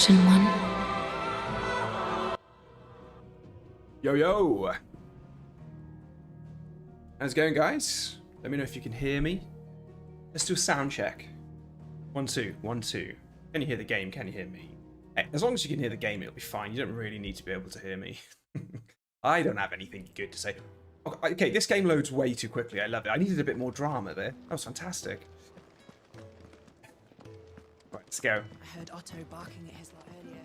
chosen one. Yo, yo. How's it going, guys? Let me know if you can hear me. Let's do a sound check. 1, 2, 1, 2. Can you hear the game? Can you hear me? Hey, as long as you can hear the game, it'll be fine. You don't really need to be able to hear me. I don't have anything good to say. Okay, this game loads way too quickly. I love it. I needed a bit more drama there. That was fantastic. Right, let's go. I heard Otto barking at his lot earlier.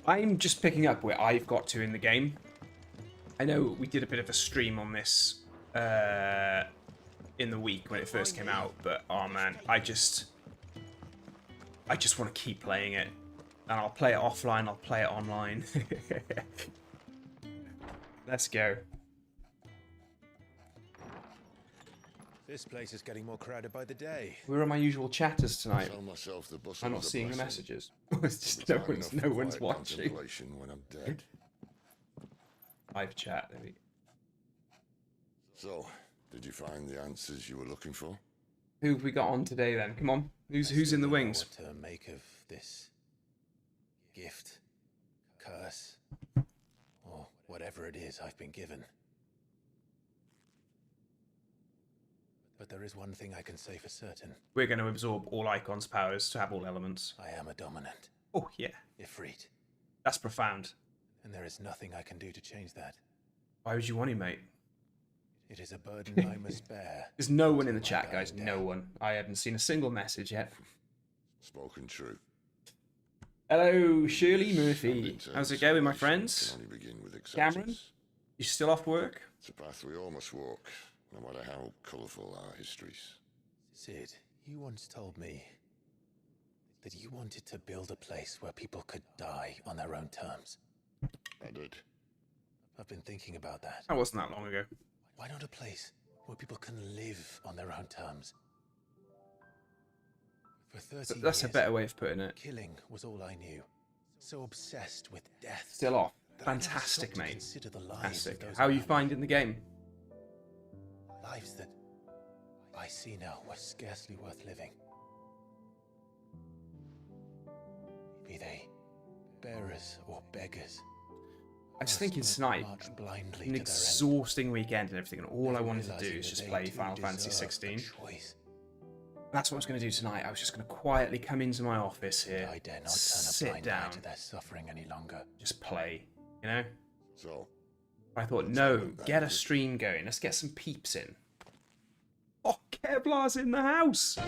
I'm just picking up where I've got to in the game. I know we did a bit of a stream on this in the week when it first came out, but oh man, I just want to keep playing it. And I'll play it offline, I'll play it online. Let's go. This place is getting more crowded by the day. Where are my usual chatters tonight? Tell myself the bustle I'm not is a seeing the blessing. messages. It's just no one's watching. Contemplation when I'm dead. Live chat, there we go. So, did you find the answers you were looking for? Who have we got on today then? Come on. Who's in the wings? What to make of this gift, curse, or whatever it is I've been given. But there is one thing I can say for certain. We're going to absorb all icons' powers to have all elements. I am a dominant. Oh, yeah. Ifrit. That's profound. And there is nothing I can do to change that. Why would you want him, mate? It is a burden I must bear. There's no one in the chat, guys. No one. I haven't seen a single message yet. Spoken true. Hello, Shirley Murphy. How's it going, my friends? Can only begin with Cameron? acceptance. You still off work? It's a path we all must walk, no matter how colourful our histories. Sid, you once told me that you wanted to build a place where people could die on their own terms. I did. I've been thinking about that. That wasn't that long ago. Why not a place where people can live on their own terms? For 30 That's a years, better way of putting it. killing was all I knew. So obsessed with death. Still off. that I never stopped Fantastic, to mate. consider the lives of Fantastic. those How are you around me. finding the game? Lives that I see now were scarcely worth living. Be they bearers or beggars. I was thinking tonight, March blindly an to their end. exhausting weekend and everything, and all I wanted to do Realizing is that just they play too Final Fantasy deserve a 16. choice. That's what I was going to do tonight. I was just going to quietly come into my office here, I dare not turn a sit blind eye down, to their suffering any longer. just play, you know? So, I thought, no, get a stream going. Let's get some peeps in. Oh, Kevlar's in the house!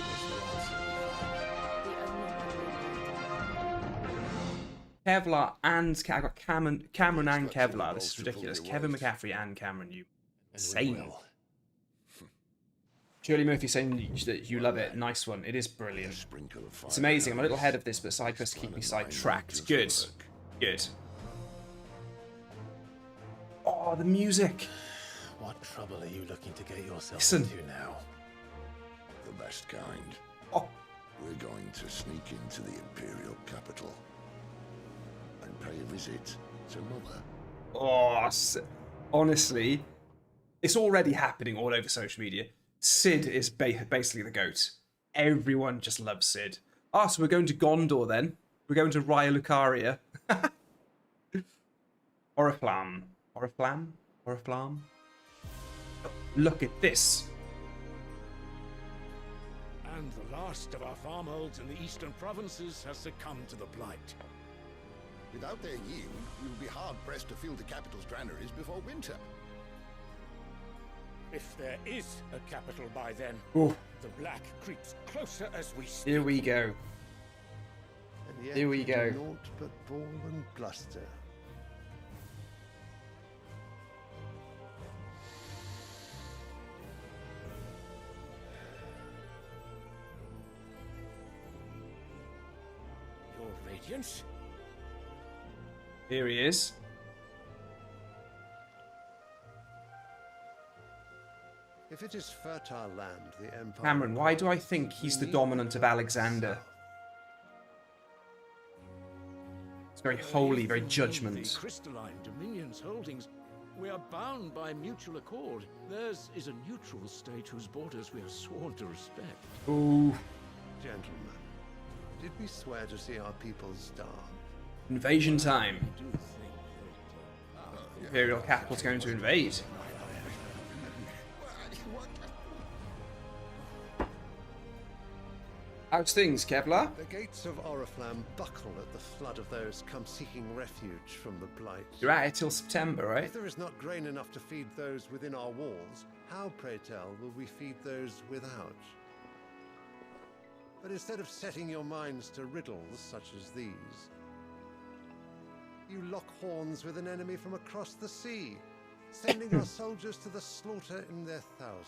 Kevlar and I got Cameron and Kevlar. This is ridiculous. Kevin McCaffrey and Cameron, you And we insane. will. Shirley Murphy saying that you love it. Nice one. It is brilliant. sprinkle of fire. It's amazing. I'm a little ahead of this, but side quests keep me sidetracked. Good. Good. Oh, the music. What trouble are you looking to get yourself Listen. into now? The best kind. Oh, We're going to sneak into the Imperial capital and pay a visit to Mother. oh, honestly, it's already happening all over social media. Sid is basically the GOAT. Everyone just loves Sid. Ah, so we're going to Gondor then. We're going to Raya Lucaria. Oriflam. Oriflam? Oriflam? Look at this. And the last of our farmholds in the eastern provinces has succumbed to the blight. Without their yield, we will be hard-pressed to fill the capital's granaries before winter. If there is a capital by then, Oh, the black creeps closer as we speak. here we go. And yet Here we go. do naught but bawl and bluster. Your radiance? Here he is. If it is fertile land, the Empire... Cameron, why do I think he's the dominant of Alexander? It's very holy, very The judgment. crystalline Dominion's holdings We are bound by mutual accord. Theirs is a neutral state whose borders we are sworn to respect. Ooh, Gentlemen, did we swear to see our people starve? invasion time. I do think that, Imperial capital's going to invade. How's things, Kevlar? The gates of Oriflamme buckle at the flood of those come seeking refuge from the blight. You're at it till September, right? If there is not grain enough to feed those within our walls, how, pray tell, will we feed those without? But instead of setting your minds to riddles such as these, you lock horns with an enemy from across the sea, sending our soldiers to the slaughter in their thousands.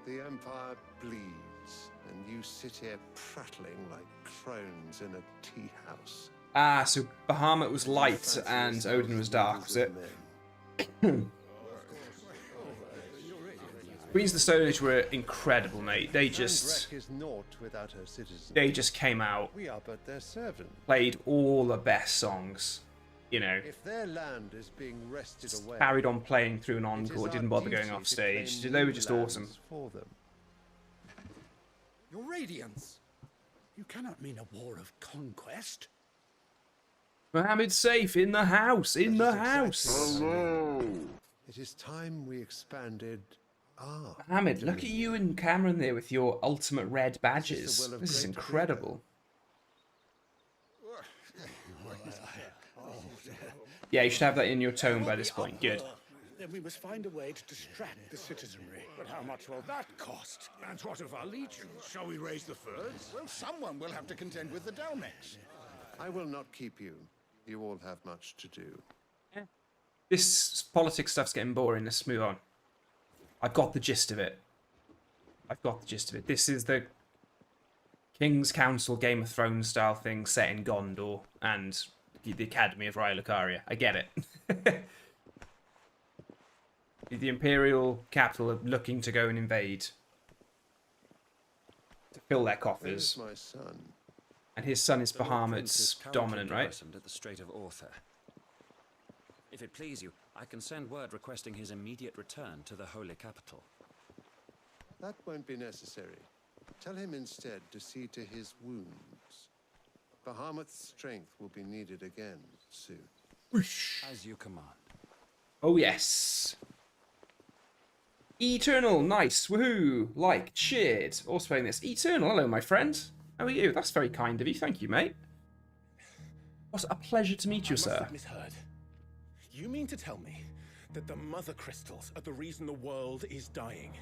The Empire bleeds, and you sit here prattling like crones in a tea house. Ah, so Bahamut was light and Odin was dark, was it? Queens of the Stone Age were incredible, mate. They just Is naught without her citizens. came out, We are but their servants. played all the best songs, you know, If their land is being wrested away, carried on playing through an it is encore, our didn't bother duty going off to stage. claim They were new just lands awesome. for them. Your Radiance. You cannot mean a war of conquest. Mohammed's safe in the house, in the That is house. exactly- It is time we expanded our. Mohammed, look at you and Cameron there with your ultimate red badges. will of This is great incredible. Yeah, you should have that in your tone by this point. Good. Then we must find a way to distract the citizenry. But how much will that cost? And what of our legions? Shall we raise the furs? Well, someone will have to contend with the Dalmex. I will not keep you. You all have much to do. This politics stuff's getting boring. Let's move on. I've got the gist of it. This is the King's Council Game of Thrones style thing set in Gondor and the Academy of Raya Lucaria. I get it. The Imperial capital are looking to go and invade. To fill their Where coffers. is my son? And his son is The Lord Prince is Bahamut's currently dominant, right? garrisoned at the Strait of Author. If it please you, I can send word requesting his immediate return to the holy capital. That won't be necessary. Tell him instead to see to his wounds. Bahamut's strength will be needed again soon. As you command. Oh, yes. Eternal, nice, woohoo, liked, cheered. Also playing this. Eternal, hello, my friend. How are you? That's very kind of you. Thank you, mate. What a pleasure to meet you, I must sir. have misheard. You mean to tell me that the mother crystals are the reason the world is dying?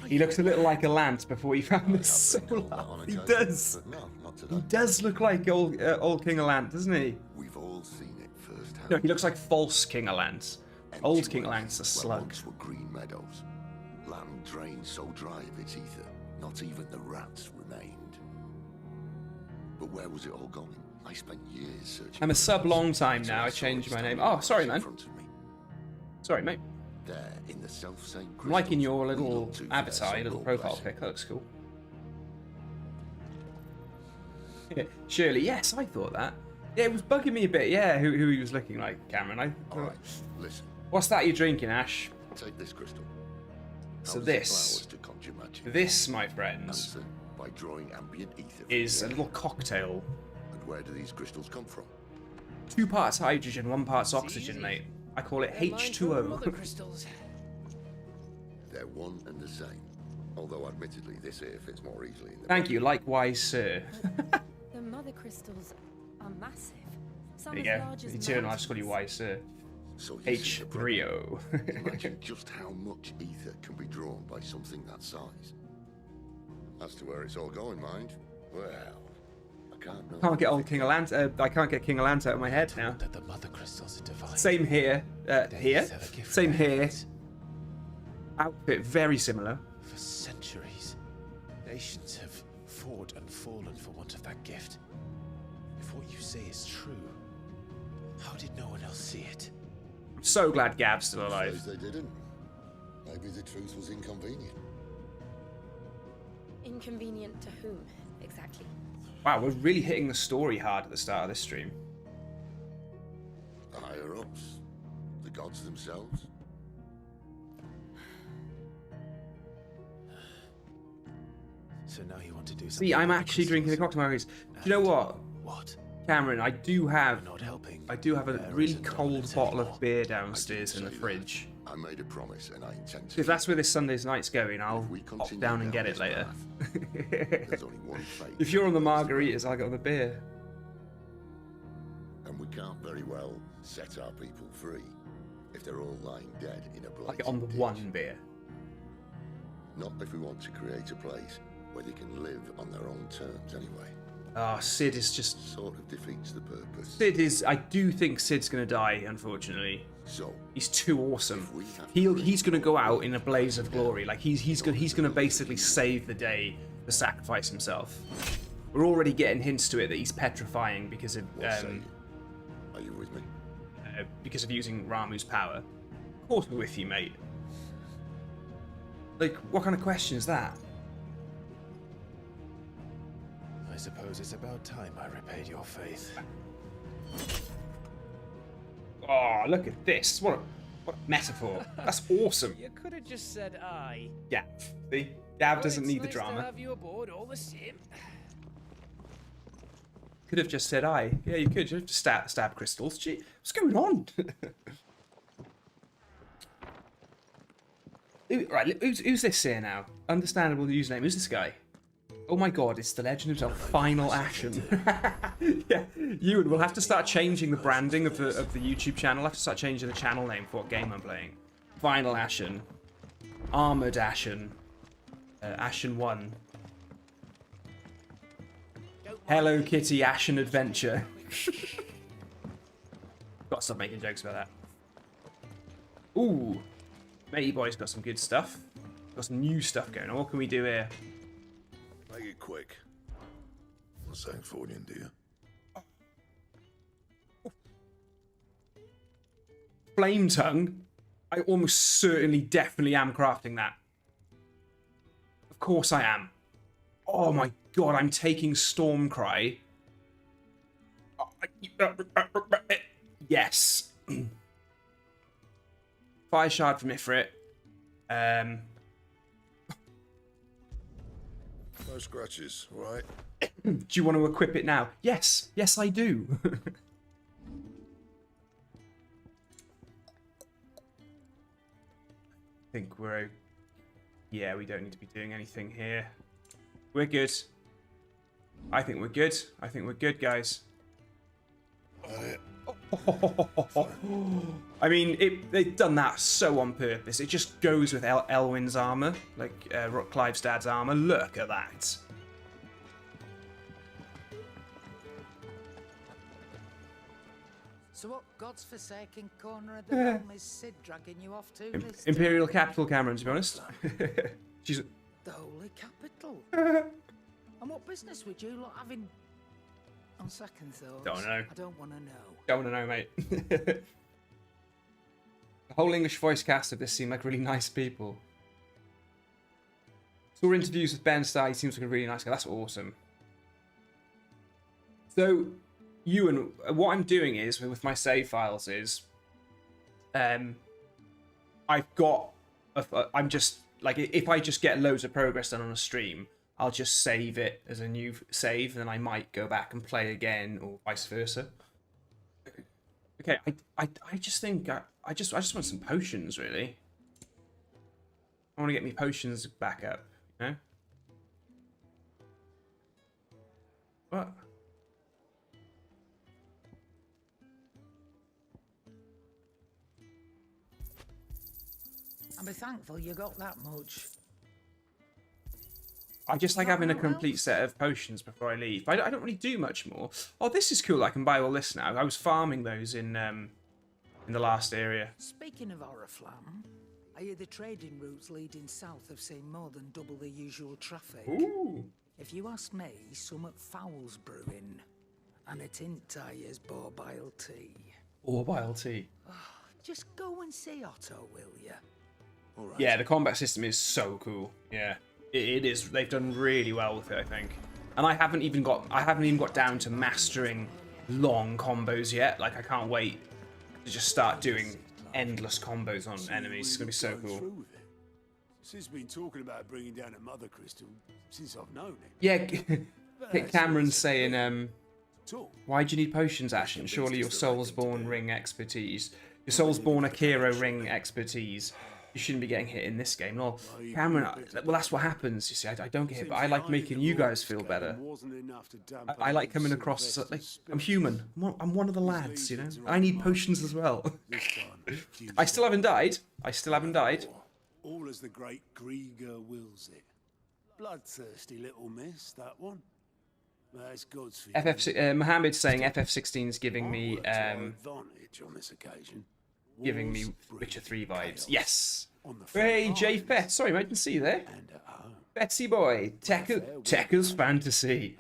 He looks a little like a lance before he found the solar. He does. But no, not He today. does look like old King Alant, doesn't he? We've all seen it firsthand. No, he looks like false King Alant. Old King Alant's a Where slug. once were green meadows. Land drained so dry of its ether, not even the rats remained. But where was it all going? I spent years searching. I'm a for sub it. long time Until now. I saw changed it my name. standing Oh, right sorry, in man. front of me. Sorry, mate. There, in the self-same I'm liking crystals your we little look to for avatar, their your little so-called profile blessing. pic. That looks cool. Shirley, yes, I thought that. Yeah, it was bugging me a bit, yeah, who he was looking like, Cameron. I All right, listen. What's that you're drinking, Ash? Take this crystal. So How's this- the flowers to conjure magic? This, my friends, Answer by drawing ambient ether from is the a air. little cocktail. And where do these crystals come from? 2 parts hydrogen, 1 parts oxygen, mate. I call it Mine from mother H2O. crystals. They're one and the same. Although admittedly this here fits more easily in the Thank you, likewise, sir. The mother crystals are massive. Some There you as go. large as Eternal, I just call you mountains. wise, sir. So you see the problem. H3O. Imagine just how much ether can be drawn by something that size. As to where it's all going, mind, well, I can't know. Can't get old King Alant. I can't get King Alant out of my head now. That the mother crystals are divine. Same here. Here. Days have a gift Same for here. hands. Outfit very similar. For centuries, nations have fought and fallen for want of that gift. If what you say is true, how did no one else see it? I'm so glad Gab's still alive. Suppose they didn't. Maybe the truth was inconvenient. Inconvenient to whom, exactly? Wow, we're really hitting the story hard at the start of this stream. The higher higher-ups? The gods themselves? So now you want to do something. See, I'm actually drinking the cocktail margaritas. Do you know what? What? Cameron, I do have Not helping. a really isn't cold dominance bottle anymore. of beer downstairs in the Say that. fridge. I made a promise and I intend to. If that's where this Sunday's night's going, I'll If we pop continue down and down get it this later. path, there's only one fate. If you're on the margaritas, I'll get on the beer. And we can't very well set our people free if they're all lying dead in a I'll blatant get on the ditch. one beer. Not if we want to create a place where they can live on their own terms anyway. Oh, Sid is just... Sort of defeats the purpose. Sid is... I do think Sid's going to die, unfortunately. So, He's too awesome. if we have to He's going to go out in a blaze of glory. Like, he's going to basically save the day to sacrifice himself. We're already getting hints to it that he's petrifying because of... what say you? Are you with me? because of using Ramu's power. Of course we're with you, mate. Like, what kind of question is that? I suppose it's about time I repaid your faith. Oh, look at this. What a metaphor. That's awesome. You could have just said aye. Gav. See? Gav But doesn't it's need the nice to drama. have you aboard all the same. Could have just said aye. Yeah, you could. You have to stab crystals. Gee, what's going on? Right, who's this here now? Understandable username. Who's this guy? Oh my god, it's the legend himself, Final Ashen. Yeah, Ewan, we'll have to start changing the branding of the YouTube channel. I'll have to start changing the channel name for what game I'm playing. Final Ashen. Armored Ashen. Ashen 1. Hello Kitty Ashen Adventure. Gotta stop making jokes about that. Ooh. Matey Boy's got some good stuff. Got some new stuff going on. What can we do here? Make it quick. Not saying fortune, do you? Flame Tongue? I almost certainly, definitely am crafting that. Of course I am. Oh my god, I'm taking Stormcry. Yes. Fire Shard from Ifrit. No scratches, right? Do you want to equip it now? Yes. Yes, I do. I think we're... Yeah, we don't need to be doing anything here. We're good. I think we're good. I think we're good, guys. I mean, they've done that so on purpose. It just goes with Elwyn's armor, like Clive's dad's armor. Look at that. So what God's forsaken corner of the realm is Sid dragging you off to this Imperial capital, Cameron, to be honest. She's... the holy capital. And what business would you lot having? On second thoughts, Don't know. I don't want to know. Don't want to know, mate. The whole English voice cast of this seem like really nice people. Saw interviews with Ben Starr. He seems like a really nice guy. That's awesome. So, Ewan, what I'm doing is, with my save files is, I've got, I'm just, like, if I just get loads of progress done on a stream, I'll just save it as a new save, and then I might go back and play again, or vice versa. Okay, I just think I just want some potions, really. I want to get me potions back up, you know? What? I'll be thankful you got that much. I just like having a complete set of potions before I leave. But I don't really do much more. Oh, this is cool. I can buy all this now. I was farming those in the last area. Speaking of Oriflamme, I hear the trading routes leading south have seen more than double the usual traffic. Ooh. If you ask me, somewhat foul's brewing, and it ain't tires borbile tea. Orbile tea. Just go and see Otto, will you? All right. Yeah, the combat system is so cool. Yeah, it is. They've done really well with it, I think. And I haven't even got down to mastering long combos yet. Like, I can't wait to just start doing endless combos on enemies. It's gonna be so cool. Sis been talking about bringing down a mother crystal since I've known it. Yeah, Cameron's saying, why do you need potions, Ashen? Surely your Soulsborne ring expertise. Your Soulsborne Akira ring expertise. You shouldn't be getting hit in this game. Well, Cameron, well, that's what happens. You see, I don't get hit, but I like making you guys feel better. I like coming across as, like, I'm human. I'm one of the lads, you know? I need potions as well. I still haven't died. All as the great Grieger wills it. Bloodthirsty little miss, that one. That's God's Mohammed's saying FF16 is giving me advantage on this occasion. Giving me Witcher 3 vibes. Yes. Hey, Jay Fett. Sorry, mate, I didn't see you there. Betsy boy, Tekker's fantasy.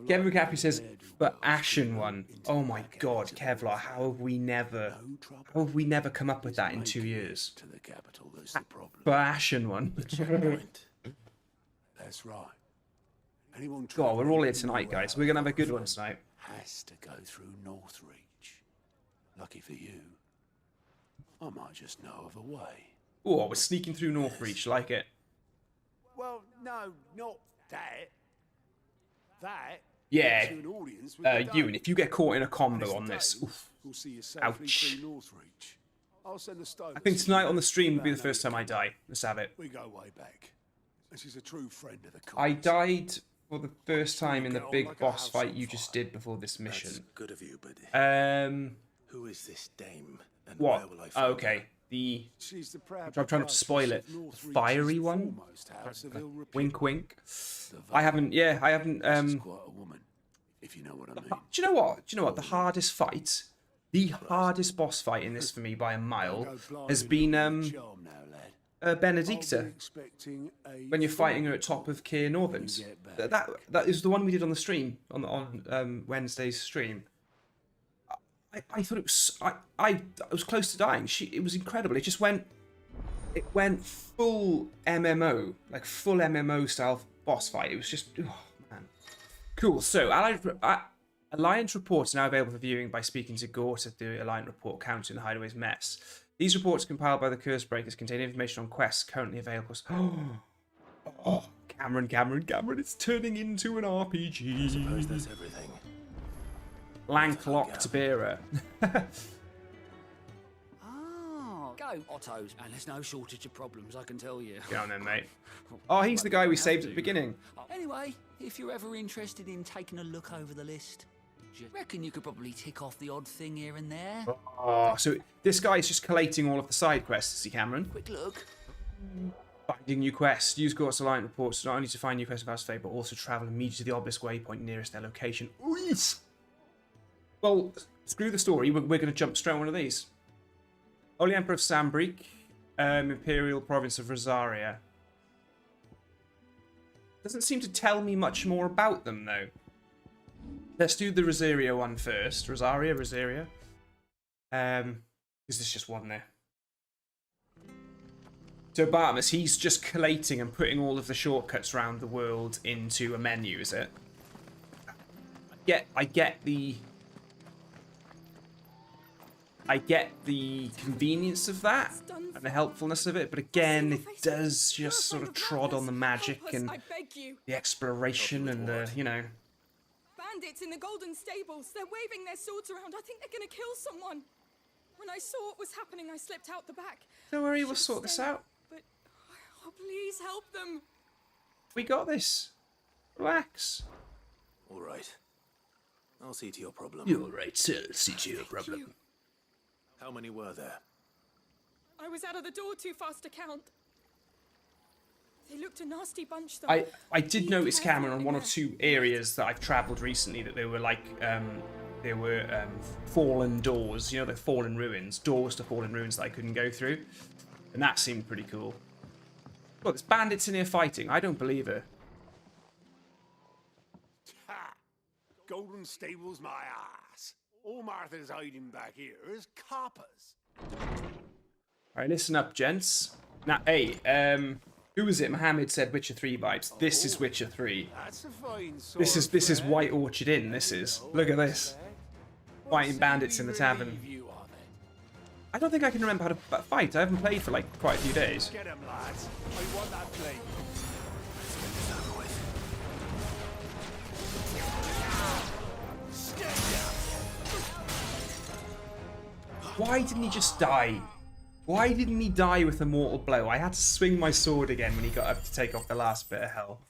Kevin McCaffrey says, but Ashen one. Oh my God, Kevlar, how have we never come up with that in 2 years? But Ashen one. That's right. God, we're all here tonight, guys. We're gonna have a good one tonight. Has to go through Northreach. Lucky for you, I might just know of a way. Oh, we're sneaking through Northreach, like it. Well, no, not that. That. Yeah, Ewan, if you get caught in a combo on this, oof, ouch. I think tonight on the stream will be the first time I die. Let's have it. We go way back. And she's a true friend of the cause. I died for the first time in the big boss fight you just did before this mission. That's good of you, buddy. Who is this dame? And what? Where will I find okay. I'm trying not to spoil it. The fiery one? Wink, wink. I haven't. Quite a woman, if you know what I mean. Do you know what? The hardest fight, the hardest boss fight in this for me by a mile, has been Benedicta. When you're fighting her at top of Keir Northerns. That is the one we did on the stream on Wednesday's stream. I thought it was I was close to dying. It was incredible. It went full MMO, like full MMO style boss fight. It was just man. Cool. So Alliance reports are now available for viewing by speaking to Gort at the Alliance report counter in the Hideaway's mess. These reports compiled by the Curse Breakers contain information on quests currently available. Oh, Cameron, it's turning into an RPG. I suppose that's everything. Lanklock to bearer. Go, Ottos, and there's no shortage of problems, I can tell you. Get on then, mate. Oh, he's the guy we saved at the beginning. Anyway, if you're ever interested in taking a look over the list, do you reckon you could probably tick off the odd thing here and there? Oh, so this guy's just collating all of the side quests, is he, Cameron? Quick look. Finding new quests. Use Gort's Alliance reports not only to find new quests of our fate, but also travel immediately to the obelisk waypoint nearest their location. Ooh. Well, screw the story. We're going to jump straight on one of these. Holy Emperor of Sambreek, Imperial province of Rosaria. Doesn't seem to tell me much more about them, though. Let's do the Rosaria one first. Rosaria. Is there's just one there. So Bartmus, he's just collating and putting all of the shortcuts around the world into a menu, is it? I get the convenience of that and the helpfulness of it, but again, it does just sort of trod on the magic and the exploration and the, you know. Bandits in the golden stables, they're waving their swords around. I think they're gonna kill someone. When I saw what was happening, I slipped out the back. Don't worry, we'll sort this out. But, oh, please help them. We got this. Relax. All right. I'll see to your problem. You're right, sir. See to your problem. How many were there? I was out of the door too fast to count. They looked a nasty bunch, though. I did notice, Cameron, on one or two areas that I've travelled recently that they were like, fallen doors. You know, the fallen ruins. Doors to fallen ruins that I couldn't go through. And that seemed pretty cool. Look, there's bandits in here fighting. I don't believe it. Ha! Golden stables, my ass. All Martha's hiding back here is coppers. Alright, listen up, gents. Now, hey, who was it? Mohammed said Witcher 3 vibes. This is Witcher 3. That's a fine sword, This is White Orchard Inn, this is. Look at this. Fighting bandits in the tavern. I don't think I can remember how to fight. I haven't played for like quite a few days. Get him, lads. I want that blade. Let's get this over with. Why didn't he just die? Why didn't he die with a mortal blow? I had to swing my sword again when he got up to take off the last bit of health.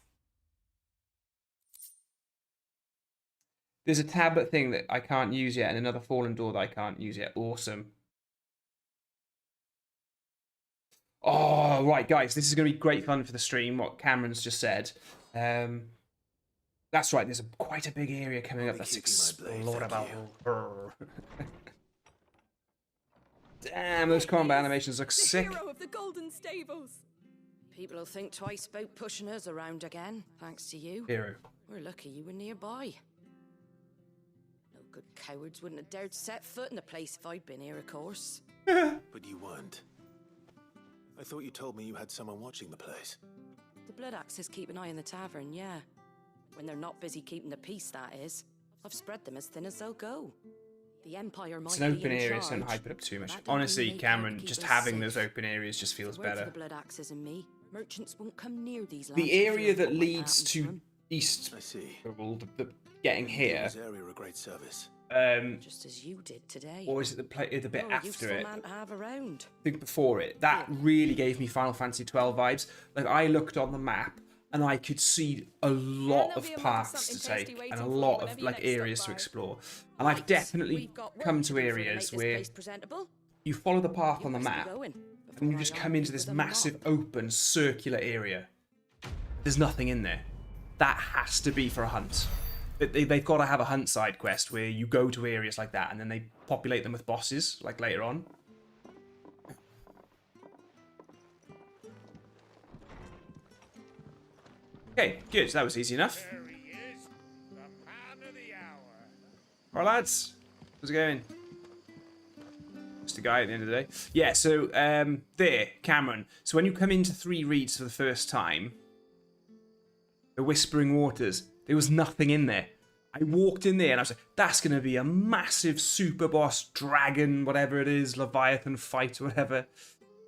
There's a tablet thing that I can't use yet and another fallen door that I can't use yet. Awesome. Oh, right, guys. This is going to be great fun for the stream, what Cameron's just said. That's right. There's quite a big area coming up. That's explorable. Damn, those combat animations look sick. The hero of the Golden Stables. People will think twice about pushing us around again, thanks to you. Hero. We're lucky you were nearby. No good cowards wouldn't have dared set foot in the place if I'd been here, of course. But you weren't. I thought you told me you had someone watching the place. The Blood Axes keep an eye on the tavern, yeah. When they're not busy keeping the peace, that is. I've spread them as thin as they'll go. The Empire might It's an be open in area, so don't charge, hype it up too much. but that don't Honestly, mean they Cameron, can't just keep us having safe. those open areas just feels Word for better. the Blood Axes and me. Merchants won't come near these lands. The area for fear of that what might leads happen to them. east, I see. the getting here, This area a great service. Just as you did today. or is it the bit You're a after useful it? man to have around. I think before it. That really gave me Final Fantasy 12 vibes. Like, I looked on the map and I could see a lot there'll of be a mug of paths to something tasty take waiting and a for you lot whenever of you like next stop areas to by. explore. And I've Right, definitely we've got work come to do for to areas make this where place presentable. you follow the path on the You must be map going and you before just I come argue into this with them massive lot. open circular area. There's nothing in there. That has to be for a hunt. They've got to have a hunt side quest where you go to areas like that and then they populate them with bosses like later on. Okay, good. That was easy enough. There he is, the man of the hour. Alright, lads. How's it going? Just a guy at the end of the day. Yeah, so, there, Cameron. So when you come into 3 Reeds for the first time, the Whispering Waters, there was nothing in there. I walked in there and I was like, that's going to be a massive super boss, dragon, whatever it is, Leviathan fight or whatever.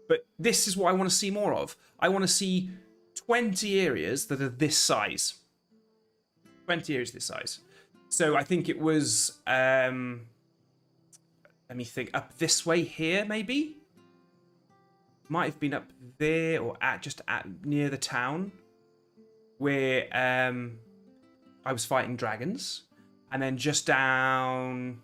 But this is what I want to see more of. I want to see 20 areas that are this size. 20 areas this size. So I think it was, let me think, up this way here, maybe? Might have been up there or just near the town where I was fighting dragons. And then just down,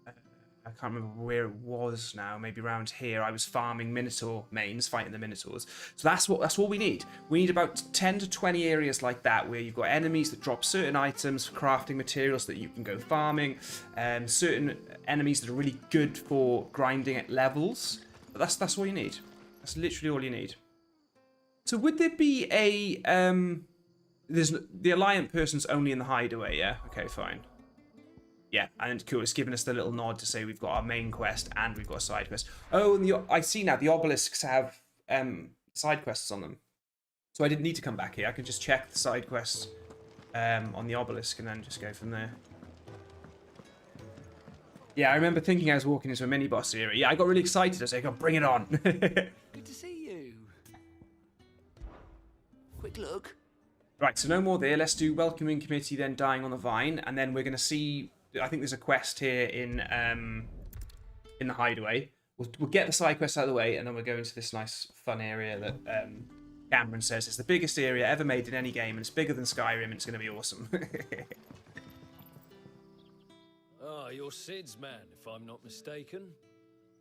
I can't remember where it was now, maybe around here, I was farming Minotaur mains, fighting the Minotaurs. So that's what we need. We need about 10 to 20 areas like that where you've got enemies that drop certain items for crafting materials that you can go farming, certain enemies that are really good for grinding at levels. But that's all you need. That's literally all you need. So would there be a there's the Alliant person's only in the hideaway, yeah? Okay, fine. Yeah, and cool. It's giving us the little nod to say we've got our main quest and we've got a side quest. Oh, and I see now the obelisks have side quests on them, so I didn't need to come back here. I could just check the side quests on the obelisk and then just go from there. Yeah, I remember thinking I was walking into a mini boss area. Yeah, I got really excited. I was like, "Oh, bring it on!" Good to see you. Quick look. Right, so no more there. Let's do welcoming committee, then dying on the vine, and then we're gonna see. I think there's a quest here in the hideaway. We'll get the side quest out of the way, and then we'll go into this nice fun area that Cameron says is the biggest area ever made in any game, and it's bigger than Skyrim, and it's gonna be awesome. Ah, you're Sid's man, if I'm not mistaken.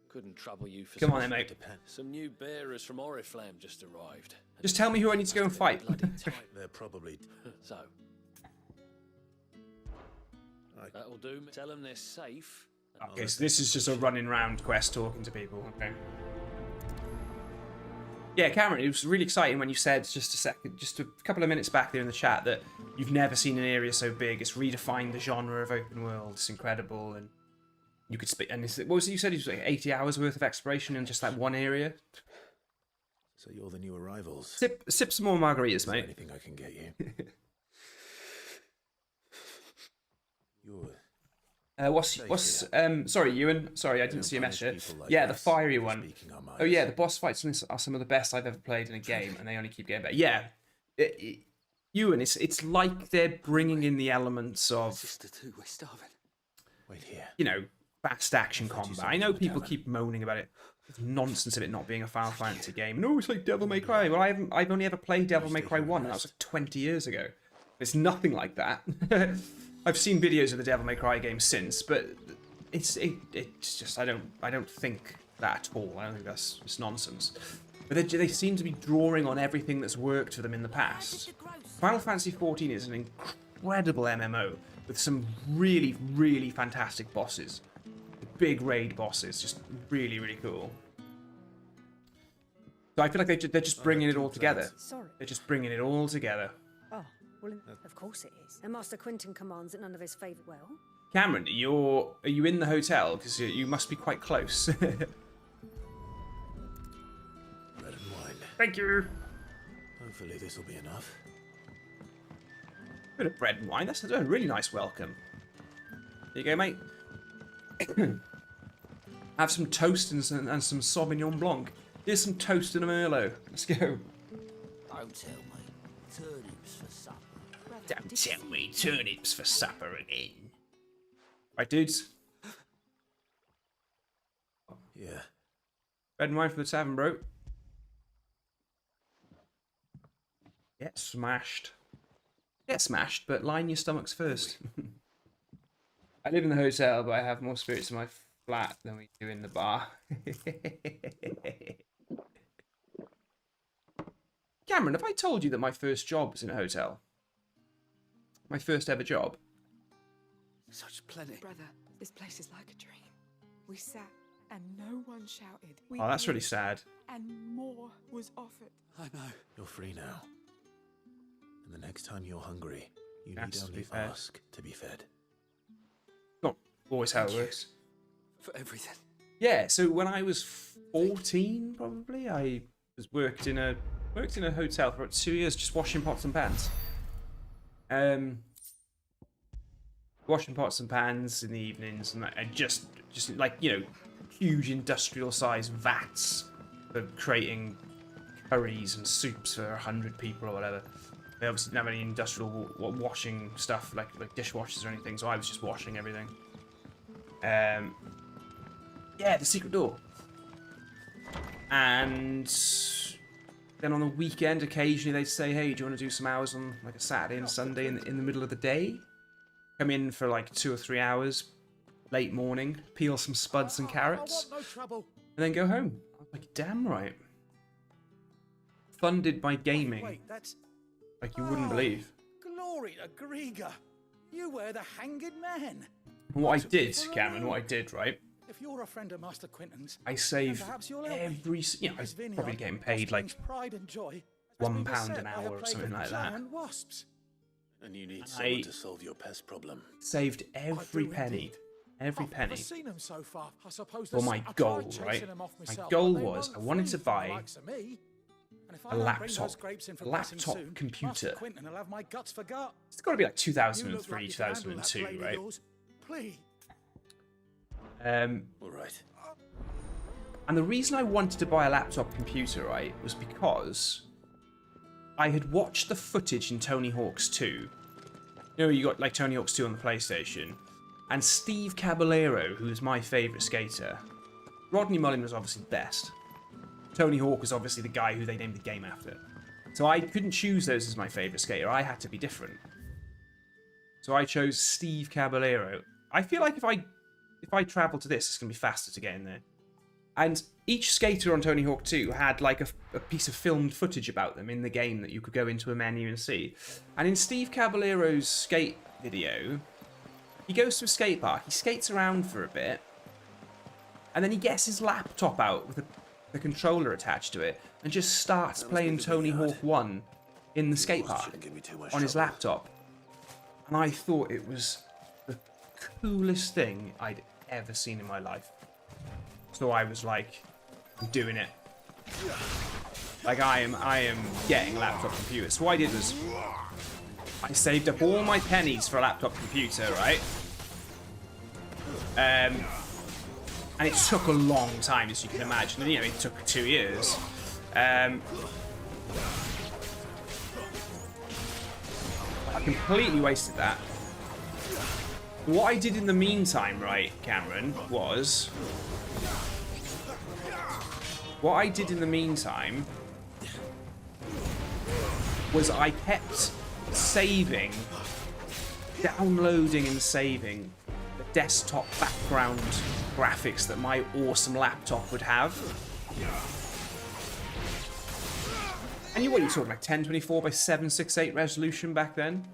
Couldn't trouble you for Come on then, mate. Some new bearers from Oriflamme just arrived. Just tell me who I need to go and fight. They're probably... So. That'll do. Tell them they're safe. Okay, so this is just a running round quest talking to people. Okay. Yeah, Cameron, it was really exciting when you said just a couple of minutes back there in the chat that you've never seen an area so big. It's redefined the genre of open world. It's incredible, and you could speak. And what was it you said? It was like 80 hours worth of exploration in just that one area. So you're the new arrivals. Sip some more margaritas, mate. Anything I can get you. What's sorry, Ewan. Sorry, I didn't see a message. Yeah, the fiery one. Oh yeah, the boss fights are some of the best I've ever played in a game, and they only keep getting better. Yeah, Ewan, it's like they're bringing in the elements of, we're starving. Wait here. You know, fast action combat. I know people keep moaning about it. It's nonsense of it not being a Final Fantasy game. No, it's like Devil May Cry. Well, I've only ever played Devil May Cry 1, and that was like 20 years ago. It's nothing like that. I've seen videos of the Devil May Cry game since, but it's just I don't think that at all. I don't think that's just nonsense. But they seem to be drawing on everything that's worked for them in the past. Final Fantasy XIV is an incredible MMO with some really, really fantastic bosses. Big raid bosses, just really, really cool. So I feel like they're just bringing it all together. Sorry. They're just bringing it all together. Oh, well, of course it is. And Master Quentin commands that none of his favour well. Cameron, are you in the hotel? Because you must be quite close. Bread and wine. Thank you. Hopefully this will be enough. Bit of bread and wine. That's a really nice welcome. There you go, mate. Have some toast and some Sauvignon Blanc. Here's some toast and a Merlot. Let's go. Don't tell me. Turnips for supper. Don't tell me turnips for supper again. Right, dudes. Yeah. Bread and wine for the tavern, bro. Get smashed. Get smashed, but line your stomachs first. I live in the hotel, but I have more spirits in my flat than we do in the bar. Cameron, have I told you that my first job was in a hotel? My first ever job. Such plenty. Brother, this place is like a dream. We sat and no one shouted. Oh, that's really sad. And more was offered. I know. You're free now. And the next time you're hungry, you need That's to only be fed. ask to be fed. Not always how it works. For everything. Yeah, so when I was 14, probably, I worked in a hotel for about 2 years, just washing pots and pans. Washing pots and pans in the evenings, and just like, you know, huge industrial-sized vats for creating curries and soups for 100 people or whatever. They obviously didn't have any industrial washing stuff like dishwashers or anything, so I was just washing everything. Yeah, the secret door. And then on the weekend, occasionally they'd say, "Hey, do you want to do some hours on like a Saturday and Sunday in the middle of the day? Come in for like 2 or 3 hours, late morning, peel some spuds and carrots, and then go home." I was like, damn right. Funded by gaming. Wait, that's... Like you wouldn't believe. Glory to Griga! You were the hanged man! What I did, Cameron, what I did, right? If you're a friend of Master Quentin's, I saved every... You know, I was probably getting paid like £1 an hour or something like that. And you need someone to solve your pest problem. Saved every penny. Every penny. Seen them so far. I suppose for my goal, right? My goal was I wanted to buy a laptop computer. It's got to be like 2003, 2002, right? All right. And the reason I wanted to buy a laptop computer, right, was because I had watched the footage in Tony Hawk's 2. You know, you got like Tony Hawk's 2 on the PlayStation, and Steve Caballero, who's my favourite skater. Rodney Mullen was obviously the best. Tony Hawk was obviously the guy who they named the game after. So I couldn't choose those as my favourite skater. I had to be different. So I chose Steve Caballero. I feel like if I travel to this, it's going to be faster to get in there. And each skater on Tony Hawk 2 had like a piece of filmed footage about them in the game that you could go into a menu and see. And in Steve Caballero's skate video, he goes to a skate park, he skates around for a bit, and then he gets his laptop out with the controller attached to it and just starts playing Tony Hawk 1 in the skate park on his laptop. And I thought it was the coolest thing I'd ever seen in my life. So I was like, I'm doing it. Like I am getting a laptop computer. So what I did was I saved up all my pennies for a laptop computer, right? And it took a long time, as you can imagine. And, you know, it took 2 years. I completely wasted that. What I did in the meantime, right, Cameron, was... What I did in the meantime was I kept saving, downloading and saving the desktop background graphics that my awesome laptop would have. And what are you talking, like 1024 by 768 resolution back then?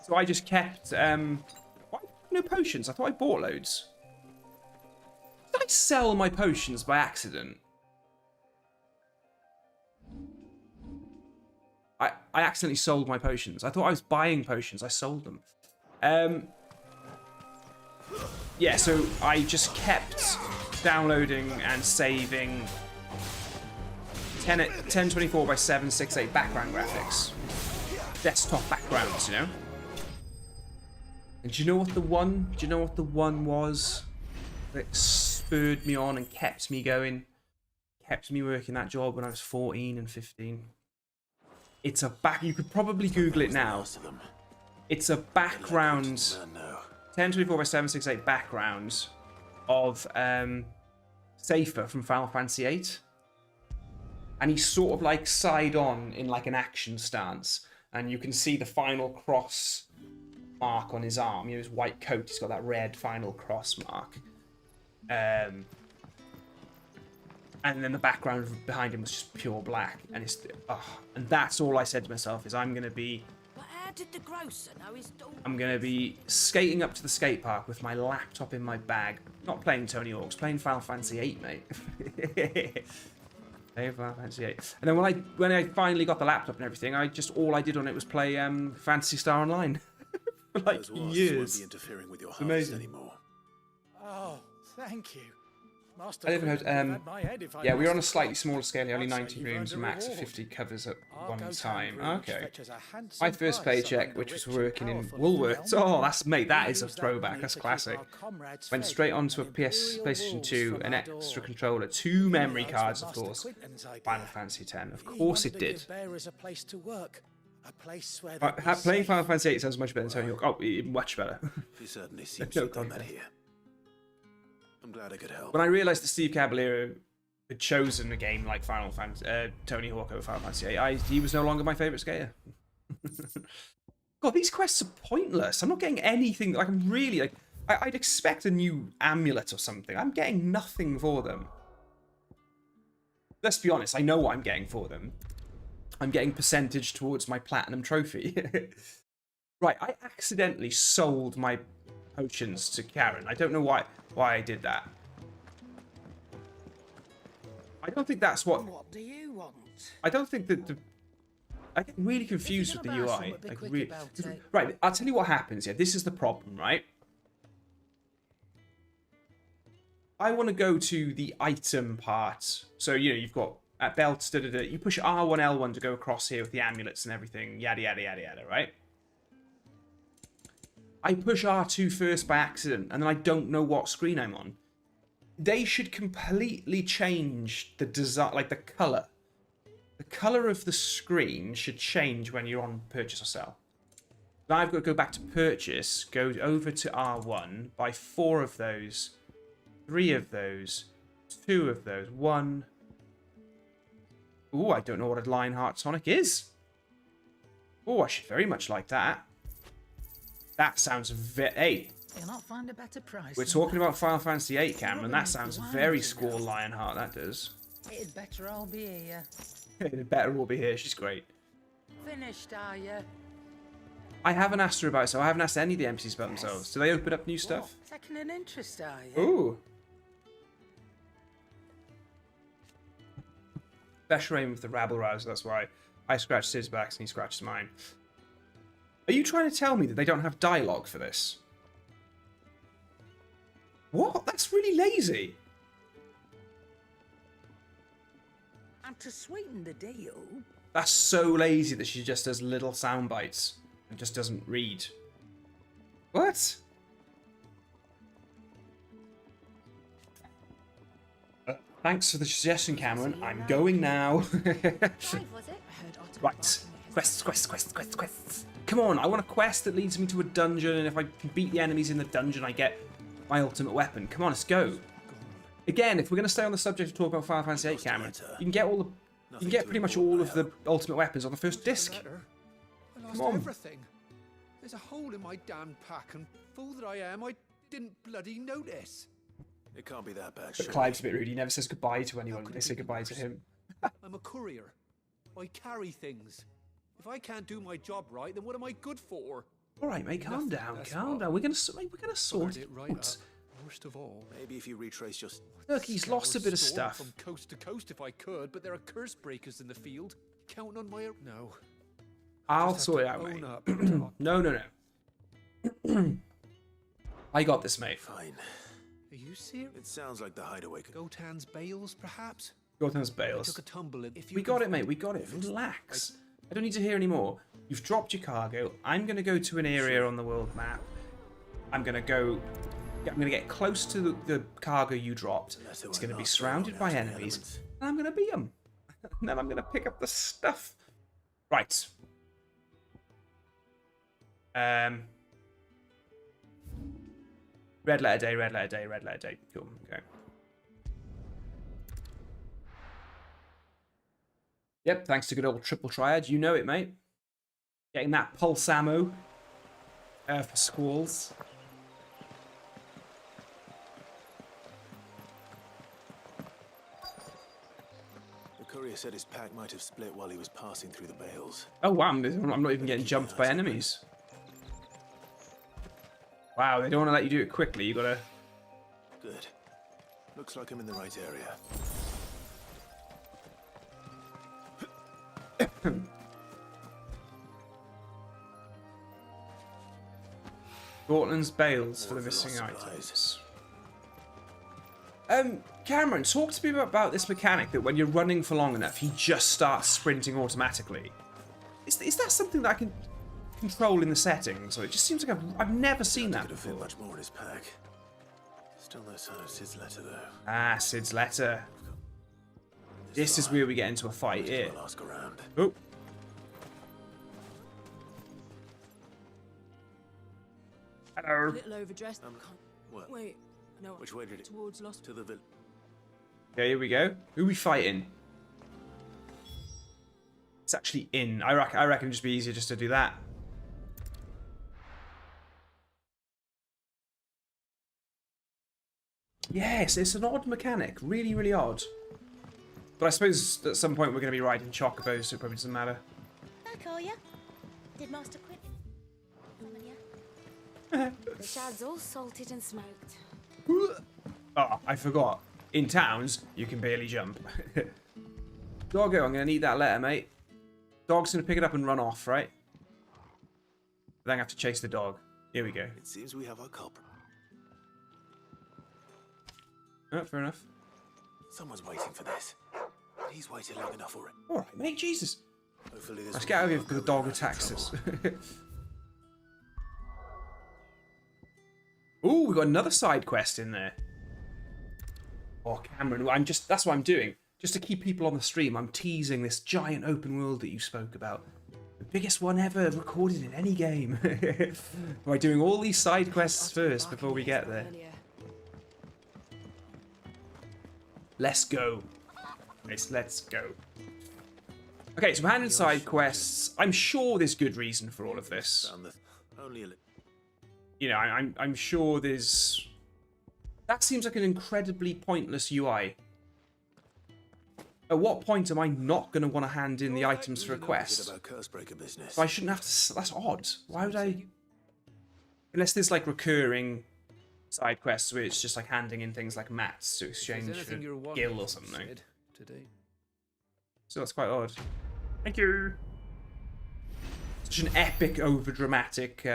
So I just kept, why no potions? I thought I bought loads. Did I sell my potions by accident? I accidentally sold my potions. I thought I was buying potions. I sold them. Yeah, so I just kept downloading and saving 1024 by 768 background graphics. Desktop backgrounds, you know? And do you know what the one? Do you know what the one was that spurred me on and kept me going? Kept me working that job when I was 14 and 15. It's a back. You could probably Google it now. It's a background. 1024 by 768 background of Safer from Final Fantasy VIII, and he's sort of like side on in like an action stance, and you can see the final cross mark on his arm. You know, his white coat. He's got that red final cross mark. And then the background behind him was just pure black, and it's and that's all I said to myself is I'm gonna be skating up to the skate park with my laptop in my bag, not playing Tony Hawk's, playing Final Fantasy VIII, mate. Playing Final Fantasy VIII. And then when I finally got the laptop and everything, all I did on it was play Phantasy Star Online for like years. Won't be interfering with your it's amazing. Anymore. Oh, thank you. I live in yeah, we're on a slightly smaller scale, only 90 rooms, max of 50 covers at one time. Okay. My first paycheck, which was working in Woolworths. Oh, that is a throwback. That's classic. Went straight onto a PlayStation 2, an extra controller, 2 memory cards, of course. Final Fantasy X, of course it did. Playing Final Fantasy VIII sounds much better than Tony Hawk. Oh, much better. He certainly seems to have done that here. I'm glad I could help. When I realised that Steve Caballero had chosen a game like Final Fantasy, Tony Hawk over Final Fantasy VIII, he was no longer my favourite skater. God, these quests are pointless. I'm not getting anything. Like, I'm really like, I'd expect a new amulet or something. I'm getting nothing for them. Let's be honest. I know what I'm getting for them. I'm getting percentage towards my platinum trophy. Right, I accidentally sold my potions to Karen. I don't know why I did that. I don't think that's what... What do you want? I don't think that I get really confused with the UI. Like, right, I'll tell you what happens here. This is the problem, right? I want to go to the item part. So, you know, you've got at belts, you push R1, L1 to go across here with the amulets and everything, yada, yada, yada, yada, right? I push R2 first by accident, and then I don't know what screen I'm on. They should completely change the design, like the colour. The colour of the screen should change when you're on purchase or sell. Now I've got to go back to purchase, go over to R1, buy 4 of those, 3 of those, 2 of those, 1. Ooh, I don't know what a Lionheart tonic is. Oh, I should very much like that. That sounds hey, You'll not find a better price. We're talking about Final Fantasy VIII, Cameron. That sounds very Squall Lionheart, that does. It'd better all be here. It'd better all be here. She's great. Finished, are you? I haven't asked her about it, so I haven't asked any of the NPCs about themselves. Do they open up new stuff? Taking an interest, are you? Ooh. Special aim with the rabble rouser, that's why I scratched his back and he scratched mine. Are you trying to tell me that they don't have dialogue for this? What? That's really lazy. And to sweeten the deal... That's so lazy that she just does little sound bites. It just doesn't read. What? Thanks for the suggestion, Cameron. I'm going now. Right. Quests. Come on, I want a quest that leads me to a dungeon, and if I can beat the enemies in the dungeon, I get my ultimate weapon. Come on, let's go. Again, if we're going to stay on the subject of talking about Final Fantasy VIII, Cameron, you can get all the, you can get pretty much all of the ultimate weapons on the first disc. I lost everything. There's a hole in my damn pack, and fool that I am, I didn't bloody notice. It can't be that bad. But Clive's a bit rude. He never says goodbye to anyone when they say goodbye to him. I'm a courier. I carry things. If I can't do my job right, then what am I good for? All right, mate, calm down, calm down. We're gonna sort it right out. Worst of all, maybe if you retrace your... Look, he's lost a bit of stuff. From coast to coast if I could, but there are curse breakers in the field. Counting on my... No. I'll sort it out, mate. No. I got this, mate. Fine. Are you serious? It sounds like the hideaway. Gotan's bales, perhaps? Gotan's bales. I took a tumble in. We got it, mate. We got it. Relax. I don't need to hear any more. You've dropped your cargo. I'm going to go to an area on the world map. I'm going to get close to the cargo you dropped. It's going to be surrounded by enemies. And I'm going to beat them. And then I'm going to pick up the stuff. Right. Red letter day. Cool. Okay. Yep, thanks to good old triple triad. You know it, mate. Getting that pulse ammo for squalls. The courier said his pack might have split while he was passing through the bales. Oh wow, I'm not even getting jumped by enemies. Wow, they don't want to let you do it quickly. You gotta... Good. Looks like I'm in the right area. Portland's bales for the missing items. Cameron, talk to me about this mechanic that when you're running for long enough, he just starts sprinting automatically. Is that something that I can control in the settings? Or it just seems like I've never seen that before. Much more in his pack. Still no sign of Sid's letter though. Ah, Sid's letter. This is where we get into a fight here. Oh. Hello. A little overdressed. What? Wait, no. Which way did it? Towards Lost. To the village. Okay, here we go. Who are we fighting? It's actually in. I reckon it'd just be easier just to do that. Yes, it's an odd mechanic. Really, really odd. But I suppose at some point we're going to be riding chocobos, so it probably doesn't matter. Back, are ya? Did Master quit? The shad's all salted and smoked. Oh, I forgot. In towns, you can barely jump. Doggo, I'm going to need that letter, mate. Dog's going to pick it up and run off, right? Then I have to chase the dog. Here we go. It seems we have our culprit. Oh, fair enough. Someone's waiting for this. He's waited long enough already. Alright, mate, Jesus. Hopefully this Let's get out of here before the dog attacks us. Ooh, we got another side quest in there. Oh, Cameron, that's what I'm doing. Just to keep people on the stream, I'm teasing this giant open world that you spoke about. The biggest one ever recorded in any game. By doing all these side quests first before we get there. Let's go. Let's go. Okay, so handling side quests. I'm sure there's good reason for all of this. You know, I'm sure there's... That seems like an incredibly pointless UI. At what point am I not going to want to hand in the items for a quest? So I shouldn't have to... That's odd. Why would I... Unless there's like recurring side quests where it's just like handing in things like mats to exchange for gil or something. So that's quite odd. Thank you. Such an epic, over-dramatic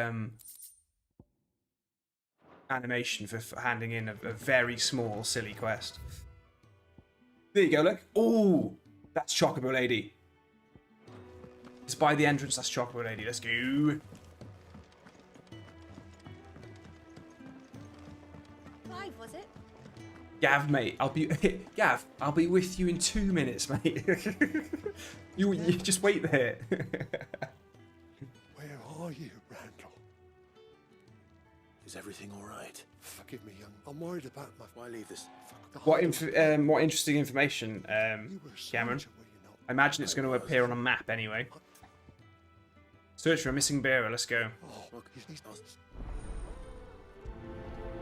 animation for handing in a very small, silly quest. There you go, look. Oh, that's Chocobo Lady. It's by the entrance, that's Chocobo Lady. Let's go. Gav, mate, Gav, I'll be with you in 2 minutes, mate. you just wait there. Where are you, Randall? Is everything all right? Forgive me, young. I'm worried about my... Why leave this? What interesting information, Cameron? I imagine it's going to appear on a map anyway. Search for a missing bearer. Let's go.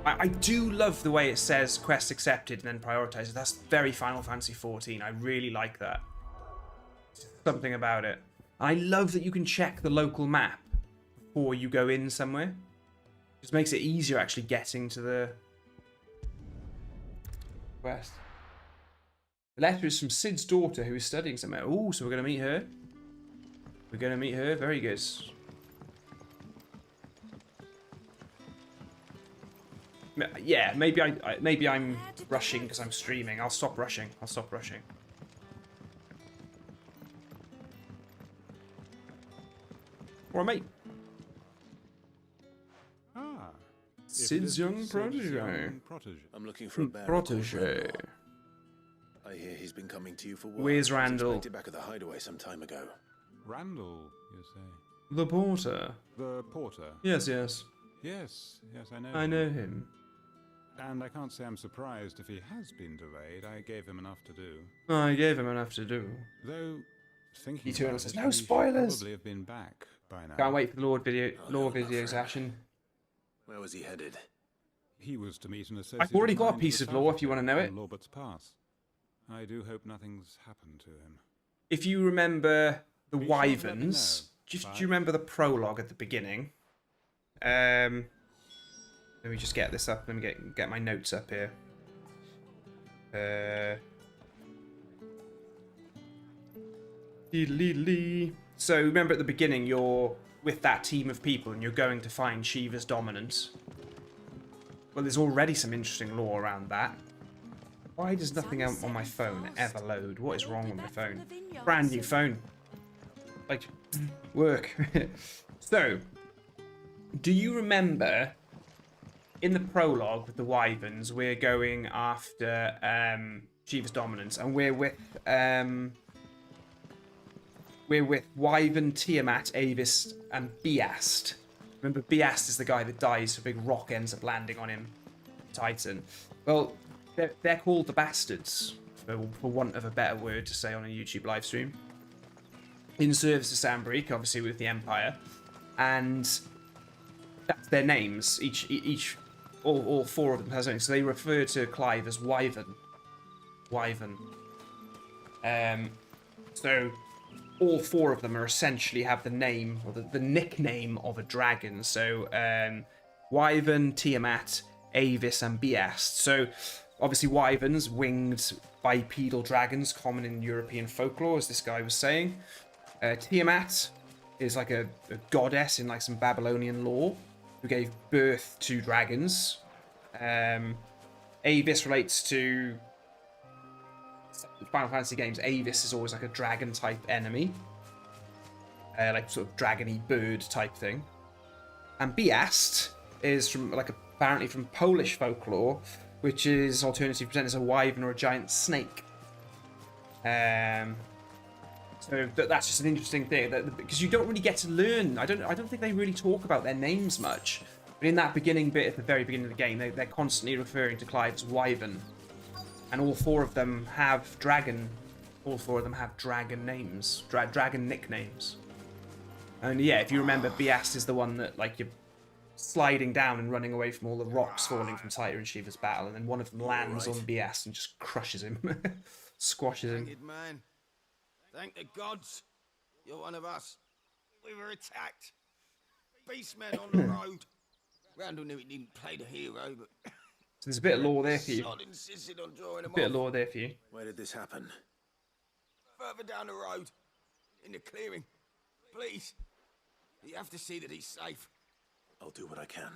I do love the way it says quest accepted and then prioritized. That's very Final Fantasy XIV. I really like that. Something about it. I love that you can check the local map before you go in somewhere. Just makes it easier actually getting to the quest. The letter is from Sid's daughter who is studying somewhere. Oh, so we're going to meet her. We're going to meet her. Very good. Yeah, maybe I'm rushing because I'm streaming. I'll stop rushing. Or mate. Sid's young protege. I'm looking for a bear. Protege. I hear he's been coming to you for work. Where's Randall? Back at the hideaway some time ago. Randall, you say? The porter. The porter? Yes, yes. Yes, I know. I know him. And I can't say I'm surprised if he has been delayed. I gave him enough to do. Though, thinking Eternal says, no spoilers! Probably have been back by now. Can't wait for the lore videos, Ashen. Where was he headed? He was to meet an associate. I've already got a piece of lore if you want to know it. Lorbert's Pass. I do hope nothing's happened to him. If you remember the Wyverns, do you remember the prologue at the beginning? Let me just get this up. Let me get my notes up here. So remember at the beginning, you're with that team of people and you're going to find Shiva's dominance. Well, there's already some interesting lore around that. Why does nothing on my phone ever load? What is wrong with my phone? Brand new phone. Like, work. So, do you remember in the prologue with the Wyverns, we're going after Shiva's dominance, and we're with Wyvern, Tiamat, Avis, and Beast. Remember, Beast is the guy that dies, so a big rock ends up landing on him. Titan. Well, they're called the Bastards, for want of a better word to say on a YouTube live stream. In service to Sandbreak, obviously with the Empire, and that's their names. All four of them has something. So they refer to Clive as Wyvern. So all four of them are essentially have the name or the nickname of a dragon. So Wyvern, Tiamat, Avis, and Beast. So obviously Wyverns, winged bipedal dragons, common in European folklore, as this guy was saying. Tiamat is like a goddess in like some Babylonian lore who gave birth to dragons. Avis relates to Final Fantasy games. Avis is always like a dragon type enemy, like sort of dragony bird type thing. And Beast is from apparently from Polish folklore, which is alternatively presented as a wyvern or a giant snake. So that's just an interesting thing, because you don't really get to learn. I don't think they really talk about their names much. But in that beginning bit at the very beginning of the game, they're constantly referring to Clive as Wyvern, and all four of them have dragon. All four of them have dragon names, dragon nicknames. And yeah, if you remember, Beast is the one that you're sliding down and running away from all the rocks falling from Taita and Shiva's battle, and then one of them lands on Beast and just crushes him, squashes him. Man. Thank the gods. You're one of us. We were attacked. Beastmen on the road. Randall knew he didn't play the hero, but... So there's a bit of lore there for you. Sod insisted on drawing him A bit of off. lore there for you. Where did this happen? Further down the road. In the clearing. Please. You have to see that he's safe. I'll do what I can.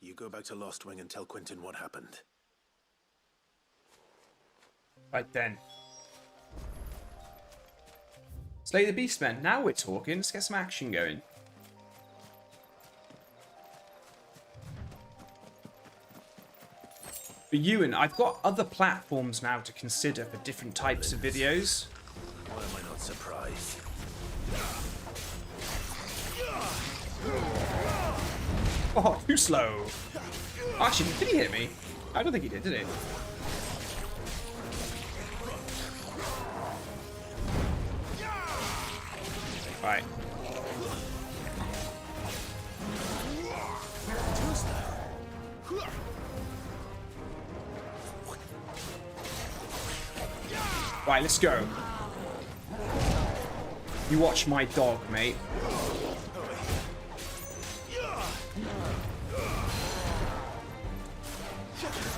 You go back to Lost Wing and tell Quentin what happened. Right then. Slay the Beastmen. Now we're talking. Let's get some action going. Ewan, I've got other platforms now to consider for different types of videos. Why am I not surprised? Oh, too slow. Actually, did he hit me? I don't think he did he? Right. Right, let's go. You watch my dog, mate.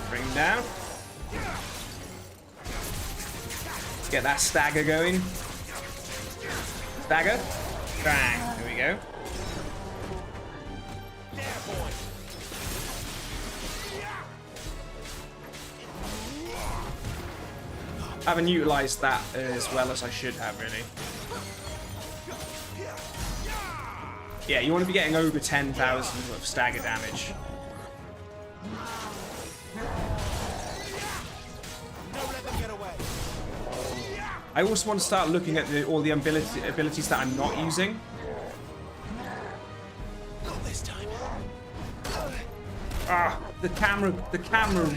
Bring him down. Let's get that stagger going. Stagger. Bang. There we go. I haven't utilised that as well as I should have, really. Yeah, you want to be getting over 10,000 of stagger damage. I also want to start looking at all the abilities that I'm not using. Ah, the camera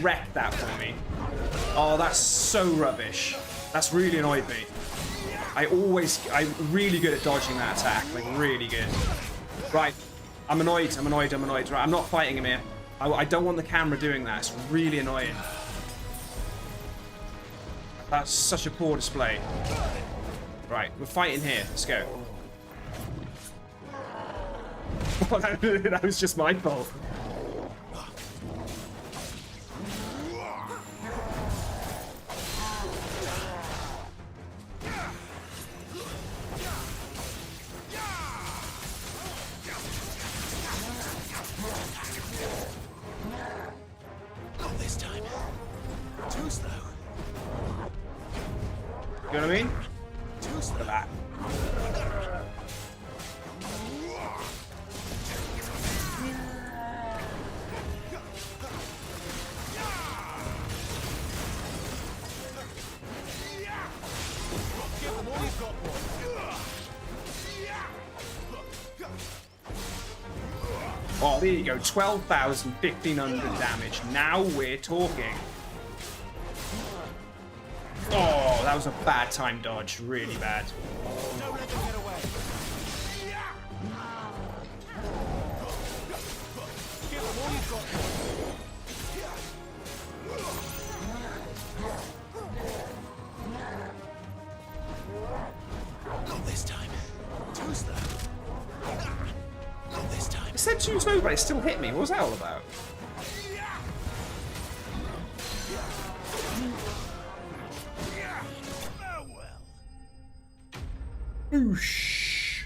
wrecked that for me. Oh, that's so rubbish. That's really annoyed me. I'm really good at dodging that attack, like really good. Right, I'm annoyed. Right, I'm not fighting him here. I don't want the camera doing that. It's really annoying. That's such a poor display. Right, we're fighting here. Let's go. That was just my fault. You know what I mean? Look at that. Oh, there you go. 12,000, 1,500 damage. Now we're talking. Oh, that was a bad time dodge. Really bad. Not this time. Too slow. Not this time. It said too slow, but it still hit me. What was that all about? Oosh.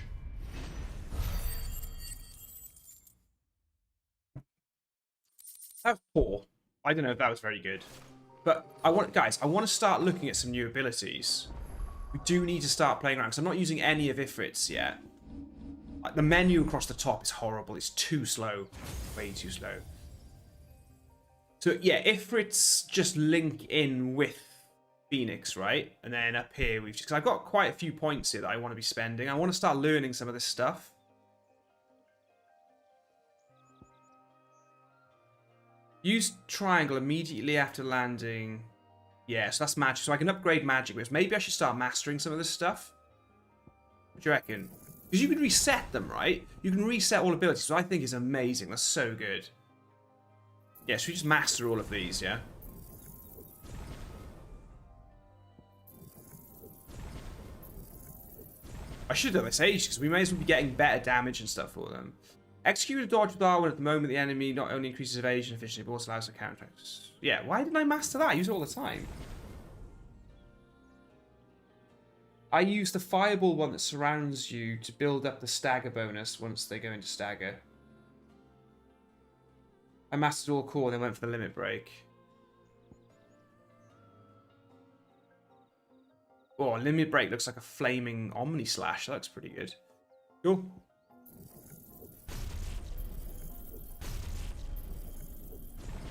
That's poor. I don't know if that was very good. But I want to start looking at some new abilities. We do need to start playing around because I'm not using any of Ifrit's yet. Like, the menu across the top is horrible. It's too slow. Way too slow. So yeah, Ifrit's just link in with Phoenix, right? And then up here we've just, because I've got quite a few points here that I want to be spending. I want to start learning some of this stuff. Use triangle immediately after landing. Yeah, so that's magic. So I can upgrade magic whips. Maybe I should start mastering some of this stuff. What do you reckon? Because you can reset them, right? You can reset all abilities, so I think is amazing. That's so good. Yeah, so we just master all of these, yeah? I should have done this ages, because we may as well be getting better damage and stuff for them. Execute a dodge with R1 at the moment the enemy not only increases evasion efficiency, but also allows for counterattacks. Yeah, why didn't I master that? I use it all the time. I use the fireball one that surrounds you to build up the stagger bonus once they go into stagger. I mastered all core and then went for the limit break. Oh, limit break looks like a flaming Omni Slash. That looks pretty good. Cool.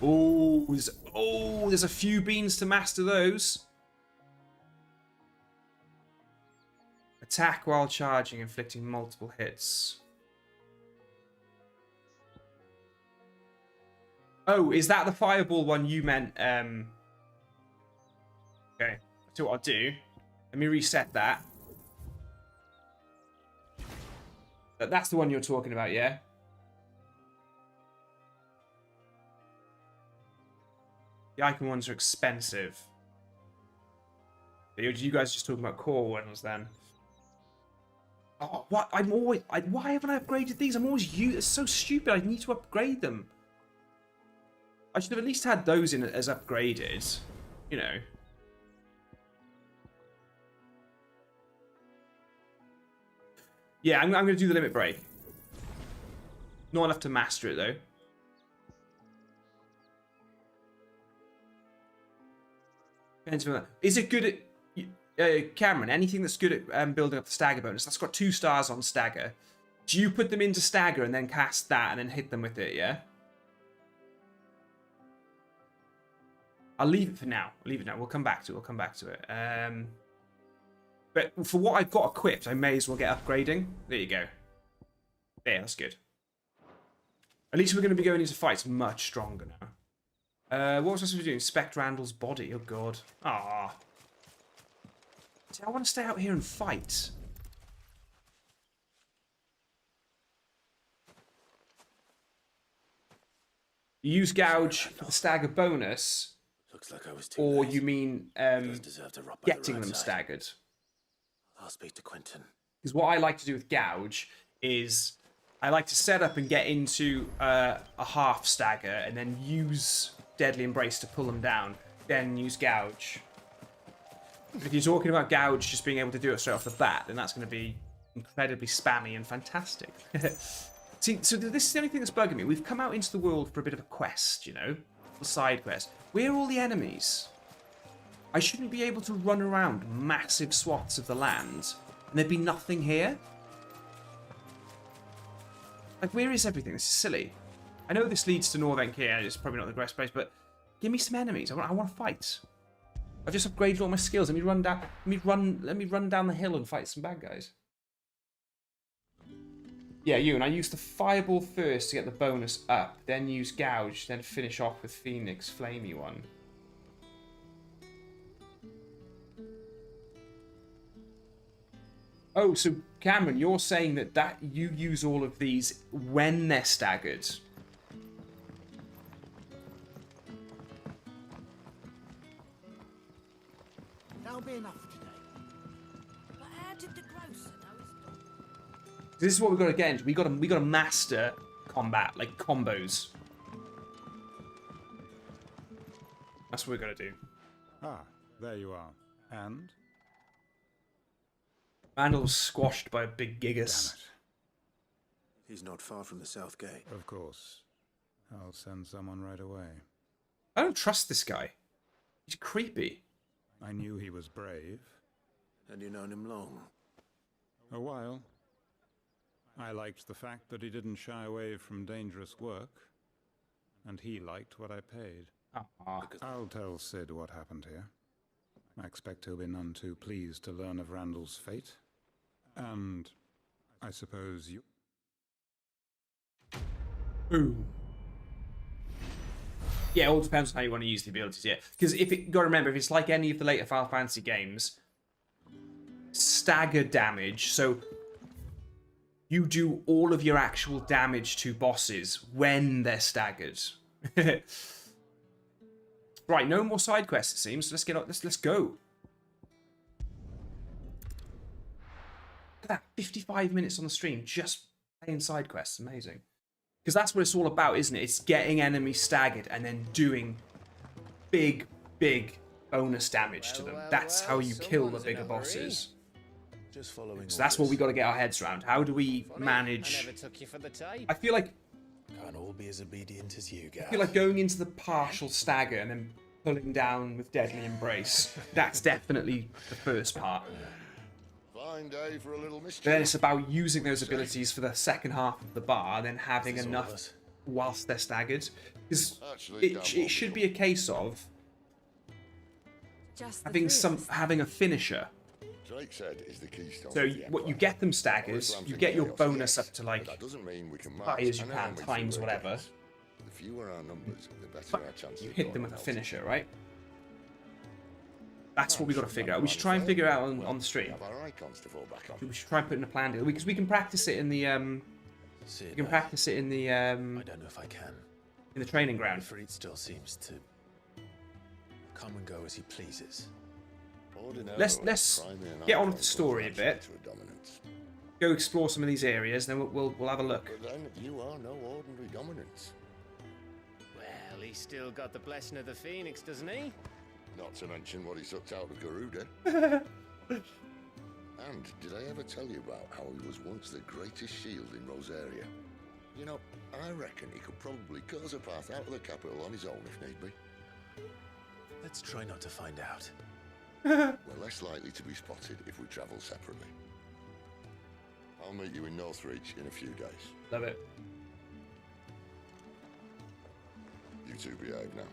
There's a few beans to master those. Attack while charging, inflicting multiple hits. Oh, is that the fireball one you meant? Okay, that's what I'll do. Let me reset that. That's the one you're talking about, yeah? The icon ones are expensive. You guys just talking about core ones then? Oh, what? Why haven't I upgraded these? I'm always it's so stupid. I need to upgrade them. I should have at least had those in as upgraded. You know. Yeah, I'm going to do the limit break. Not enough to master it, though. Is it good at... Cameron, anything that's good at building up the stagger bonus, that's got 2 stars on stagger. Do you put them into stagger and then cast that and then hit them with it, yeah? I'll leave it for now. We'll come back to it. But for what I've got equipped, I may as well get upgrading. There you go. There, that's good. At least we're going to be going into fights much stronger now. What was I supposed to be doing? Inspect Randall's body. Oh, God. Ah. See, I want to stay out here and fight. You use gouge for the stagger bonus. Looks like I was too or late. you mean getting them staggered? I'll speak to Quentin. Because what I like to do with gouge is I like to set up and get into a half stagger and then use Deadly Embrace to pull them down. Then use gouge. If you're talking about gouge just being able to do it straight off the bat, then that's going to be incredibly spammy and fantastic. See, so this is the only thing that's bugging me. We've come out into the world for a bit of a quest, you know? A side quest. Where are all the enemies? I shouldn't be able to run around massive swaths of the land and there'd be nothing here? Like, where is everything? This is silly. I know this leads to Northenk here. It's probably not the best place, but give me some enemies. I want to fight. I've just upgraded all my skills. Let me run down the hill and fight some bad guys. Yeah, and I use the fireball first to get the bonus up, then use gouge, then finish off with Phoenix, flamey one. Oh, so Cameron, you're saying that you use all of these when they're staggered. That'll be enough for today. But how did the grocer know his This is what we've got to get into. We got to master combat, like combos. That's what we've got to do. Ah, there you are. And? Randall was squashed by a big gigas. He's not far from the south gate. Of course. I'll send someone right away. I don't trust this guy. He's creepy. I knew he was brave. And you known him long? A while. I liked the fact that he didn't shy away from dangerous work. And he liked what I paid. I'll tell Sid what happened here. I expect he'll be none too pleased to learn of Randall's fate. And I suppose you... Ooh. Yeah, it all depends on how you want to use the abilities, yeah. Because if you got to remember, if it's like any of the later Final Fantasy games, stagger damage, so you do all of your actual damage to bosses when they're staggered. Right, no more side quests, it seems. So let's go. Look at that, 55 minutes on the stream just playing side quests. Amazing. Because that's what it's all about, isn't it? It's getting enemies staggered and then doing big bonus damage to them. That's how you kill the bigger bosses. Just following So that's what we got to get our heads around. How do we manage... I never took you for the tape. I feel like... Can't all be as obedient as you, Gav. I feel like going into the partial stagger and then pulling down with Deadly Embrace. That's definitely the first part. Fine day for a little mischief. Then it's about using those abilities for the second half of the bar, and then having enough whilst they're staggered. Because it should be a case of having a finisher. Drake said is the keystone. So what you get them staggered, you get your bonus up to like that doesn't mean we can high as you can times whatever. The fewer our numbers, the better our chances. You hit them with a finisher, right? That's what we got to figure out. We should try and figure out on the stream. We should try and put in a plan deal because we can practice it in the we can practice it in the I don't know if I can. In the training ground. Frit still seems to come and go as he pleases. Let's get on with the story a bit. Go explore some of these areas, then we'll have a look. But then you are no ordinary dominance. Well, he's still got the blessing of the Phoenix, doesn't he? Not to mention what he sucked out of Garuda. And did I ever tell you about how he was once the greatest shield in Rosaria? You know, I reckon he could probably cut us a path out of the capital on his own if need be. Let's try not to find out. We're less likely to be spotted if we travel separately. I'll meet you in Northreach in a few days. Love it. You two behave now.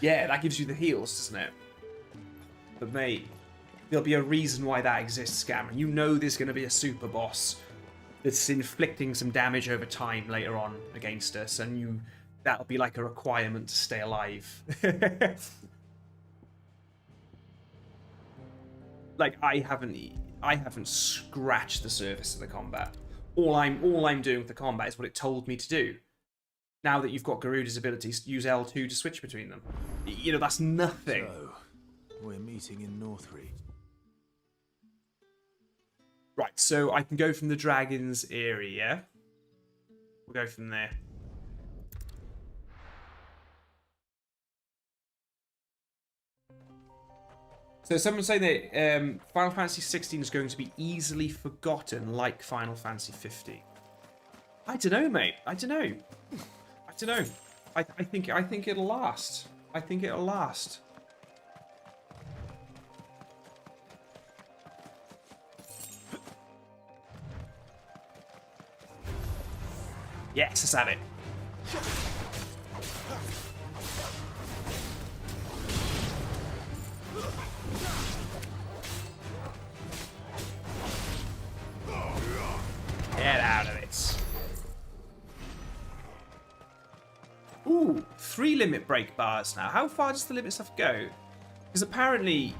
Yeah, that gives you the heals, doesn't it? But mate, there'll be a reason why that exists, Cameron. You know there's going to be a super boss that's inflicting some damage over time later on against us, and that'll be like a requirement to stay alive. Like I haven't scratched the surface of the combat. All I'm doing with the combat is what it told me to do. Now that you've got Garuda's abilities, use L2 to switch between them. You know, that's nothing. So, we're meeting in Northreach. Right, so I can go from the dragon's area, yeah? We'll go from there. So someone's saying that Final Fantasy 16 is going to be easily forgotten like Final Fantasy 15. I don't know, mate. I don't know. I think it'll last. I think it'll last. Yes, let's have it. Get out of it. Ooh, 3 limit break bars now. How far does the limit stuff go? Because apparently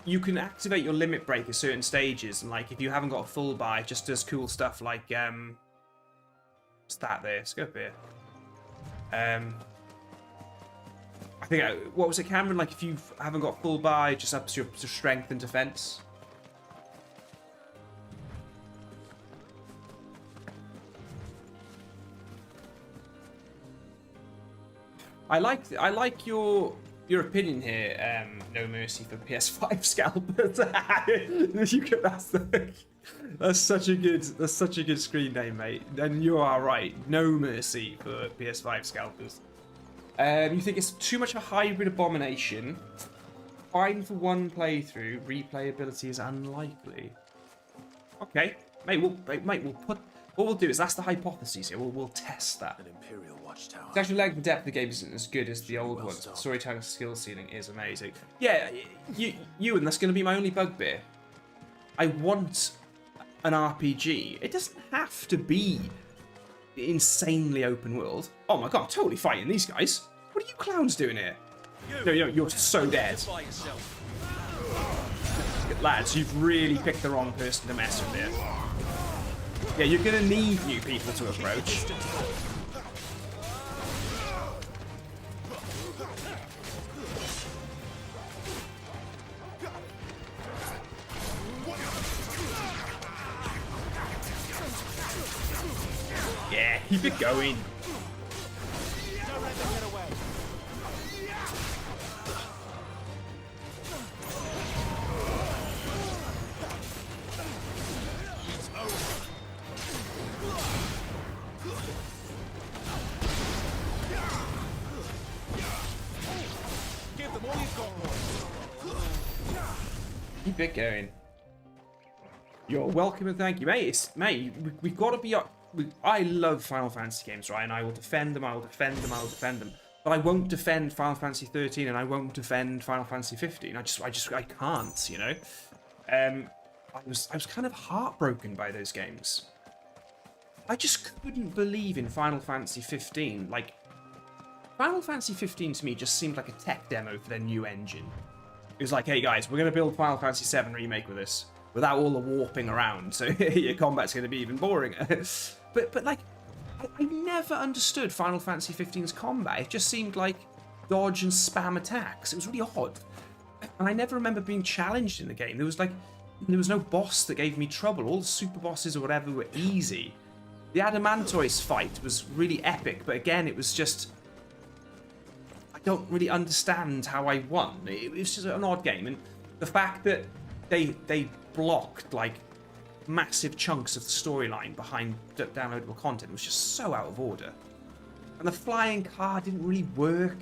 you can activate your limit break at certain stages, and like if you haven't got a full bar, it just does cool stuff like what's that there? Let's go up here. I think what was it, Cameron? Like if you haven't got full bar, it just ups your strength and defense. I like your opinion here. No mercy for PS5 scalpers. That's such a good screen name, mate. And you are right. No mercy for PS5 scalpers. You think it's too much of a hybrid abomination? Fine for one playthrough. Replayability is unlikely. Okay, mate. We'll put. What we'll do is that's the hypothesis here. We'll test that. An Imperial watchtower. It's actually like the depth of the game isn't as good as the old one. Storytelling skill ceiling is amazing. Yeah, and that's going to be my only bugbear. I want an RPG. It doesn't have to be insanely open world. Oh my god, I'm totally fighting these guys. What are you clowns doing here? No, you're so dead. Lads, you've really picked the wrong person to mess with here. Yeah, you're gonna need new people to approach. Yeah, keep it going. Keep it going. You're welcome and thank you, mate. Mate, we've got to be up. I love Final Fantasy games, right? And I will defend them, I will defend them, I will defend them. But I won't defend Final Fantasy 13 and I won't defend Final Fantasy 15. I can't, you know? I was kind of heartbroken by those games. I just couldn't believe in Final Fantasy 15. Like, Final Fantasy 15 to me just seemed like a tech demo for their new engine. It was like, hey guys, we're going to build Final Fantasy 7 remake with this without all the warping around, so your combat's going to be even boring. but like, I never understood Final Fantasy 15's combat. It just seemed like dodge and spam attacks. It was really odd. And I never remember being challenged in the game. There was no boss that gave me trouble. All the super bosses or whatever were easy. The Adamantoise fight was really epic, but again, it was just... I don't really understand how I won. It was just an odd game, and the fact that they blocked, like, massive chunks of the storyline behind downloadable content was just so out of order. And the flying car didn't really work.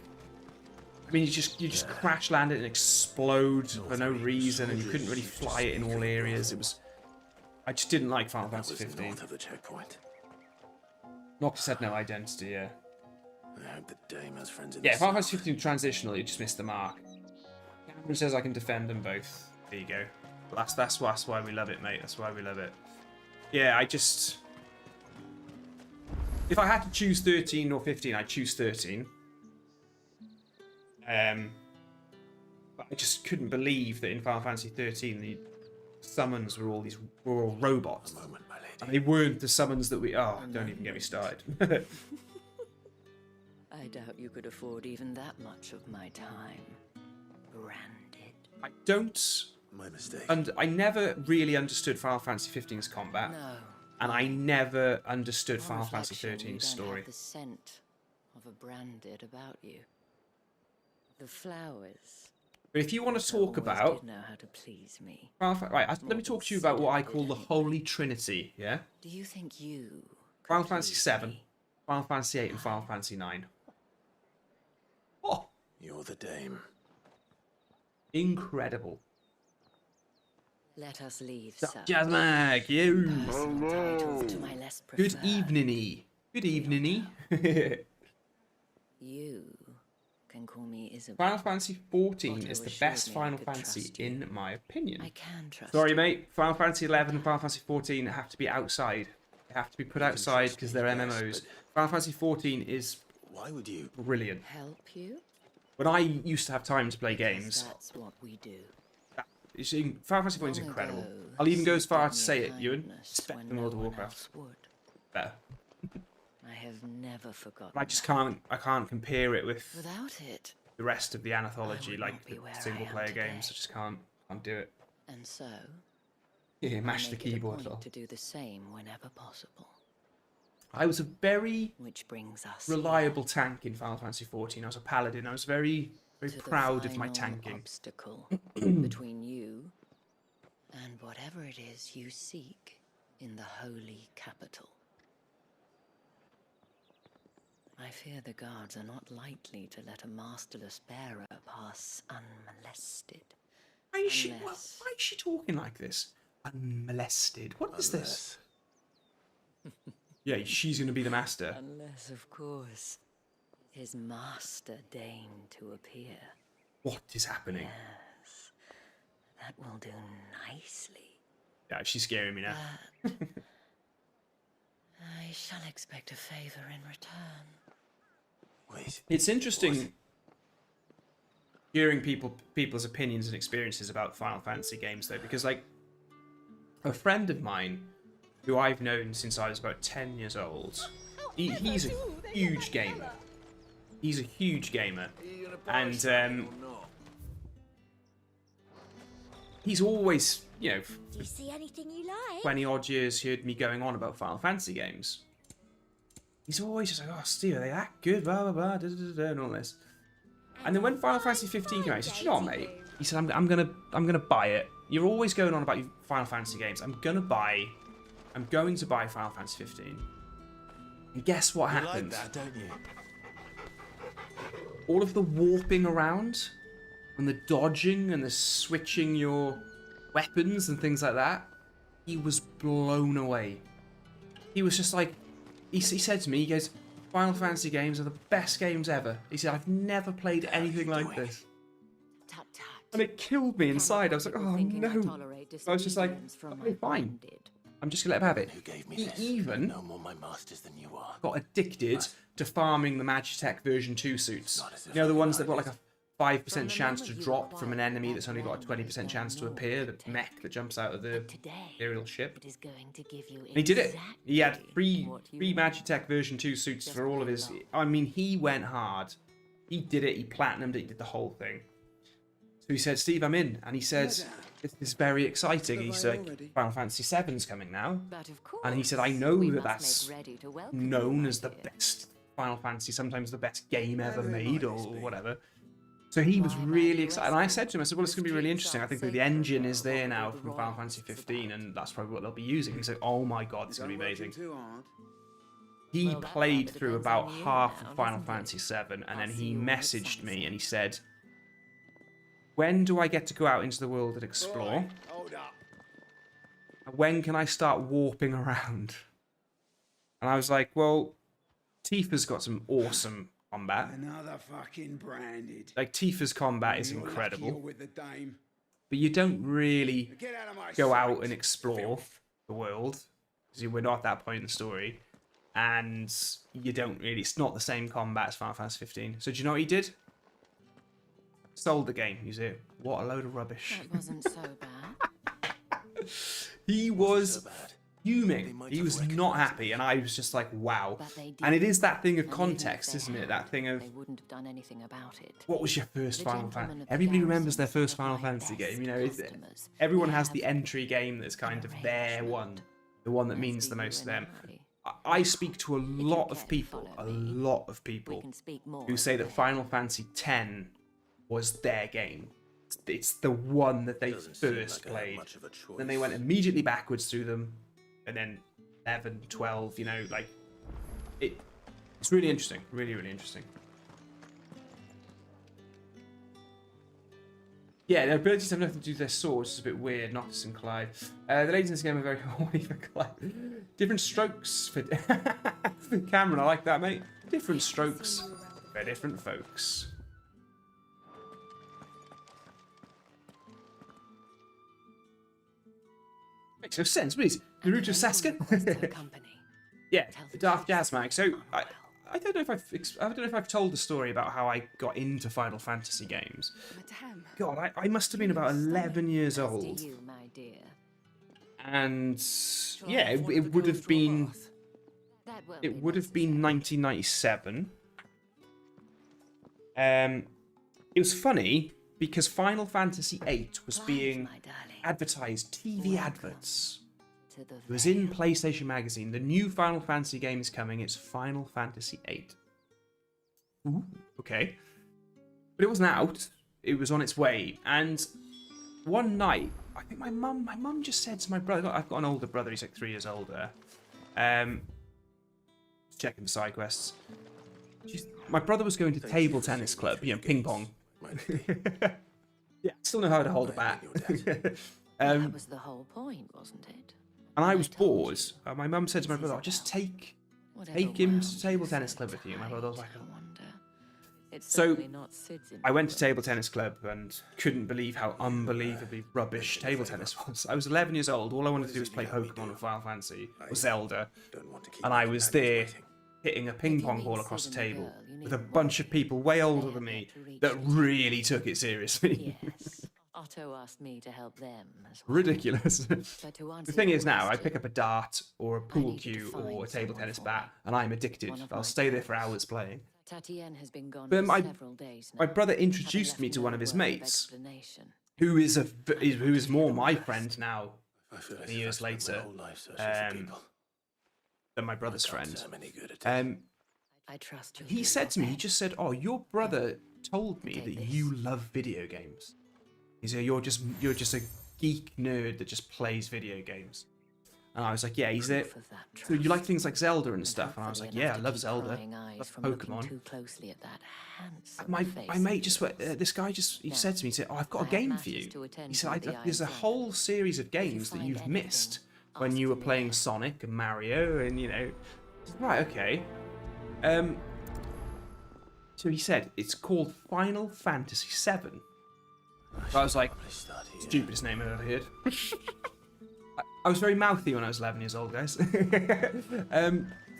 I mean, you just crash land it and explode for no reason, and you couldn't really fly it in all areas. I just didn't like Final Fantasy 15. North of the checkpoint. Noctis had no identity, yeah. I hope the Dame has friends in Yeah, the Final south. Fantasy 15 transitional, you just missed the mark. Cameron says I can defend them both. There you go. Well, that's why we love it, mate. That's why we love it. Yeah, I just... If I had to choose 13 or 15, I'd choose 13. But I just couldn't believe that in Final Fantasy 13 the summons were all robots. And they weren't the summons that we... Oh, don't even get me started. I doubt you could afford even that much of my time. Branded. I don't... My mistake. And I never really understood Final Fantasy 15's combat. No. And I never understood On Final Fantasy reflection, 13's you don't story. have the scent of a branded about you. The flowers. But if you want to talk always about... did know how to please me. Let me talk to you about what I call the Holy Trinity, yeah? Do you think you... Final Fantasy 7, Final Fantasy 8, and Final Fantasy 9. Oh! You're the Dame. Incredible. Let us leave, sir. Jazzmag, you! To my less Good preferred. evening-y. Good evening-y. You can call me Isabel. Final Fantasy 14 Otto is the assured best me I Final could Fantasy trust you. in my opinion. I can trust Sorry, you. mate. Final Fantasy 11 and Final Fantasy 14 have to be outside. They have to be put outside because they're MMOs. Final Fantasy 14 is... Why would you? Brilliant. Help you? When I used to have time to play games... That's what we do. You see, Final Fantasy 14 is Long incredible. ago, I'll even go as far as to you say did it, me a Ewan. kindness Respect when in no World of one Warcraft. else would. Better. I have never forgotten. I just can't compare it with Without it, the rest of the anthology, would like not be the where I single am player today. games. I just can't do it. and so Yeah, I mash the make it a keyboard. point lol. to do the same whenever possible. I was a very Which brings us reliable tank in Final Fantasy 14. I was a paladin. I was very to the proud of my final tanking. obstacle between you and whatever it is you seek in the holy capital. I fear the guards are not likely to let a masterless bearer pass unmolested. Why is she talking like this? Unmolested. What is this? Yeah, she's going to be the master. Unless, of course, his master deigned to appear. What is happening? Yes, that will do nicely. Yeah, she's scaring me now. I shall expect a favor in return. Wait. It's interesting hearing people's opinions and experiences about Final Fantasy games, though, because, like, a friend of mine who I've known since I was about 10 years old, he's a huge gamer. He's a huge gamer. And he's always, you know, Do you see anything you like? 20 odd years heard me going on about Final Fantasy games. He's always just like, oh, Steve, are they that good? Blah, blah, blah, da, da, da, da, and all this. And then when Final Fantasy 15 came out, he said, you know what, mate? He said, I'm gonna buy it. You're always going on about your Final Fantasy games. I'm going to buy Final Fantasy 15. And guess what happened? You like that, don't you? All of the warping around, and the dodging, and the switching your weapons and things like that, he was blown away. he was just like, he said to me, he goes, Final Fantasy games are the best games ever. He said, I've never played anything like this. And it killed me inside. I was like, oh no. I was just like, okay, fine. I'm just going to let him have it. He even no more my masters than you are. got addicted to farming the Magitech version 2 suits. You know, the ones that got like a 5% chance to drop from an enemy that's only got a 20% chance to appear, the mech that jumps out of the Imperial ship. And he did it. He had three Magitech version 2 suits for all of his... I mean, he went hard. He did it. He platinumed it. He did the whole thing. So he said, Steve, I'm in. And he said, this is very exciting. He's like, Final Fantasy VII's coming now. And he said, I know that that's known as the best Final Fantasy, sometimes the best game ever made or whatever. So he was really excited. And I said to him, I said, well, it's going to be really interesting. I think that the engine is there now from Final Fantasy 15, and that's probably what they'll be using. He said, oh my god, this is going to be amazing. He played through about half of Final Fantasy 7, and then he messaged me and he said, when do I get to go out into the world and explore? When can I start warping around? And I was like, well, Tifa's got some awesome combat. Another fucking branded. Like, Tifa's combat is incredible. But you don't really go out and explore the world, because we're not at that point in the story. And you don't really, it's not the same combat as Final Fantasy 15. So do you know what he did? Sold the game. He's like, what a load of rubbish. That wasn't so bad. He was fuming. He was not happy, and I was just like, wow. And it is that thing of context, isn't it? That thing of, they wouldn't have done anything about it. What was your first Final Fantasy? Everybody remembers their first Final Fantasy game. You know, everyone has the entry game that's kind of their one, the one that means the most to them. I speak to a lot of people who say that Final Fantasy X was their game. It's the one that they first played. Then they went immediately backwards through them, and then 11, 12, you know, like, it's really interesting. Really, really interesting. Yeah, their abilities have nothing to do with their swords. It's a bit weird. Noctis and Clive. The ladies in this game are very horny for Clive. Different strokes for... Cameron, I like that, mate. Different strokes for different folks. Makes no sense, please. Naruto Sasuke? Yeah, the Dark Jazz mag. So, I don't know if I've told the story about how I got into Final Fantasy games. God, I must have been about 11 years old. And yeah, it would have been 1997. It was funny because Final Fantasy VIII was being advertised, TV adverts. It was in PlayStation Magazine. The new Final Fantasy game is coming. It's Final Fantasy VIII. Ooh, okay. But it wasn't out. It was on its way. And one night, I think my mum just said to my brother, I've got an older brother, he's like 3 years older. Checking the side quests. My brother was going to table tennis club, you know, ping pong. Yeah, still know how to hold a bat. That was the whole point, wasn't it? And I was bored. My mum said to my brother, just take him to table tennis club with you. My brother was like, so I went to table tennis club and couldn't believe how unbelievably rubbish table tennis was. I was 11 years old. All I wanted to do was play Pokemon and Final Fantasy or Zelda. And I was there hitting a ping pong ball across the table with a bunch of people way older than me that really took it seriously. Yes. Otto asked me to help them as well. Ridiculous. The thing is now, I pick up a dart or a pool cue or a table tennis bat and I'm addicted. I'll stay there for hours playing. Tatienne has been gone But for several days now. my brother introduced me to one of his mates, who is more my friend now, years later, than my brother's friend. I trust you. He said to me, he just said, "Oh, your brother told me that you love video games. He said you're just a geek nerd that just plays video games." And I was like, "Yeah, he's it. So you like things like Zelda and stuff?" And I was like, "Yeah, I love Zelda. I love Pokemon." My mate just went, this guy he said to me, he said, "Oh, I've got a game for you." He said, "There's a whole series of games that you've missed when you were playing Sonic and Mario, and you know, right, okay. So he said it's called Final Fantasy VII. So I was like, stupidest name I've ever heard. I was very mouthy when I was 11 years old, guys.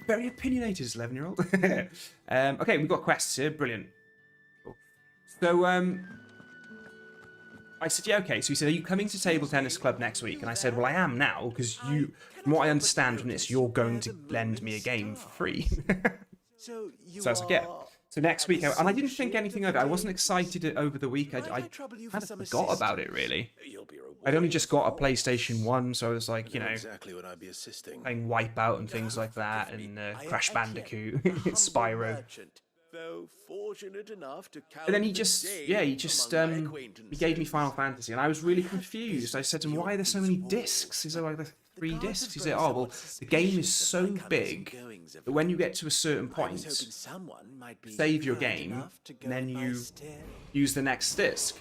Very opinionated as 11-year-old. Okay, we've got quests here. Brilliant. Cool. So, I said, yeah, okay. So he said, are you coming to Table Tennis Club next week? And I said, well, I am now, because from what I understand from this, you're going to lend me a game for free. So I was like, yeah. So next week, and I didn't think anything of it. I wasn't excited over the week. I kind of forgot about it, really. I'd only just got a PlayStation 1, so I was like, you know, playing Wipeout and things like that, and Crash Bandicoot, Spyro. And then he gave me Final Fantasy, and I was really confused. I said to him, why are there so many discs? He said, like, there's 3 discs. He said, oh, well, the game is so big that when you get to a certain point, save your game, and then you use the next disc.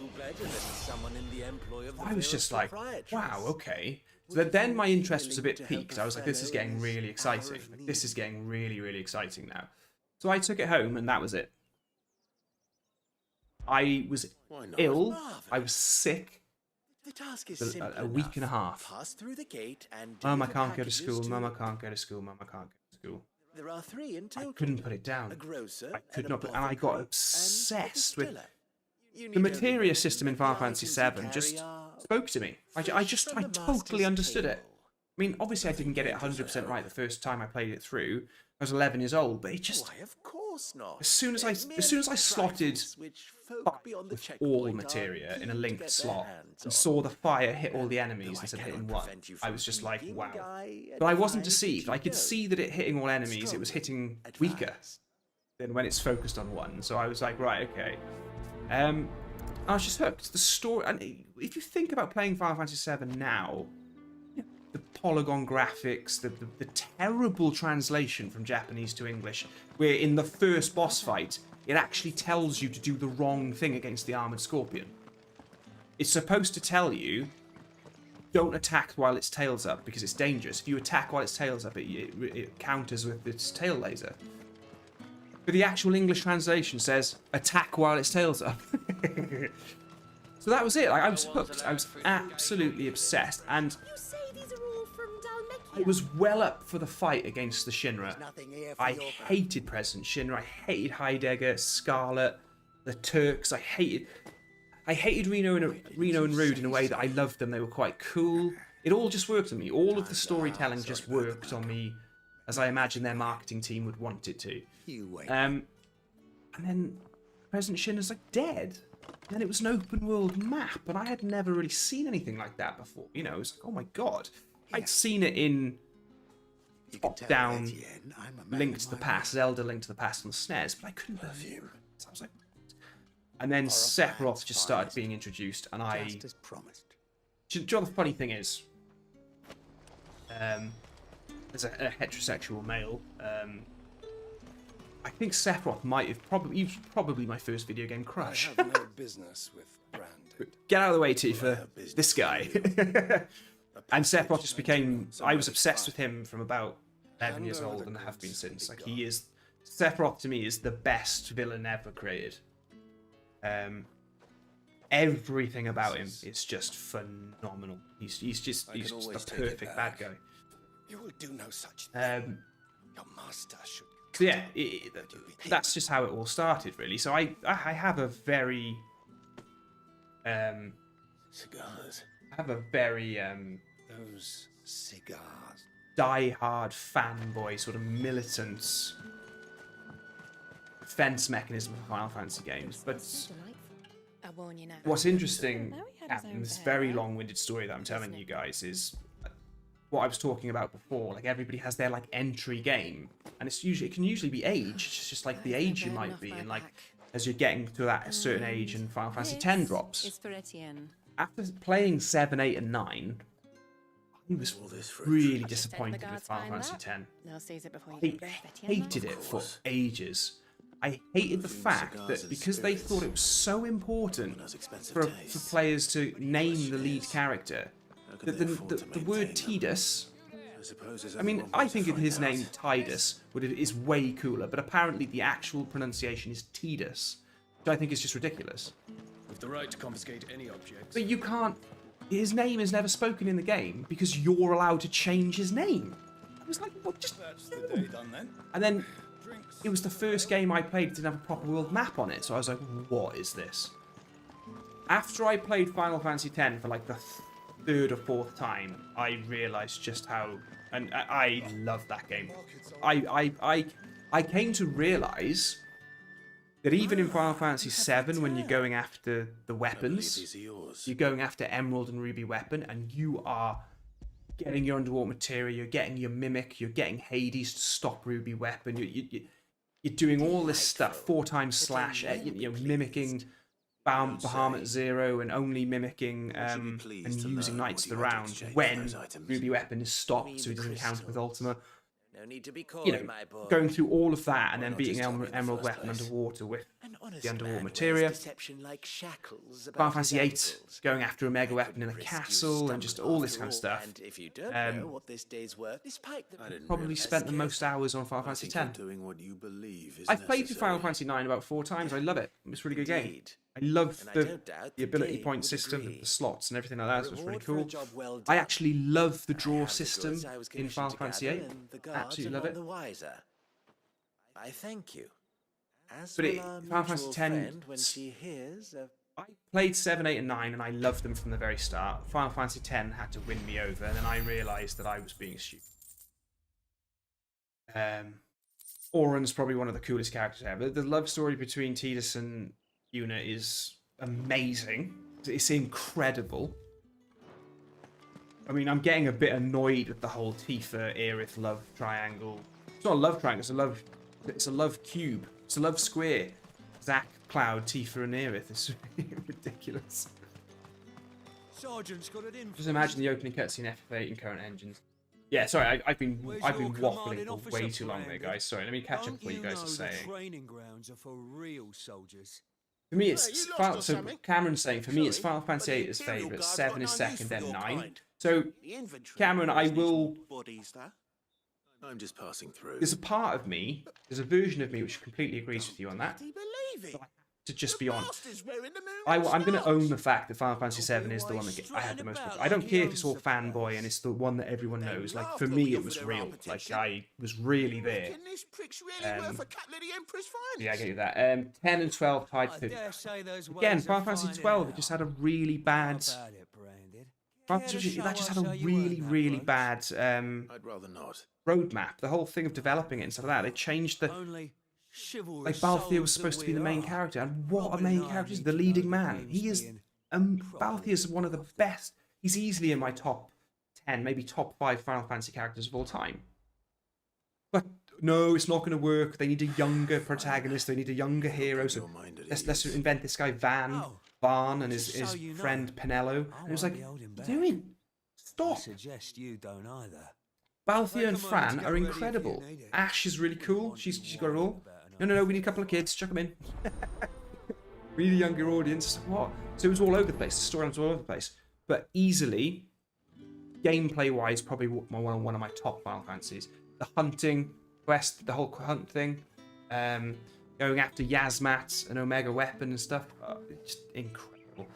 I was just like, wow, okay. So then my interest was a bit piqued. I was like, this is getting really exciting. Like, this is getting really, really exciting now. So I took it home, and that was it. I was ill. I was sick. A week and a half. Mum, I can't go to school. Mum, I can't go to school. Mum, I can't go to school. There are 3 in total. I couldn't put it down. A grocer, I could not, and I got obsessed with the materia system in Final Fantasy VII. Just spoke to me. I totally understood it. I mean, obviously I didn't get it 100% right the first time I played it through. I was 11 years old, but it just, as soon as I slotted all materia in a linked slot and saw the fire hit all the enemies instead of hitting one, I was just like, wow. But I wasn't deceived. I could see that it hitting all enemies, it was hitting weaker than when it's focused on one. So I was like, right, okay. I was just hooked. The story, and if you think about playing Final Fantasy VII now, the polygon graphics, the terrible translation from Japanese to English, where in the first boss fight, it actually tells you to do the wrong thing against the armored scorpion. It's supposed to tell you, don't attack while its tail's up, because it's dangerous. If you attack while its tail's up, it counters with its tail laser. But the actual English translation says, attack while its tail's up. So that was it. Like, I was hooked. I was absolutely obsessed. And I was well up for the fight against the Shinra. I hated President Shinra. I hated Heidegger, Scarlet, the Turks. I hated Reno and Rude in a way that I loved them. They were quite cool. It all just worked on me. All of the storytelling just worked on me as I imagine their marketing team would want it to. And then President Shinra's like dead. And then it was an open world map, and I had never really seen anything like that before. You know, it was like, oh my god. I'd seen it in top-down Link to the Past, Zelda Link to the Past on the SNES, but I couldn't believe it. So I was like, and then Sephiroth just started being introduced, and I... Do you know what the funny thing is? As a heterosexual male, I think Sephiroth might have he was probably my first video game crush. I have no business with Brand. Get out of the way, Tifa. This guy. And Sephiroth just became... I was obsessed with him from about 11 years old and have been since. Like, he is... Sephiroth, to me, is the best villain ever created. Everything about him is just phenomenal. He's just the perfect bad guy. You will do no such thing. Your master should... So yeah, that's just how it all started, really. So I have a very... Cigars. I have a very... Those cigars. Die-hard fanboy, sort of militant defense mechanism for Final Fantasy games. But what's interesting, in this very long-winded story that I'm telling you guys, is what I was talking about before. Like, everybody has their like entry game, and it can usually be age. It's just like the age you might be, and like as you're getting to that certain age, and Final Fantasy X drops. It's for Etienne. After playing 7, 8, and 9, I was really disappointed with Final Fantasy X. I hated it for ages. I hated the fact that because they thought it was so important for players to name the lead character, that the word Tidus I mean, I think his name Tidus is way cooler, but apparently the actual pronunciation is Tidus, which I think is just ridiculous. With the right to confiscate any objects. But you can't. His name is never spoken in the game because you're allowed to change his name. I was like, what? Just. That's the day done then. And then it was the first game I played that didn't have a proper world map on it, so I was like, what is this? After I played Final Fantasy X for like the third or fourth time, I realised just how, and I love that game. I came to realise that even in Final Fantasy VII, when you're going after the weapons, you're going after Emerald and Ruby weapon, and you are getting your underwater materia, you're getting your Mimic, you're getting Hades to stop Ruby weapon, you're doing all this stuff, 4 times slash, mimicking Bahamut Zero and only mimicking and using Knights of the Round when Ruby weapon is stopped so he doesn't counter with Ultima. No need to be coy, my boy. Going through all of that and then beating Emerald weapon underwater with the underwater materia. Final Fantasy VIII, going after Omega weapon in a castle and just all this kind of stuff. And if you don't know what this day's worth, probably spent the most hours on Final Fantasy X. I've played through Final Fantasy IX about 4 times. I love it. It's a really good game. I love the ability point system, the slots and everything like that, so it's really cool. I actually love the draw system in Final Fantasy VIII. Absolutely love it. I thank you. But Final Fantasy X, I played 7, 8 and 9 and I loved them from the very start. Final Fantasy X had to win me over and then I realised that I was being stupid. Auron's probably one of the coolest characters ever. The love story between Tidus and Yuna is amazing. It's incredible. I mean, I'm getting a bit annoyed with the whole Tifa Aerith love triangle. It's not a love triangle, it's a love cube. It's a love square. Zack, Cloud, Tifa and Aerith. It's ridiculous. Sergeant's got it in. Just imagine the opening cutscene FF8 in current engines. Yeah, sorry, I've been waffling for way too long there, guys. Sorry, let me catch up with what you guys are saying. Training grounds are for real soldiers. For me, it's so Cameron's saying for me it's Final Fantasy VIII is favourite, 7 is second, then 9. So Cameron, I will. I'm just passing through. There's a part of me, there's a version of me which completely agrees with you on that. To just be honest, I'm going to own the fact that Final Fantasy VII is the one that I had the most. I don't care if it's all fanboy and it's the one that everyone knows. Like for me, it was real. Like I was really there. Yeah, I get you that. 10 and 12 tied for. Again, Final Fantasy 12, it just had a really bad. That just had a really bad. I'd rather not. Roadmap. The whole thing of developing it and stuff like that. They changed the. Like Balthier was supposed to be the main character, and what a main character is the leading man. He is. Balthier is one of the best. He's easily in my top 10, maybe top 5 Final Fantasy characters of all time. But no, it's not going to work. They need a younger protagonist. They need a younger hero. So let's invent this guy Varn and his friend Penello. And it was like, what are you doing? Stop. I suggest you don't either. Balthier and Fran are incredible. Ash is really cool. She's got it all. No, we need a couple of kids. Chuck them in. We need a younger audience. What? So it was all over the place. The storyline was all over the place. But easily, gameplay-wise, probably one of my top Final Fantasies. The hunting quest, the whole hunt thing, going after Yasmat and Omega weapon and stuff. It's just incredible.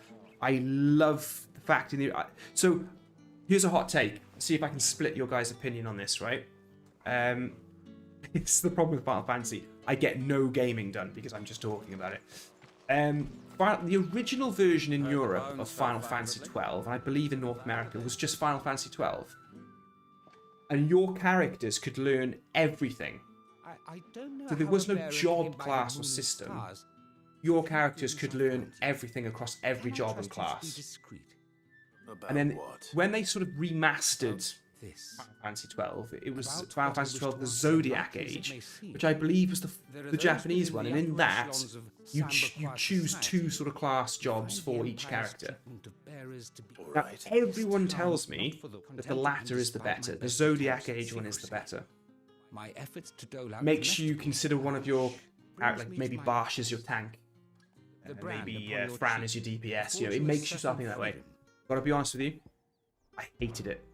I love the fact so here's a hot take. See if I can split your guys' opinion on this, right? It's the problem with Final Fantasy. I get no gaming done because I'm just talking about it. The original version in Europe of Final Fantasy 12, and I believe in North America, was just Final Fantasy 12. And your characters could learn everything. So there was no job class or system. Your characters could learn everything across every job and class. And then when they sort of remastered Final Fantasy 12, it was Final Fantasy 12 the Zodiac Age, which I believe was the Japanese one, and in that you choose 2 sort of class jobs for each character. Now, everyone tells me that the latter is the better. The Zodiac Age one is the better. Makes you consider one of your, like maybe Barsh is your tank, maybe Fran is your DPS. It makes you something that way. Gotta be honest with you, I hated it.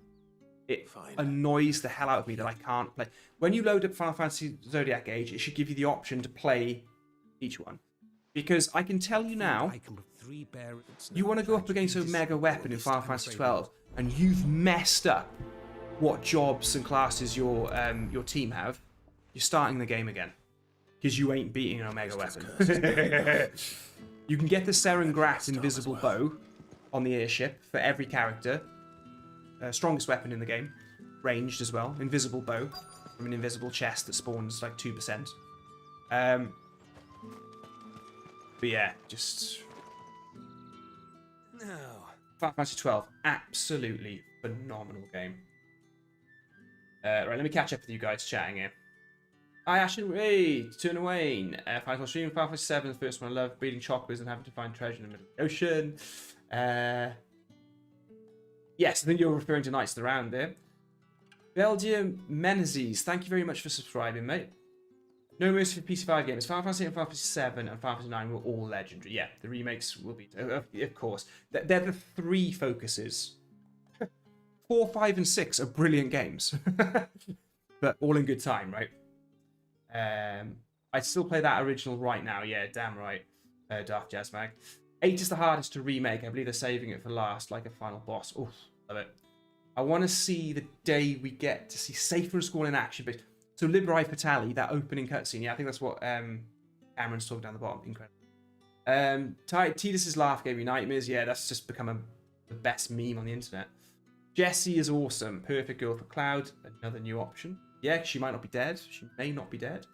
it annoys the hell out of me that I can't play. When you load up Final Fantasy Zodiac Age, it should give you the option to play each one. Because I can tell you now, you want to go up against a mega weapon in Final Fantasy 12, and you've messed up what jobs and classes your team have, you're starting the game again. Because you ain't beating an Omega weapon. You can get the Serengrat invisible bow on the airship for every character. Strongest weapon in the game. Ranged as well. Invisible bow from an invisible chest that spawns like 2%. But yeah, just... No. Final Fantasy 12, absolutely phenomenal game. Right, let me catch up with you guys chatting here. Hi, Ashen. Hey, turn away. Final stream, Final Fantasy 7, the first one I love. Breeding chocolates and having to find treasure in the middle of the ocean. Yes, I think you're referring to Knights of the Round there. Belgium Menezes, thank you very much for subscribing, mate. No Mercy for PC5 games. Final Fantasy and Final Fantasy 7 and Final Fantasy 9 were all legendary. Yeah, the remakes will be, of course. They're the three focuses. 4, 5, and 6 are brilliant games. But all in good time, right? I'd still play that original right now. Yeah, damn right. Dark Jazz Mag. 8 is the hardest to remake. I believe they're saving it for last, like a final boss. Oof, love it. I want to see the day we get to see Safer School in action. But so Liberi Fatali, that opening cutscene. Yeah, I think that's what Cameron's talking down the bottom. Incredible. Tidus's laugh gave me nightmares. Yeah, that's just become the best meme on the internet. Jessie is awesome. Perfect girl for Cloud. Another new option. Yeah, she might not be dead. She may not be dead.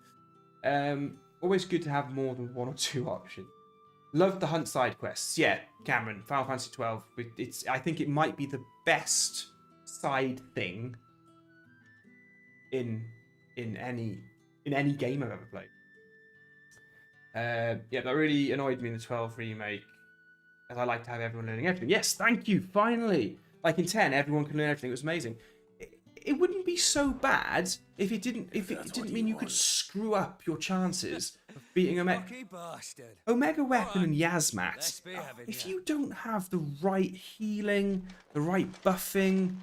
Always good to have more than 1 or 2 options. Love the hunt side quests. Yeah, Cameron, Final Fantasy 12. I think it might be the best side thing in any game I've ever played. Yeah, that really annoyed me in the 12 remake, as I like to have everyone learning everything. Yes, thank you. Finally, like in 10, everyone can learn everything. It was amazing. It wouldn't be so bad if it didn't mean you could screw up your chances of beating Omega Weapon and Yasmat. If you don't have the right healing, the right buffing,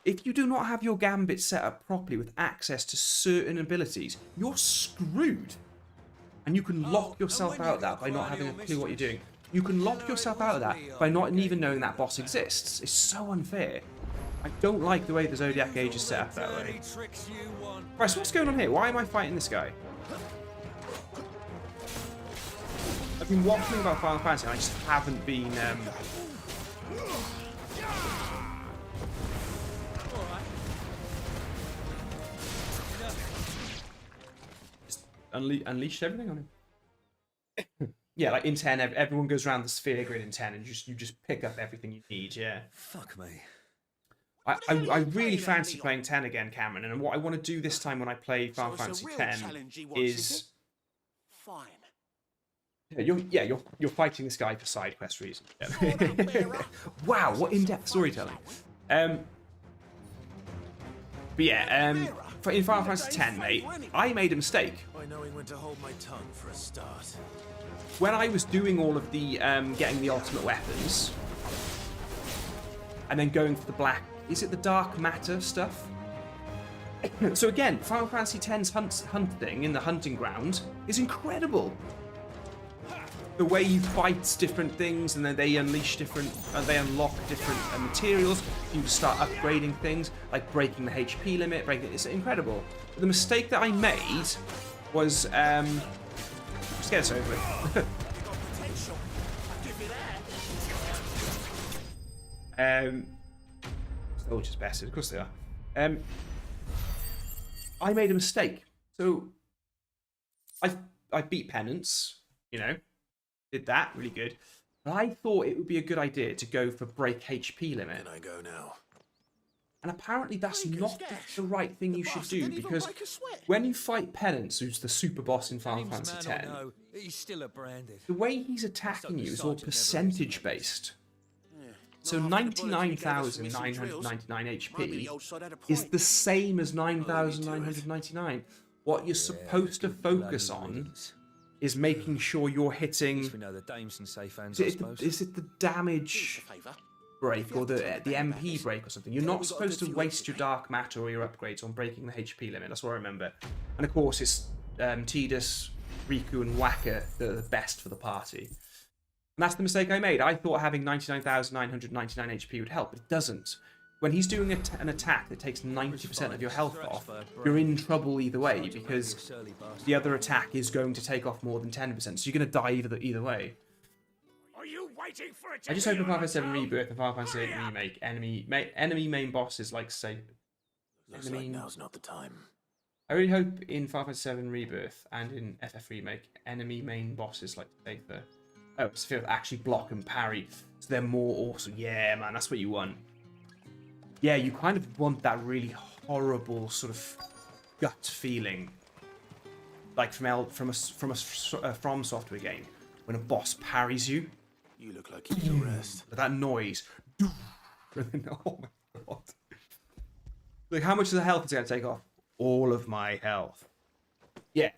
if you do not have your gambit set up properly with access to certain abilities, you're screwed. And you can lock yourself out of that by not having a clue what you're doing. You can lock yourself out of that by not even knowing that boss exists. It's so unfair. I don't like the way the Zodiac Age is set up that way. Right, so what's going on here? Why am I fighting this guy? I've been waffling about Final Fantasy and I just haven't been... Just unleashed everything on him. Yeah, like in 10, everyone goes around the sphere grid in 10 and you just pick up everything you need, yeah. Fuck me. I really fancy playing 10 again, Cameron, and what I want to do this time when I play Final Fantasy 10 is... Fine. You're fighting this guy for side quest reasons. Yeah. Wow, what in-depth storytelling. But yeah, in Final Fantasy 10, mate, I made a mistake. By knowing when to hold my tongue for a start. When I was doing all of the getting the ultimate weapons, and then going for the black... Is it the dark matter stuff? So again, Final Fantasy X's hunting in the hunting ground is incredible. The way you fight different things and then they unleash different, they unlock different materials. You start upgrading things like breaking the HP limit. It's incredible. But the mistake that I made was just get us over with. Soldiers bastard, of course they are. I made a mistake. So I beat Penance, you know, did that really good. But I thought it would be a good idea to go for break HP limit. Can I go now? And apparently that's not the right thing you should do, because when you fight Penance, who's the super boss in Final Fantasy X, he's still branded. The way he's attacking you is all percentage based. So 99,999 HP is the same as 9,999. What you're supposed to focus on is making sure you're hitting... We know the dames and safe hands, is it the damage... break or the MP break or something. You're not supposed to waste your dark matter or your upgrades on breaking the HP limit. That's what I remember. And of course, it's Tidus, Riku, and Waka that are the best for the party. And that's the mistake I made. I thought having 99,999 HP would help, but it doesn't. When he's doing an attack that takes 90% of your health off, you're in trouble either way, because the other attack is going to take off more than 10%, so you're going to die either way. I just hope in Final Fantasy 7 Rebirth and Final Fantasy 8 Remake, enemy main bosses like say... Looks like now's not the time. I really hope in Final Fantasy 7 Rebirth and in FF Remake, enemy main bosses like Aether. Oh, Sephiroth actually block and parry, so they're more awesome. Yeah, man, that's what you want. Yeah, you kind of want that really horrible sort of gut feeling, like from a From Software game, when a boss parries you. You look like you need a rest. But that noise. Oh my god. Like, how much of the health is it going to take off? All of my health. Yeah.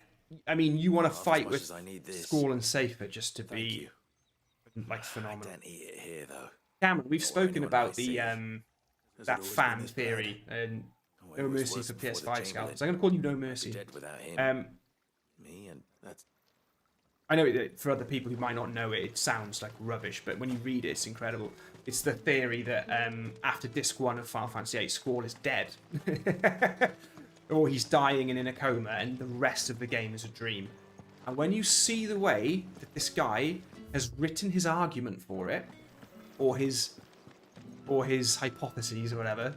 I mean, you want to fight with Squall and Safer just to be like phenomenal. I don't eat it here, though. Cameron, we've spoken about the that fan theory and No Mercy for PS5 scalpers. I'm going to call you No Mercy. I know that for other people who might not know it, it sounds like rubbish, but when you read it, it's incredible. It's the theory that after Disc 1 of Final Fantasy VIII, Squall is dead. Or he's dying and in a coma, and the rest of the game is a dream. And when you see the way that this guy has written his argument for it, or his hypotheses or whatever,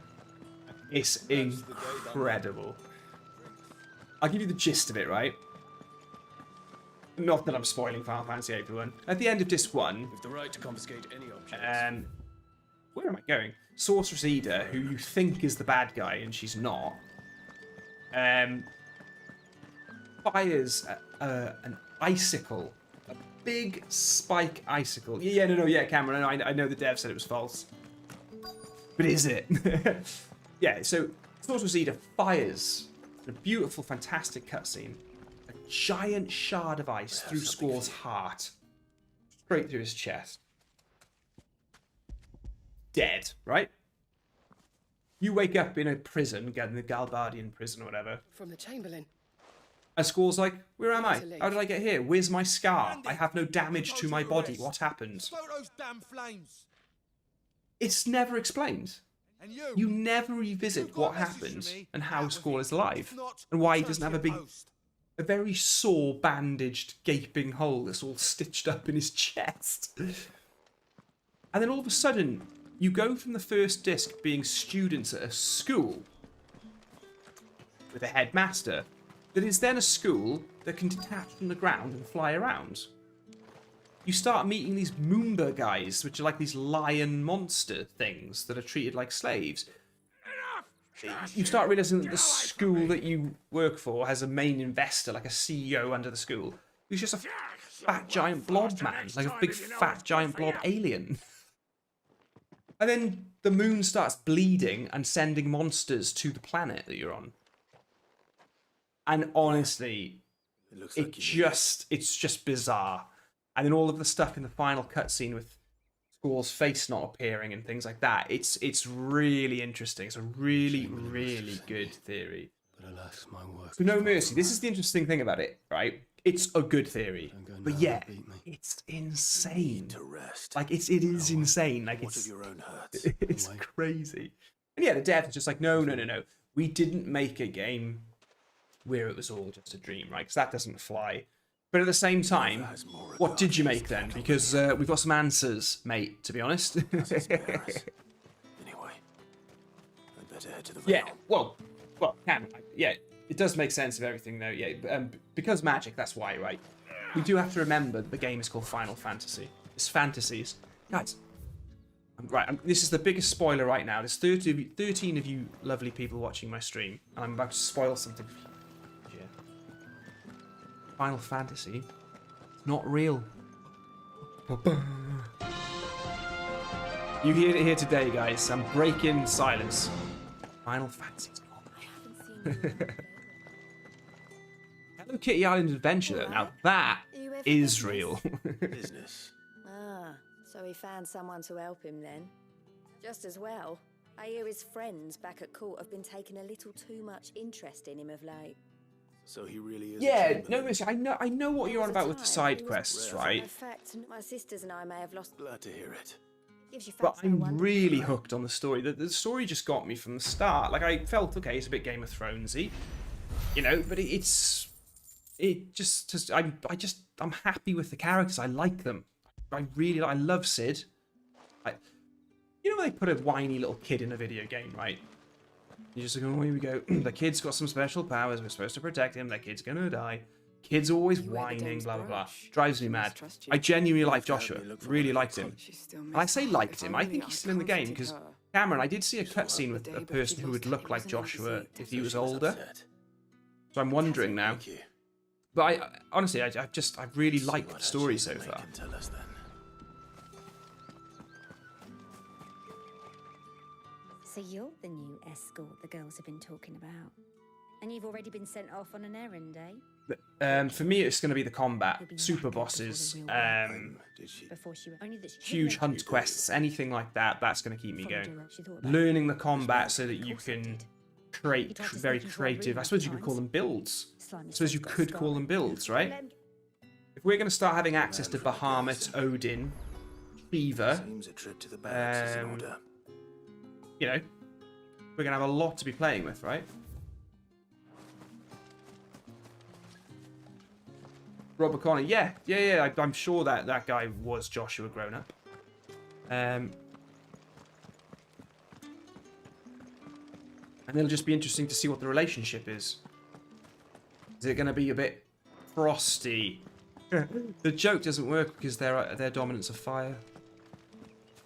it's incredible. I'll give you the gist of it, right? Not that I'm spoiling Final Fantasy VIII, everyone. At the end of Disc 1... With the right to confiscate any objects. Where am I going? Sorceress Ida, who you think is the bad guy, and she's not, fires an icicle. A big spike icicle. Yeah, Cameron, I know the dev said it was false. But is it? Yeah, so Sorceress Ida fires a beautiful, fantastic cutscene. Giant shard of ice through Squall's heart. Straight through his chest. Dead, right? You wake up in a prison, in the Galbardian prison or whatever. From the Chamberlain. And Squall's like, where am I? How did I get here? Where's my scar? I have no damage to my body. What happened? Those damn flames. It's never explained. You never revisit what happened and how Squall is alive. And why he doesn't have a very sore, bandaged, gaping hole that's all stitched up in his chest. And then all of a sudden, you go from the first disc being students at a school with a headmaster that is then a school that can detach from the ground and fly around. You start meeting these Moomba guys, which are like these lion monster things that are treated like slaves. You start realizing that the school that you work for has a main investor, like a CEO under the school, who's just a fat giant blob man, like a big fat giant blob alien. And then the moon starts bleeding and sending monsters to the planet that you're on. And honestly, it's just bizarre. And then all of the stuff in the final cutscene with Squall's face not appearing and things like that, it's really interesting. It's a really, really good theory. But alas, my work. So No Mercy, this is the interesting thing about it, right? It's a good theory, but yeah, it's insane. Like it is insane. Like it's crazy. And yeah, the dev is just like, no. We didn't make a game where it was all just a dream, right? Because that doesn't fly. But at the same time, what did you make then? Because we've got some answers, mate, to be honest. Anyway, I'd better head to the yeah, well, yeah, it does make sense of everything, though. Yeah, because magic, that's why, right? We do have to remember that the game is called Final Fantasy. It's fantasies. Guys, this is the biggest spoiler right now. There's 13 of you lovely people watching my stream, and I'm about to spoil something for you. Final Fantasy, it's not real. You heard it here today, guys. I'm breaking silence. Final Fantasy's not real. Hello Kitty Island Adventure, though. Now that is real. Business. Ah, so he found someone to help him then. Just as well. I hear his friends back at court have been taking a little too much interest in him of late. So he really is. Yeah, no, listen, I know what you're on about with the side quests, right? In fact, my sisters and I may have lost. Glad to hear it. Gives you But facts no I'm wonder. really hooked on the story. The story just got me from the start. Like, I felt, okay, it's a bit Game of Thronesy, you know, but I'm happy with the characters. I like them. I love Sid. You know when they put a whiny little kid in a video game, right? You're just like, oh, here we go. The kid's got some special powers. We're supposed to protect him. That kid's gonna die. Kid's always whining, blah, blah, blah. Drives me mad. I genuinely like Joshua. Really liked him. And I say liked him. I think he's still in the game, because, Cameron, I did see a cutscene with a person who would look like Joshua if he was older. So I'm wondering now. But honestly, I really like the story so far. So you're the new escort the girls have been talking about. And you've already been sent off on an errand, eh? For me, it's going to be the combat, super bosses, huge hunt quests, anything like that. That's going to keep me going. Learning the combat so that you can create very creative. I suppose you could call them builds. I suppose you could call them builds, right? If we're going to start having access to Bahamut, Odin, Fever, you know, we're going to have a lot to be playing with, right? Rob O'Connor, yeah, I'm sure that guy was Joshua grown up. And it'll just be interesting to see what the relationship is. Is it going to be a bit frosty? The joke doesn't work because their dominance of fire.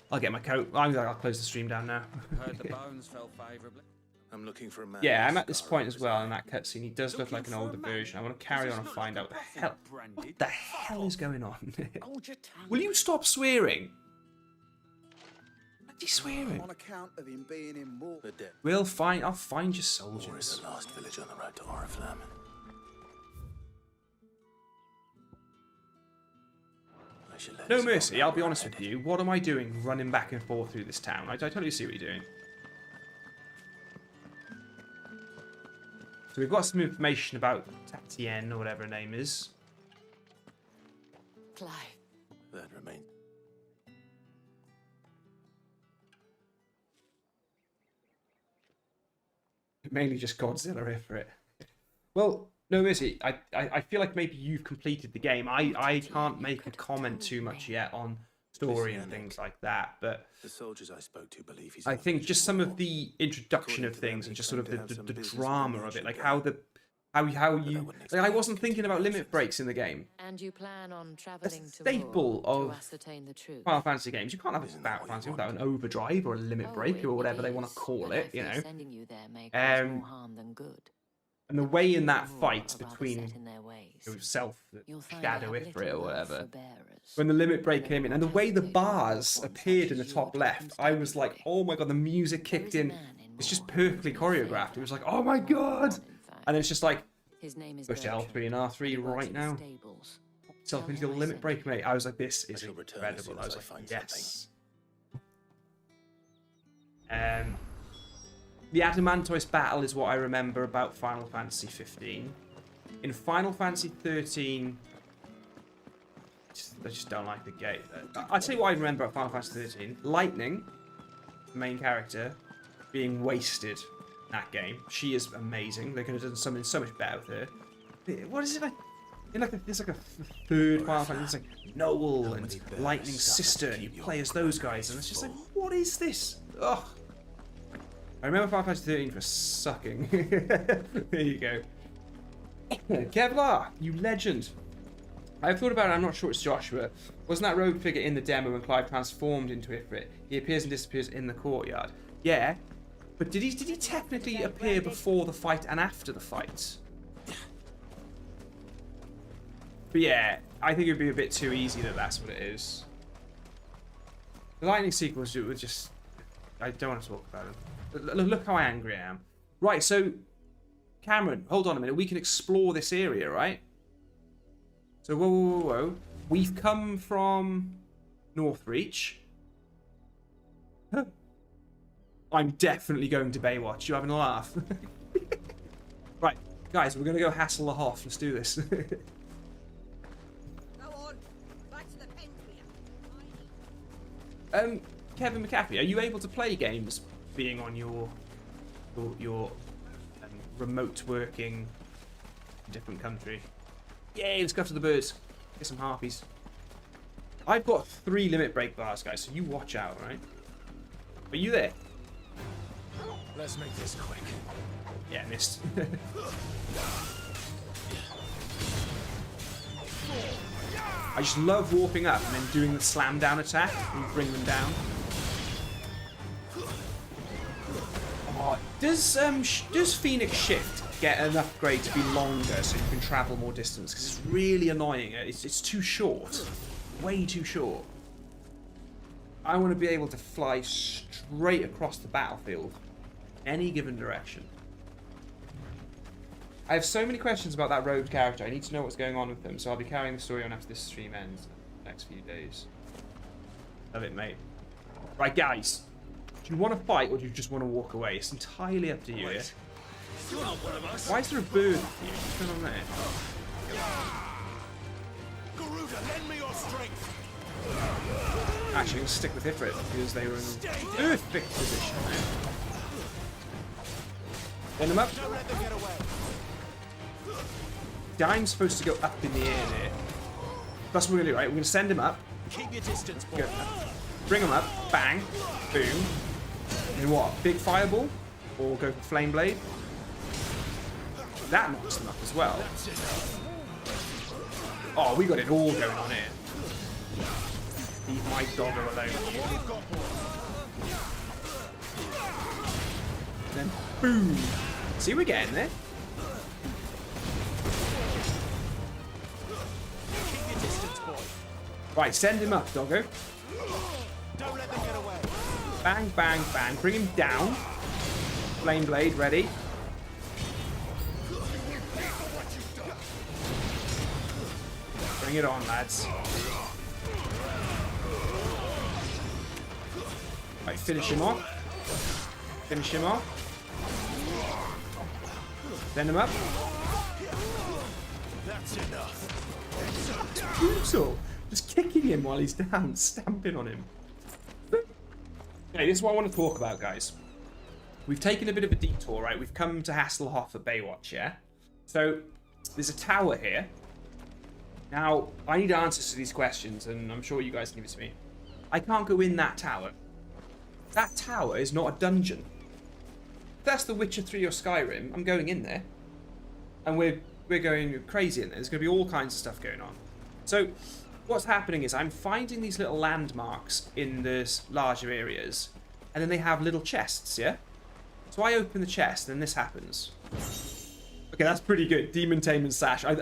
I'll get my coat. I'll close the stream down now. Heard the bones fell favorably. I'm looking for a man. Yeah, I'm at this point as well in that cutscene. He does look like an older version. I want to carry on and find out what the hell is going on. Will you stop swearing? What's he swearing? On account of him being in war. I'll find your soldiers. War is the last village on the road to Oriflamme. No mercy, I'll be honest with you. What am I doing running back and forth through this town? I totally see what you're doing. So we've got some information about Tatienne, or whatever her name is. Clive. That remains. Mainly just Godzilla here for it. Well, no mercy. I feel like maybe you've completed the game. I can't make a comment too much yet on story and things like that, but the soldiers I spoke to believe he's. I think just some of the introduction of things and just sort of the drama of it, like how you like, I wasn't thinking about limit breaks in the game. And you plan on traveling to staple of ascertain the truth. Final Fantasy games. You can't have a Final Fantasy without an overdrive or a limit break or whatever they want to call it, you know. Sending you there may cause more harm than good. And the way in that fight between yourself, Shadow Ifrit or whatever, when the limit break came in, and the way the bars appeared in the top left, I was like, oh my god, the music kicked in. It's just perfectly choreographed. It was like, oh my god. And then it's just like, push L3 and R3 right now. Self into the limit break, mate. I was like, this is incredible. I was like, yes. The Adamantoise battle is what I remember about Final Fantasy 15. In Final Fantasy 13, I just don't like the game. I'll tell you what I remember about Final Fantasy 13. Lightning, the main character, being wasted in that game. She is amazing. They could have done something so much better with her. What is it like? There's like a third Final Fantasy. It's like Noel and Lightning's sister, and you play as those guys, and it's just like, what is this? Ugh. I remember Final Fantasy 13 for sucking. There you go. Kevlar, you legend. I've thought about it, I'm not sure it's Joshua. Wasn't that rogue figure in the demo when Clive transformed into Ifrit? He appears and disappears in the courtyard. Yeah, but did he technically appear before the fight and after the fight? But yeah, I think it would be a bit too easy that that's what it is. The lightning sequels was just... I don't want to talk about it. Look how angry I am. Right, so Cameron, hold on a minute. We can explore this area, right? So whoa. We've come from Northreach. I'm definitely going to Baywatch. You having a laugh? Right, guys, we're going to go hassle the Hoff. Let's do this. Go on. Back to the pen. Kevin McAfee, are you able to play games being on your remote working different country? Yay, let's go after the birds. Get some harpies. I've got 3 limit break bars, guys, so you watch out, right? Are you there? Let's make this quick. Yeah, missed. I just love warping up and then doing the slam down attack and bring them down. Oh, does Phoenix Shift get an upgrade to be longer so you can travel more distance? Because it's really annoying. It's too short. Way too short. I want to be able to fly straight across the battlefield. Any given direction. I have so many questions about that rogue character. I need to know what's going on with them, so I'll be carrying the story on after this stream ends in the next few days. Love it, mate. Right, guys. Do you want to fight or do you just want to walk away? It's entirely up to you. Yeah? You're not one of us. Why is there a bird here? What's going on there? Garuda, lend me your strength. Actually, I'll stick with Ifrit because they were in a perfect position there. Send them up. Don't let them get away. I'm supposed to go up in the air there. That's what we're going to do, right? We're going to send him up. Keep your distance, boy. Bring him up. Bang. Boom. And then what? Big fireball? Or go for flame blade? That knocks them up as well. Oh, we got it all going on here. Leave my dogger alone. Then boom. See, we're getting there. Keep your distance, boy. Right, send him up, doggo. Don't let them get away. Bang, bang, bang. Bring him down. Flame blade ready. Bring it on, lads. Right, finish him off. Finish him off. Send him up. That's enough. It's brutal. Just kicking him while he's down, stamping on him. Okay, this is what I want to talk about, guys. We've taken a bit of a detour, right? We've come to Hasselhoff at Baywatch, yeah? So, there's a tower here. Now, I need answers to these questions, and I'm sure you guys can give it to me. I can't go in that tower. That tower is not a dungeon. If that's The Witcher 3 or Skyrim, I'm going in there. And we're going crazy in there. There's going to be all kinds of stuff going on. So, what's happening is I'm finding these little landmarks in these larger areas, and then they have little chests, yeah? So I open the chest, and this happens. Okay, that's pretty good. Demon Tame and Sash. I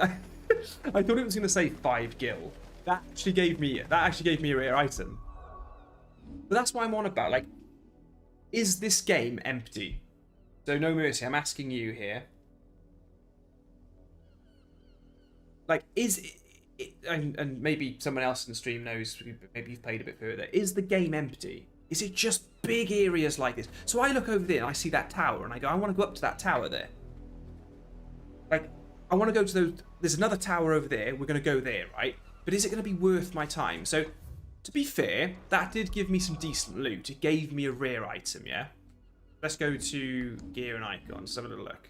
thought it was going to say 5 gil. That actually gave me a rare item. But that's what I'm on about. Like, is this game empty? So No Mercy, I'm asking you here. Like, is it, and maybe someone else in the stream knows, maybe you've played a bit further, is the game empty? Is it just big areas like this? So I look over there and I see that tower and I go, I want to go up to that tower there. Like, I want to go to those, there's another tower over there, we're going to go there, right? But is it going to be worth my time? So, to be fair, that did give me some decent loot. It gave me a rare item, yeah? Let's go to gear and icons, have a little look.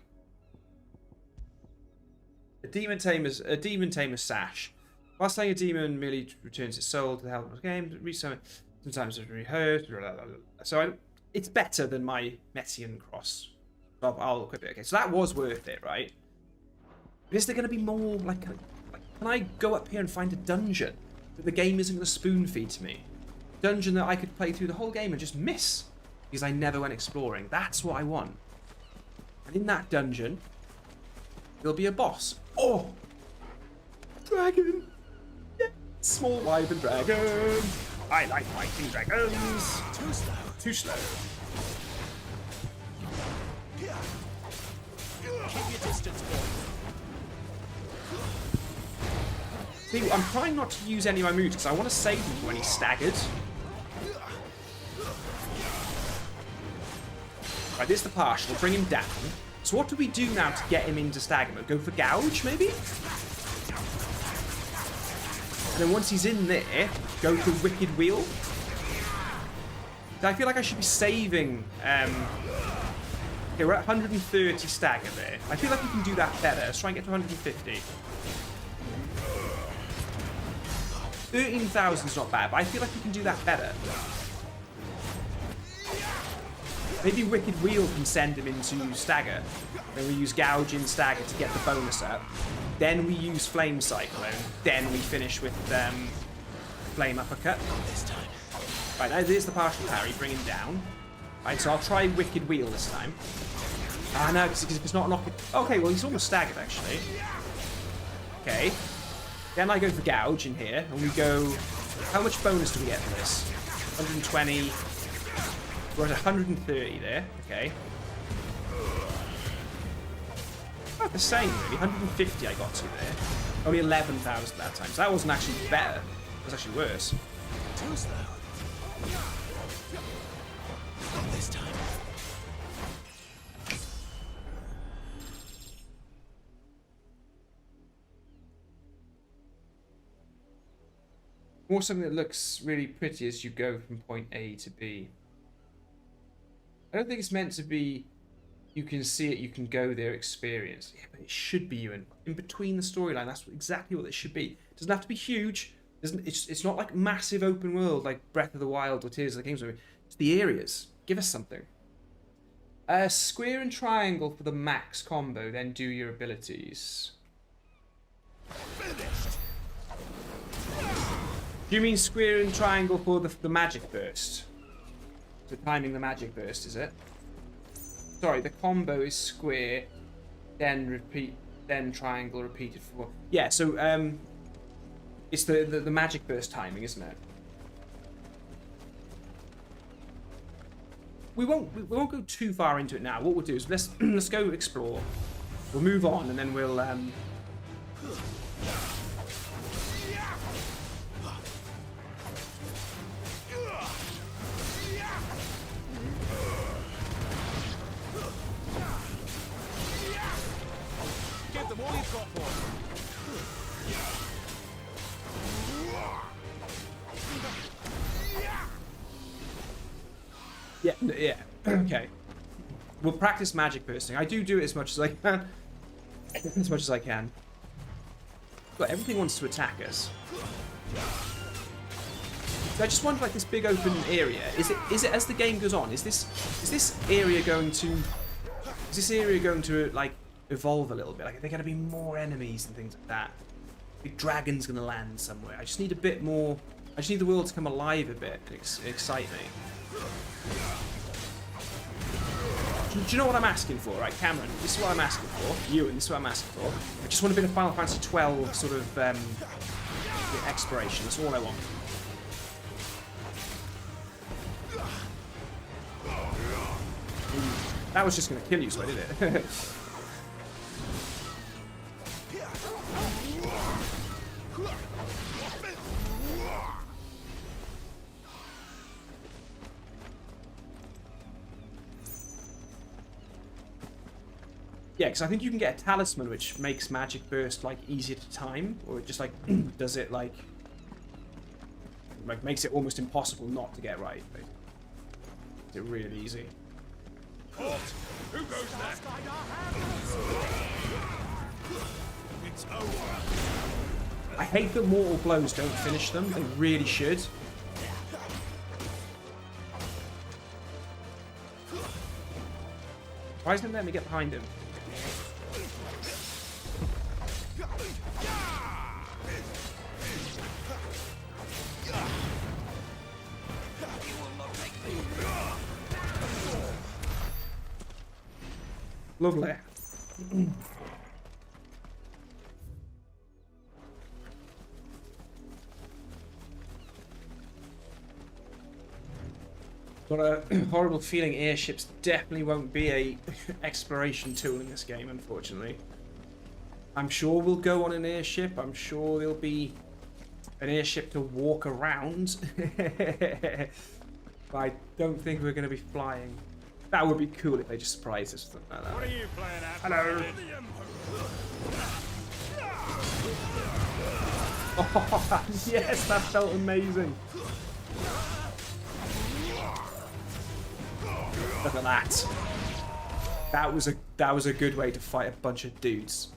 A demon tamer's sash. While slaying a demon merely returns its soul to the help of the game. Resummon. Sometimes it's rehearsed. So it's better than my Messian cross. I'll equip it. Okay, so that was worth it, right? But is there going to be more? Like, can I go up here and find a dungeon that the game isn't going to spoon feed to me? Dungeon that I could play through the whole game and just miss because I never went exploring. That's what I want. And in that dungeon, there'll be a boss. Oh! Dragon! Yeah. Small wyvern dragon! I like fighting dragons! Too slow. Too slow. Keep your distance, boy. See, I'm trying not to use any of my moves because I want to save him when he's staggered. Right, this is the partial. We'll bring him down. So what do we do now to get him into stagger mode? Go for gouge, maybe? And then once he's in there, go for wicked wheel. I feel like I should be saving... okay, we're at 130 stagger there. I feel like we can do that better. Let's try and get to 150. 13,000's not bad, but I feel like we can do that better. Maybe Wicked Wheel can send him into stagger. Then we use Gouge in stagger to get the bonus up. Then we use Flame Cyclone. Then we finish with Flame Uppercut. Right, now there's the partial parry. Bring him down. Right, so I'll try Wicked Wheel this time. Ah, no, because if it's not knocking... Okay, well, he's almost staggered, actually. Okay. Then I go for Gouge in here, and we go... How much bonus do we get for this? 120... We're at 130 there, okay. About the same, really. 150 I got to there. Only 11,000 that time, so that wasn't actually better. It was actually worse. Not this time. Or something that looks really pretty as you go from point A to B. I don't think it's meant to be you can see it, you can go there, experience. Yeah, but it should be you in between the storyline. That's exactly what it should be. It doesn't have to be huge. It's not like massive open world like Breath of the Wild or Tears of the Kingdom. It's the areas. Give us something. Square and triangle for the max combo, then do your abilities. Finished. Do you mean square and triangle for the magic burst? So timing the magic burst, is it? Sorry, the combo is square, then repeat, then triangle repeated for... Yeah, so it's the magic burst timing, isn't it? We won't go too far into it now. What we'll do is let's go explore. We'll move on and then we'll Give them all you've got for them. Yeah, okay. We'll practice magic bursting. I do it as much as I can. As much as I can. But everything wants to attack us. So I just wonder, like, this big open area. Is it as the game goes on? Is this area going to like evolve a little bit? Like, are there going to be more enemies and things like that? Big dragon's going to land somewhere. I just need a bit more. I just need the world to come alive a bit and excite me. Do you know what I'm asking for, right, Cameron? This is what I'm asking for. Ewan, this is what I'm asking for. I just want a bit of Final Fantasy 12 sort of exploration. That's all I want. That was just going to kill you, so I did it. Yeah, because I think you can get a talisman which makes magic burst like easier to time, or it just like does it like makes it almost impossible not to get right. Makes it really easy. Halt! Who goes next? It's over. I hate that mortal blows don't finish them. They really should. Why isn't it letting me get behind him? Lovely. Got a horrible feeling airships definitely won't be a exploration tool in this game, unfortunately. I'm sure we'll go on an airship. I'm sure there'll be an airship to walk around. But I don't think we're going to be flying. That would be cool if they just surprised us with something like that. What are you playing at? Hello. Oh, yes, that felt amazing. Look at that. That was a good way to fight a bunch of dudes.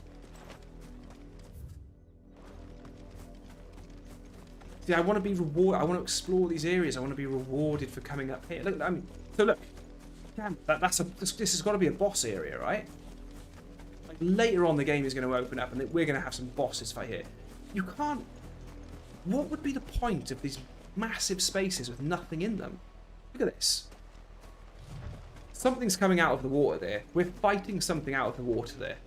See, I want to be rewarded. I want to explore these areas. I want to be rewarded for coming up here. Look, I mean, so look. Damn, this has got to be a boss area, right? Like later on, the game is going to open up, and we're going to have some bosses fight here. You can't. What would be the point of these massive spaces with nothing in them? Look at this. Something's coming out of the water there. We're fighting something out of the water there.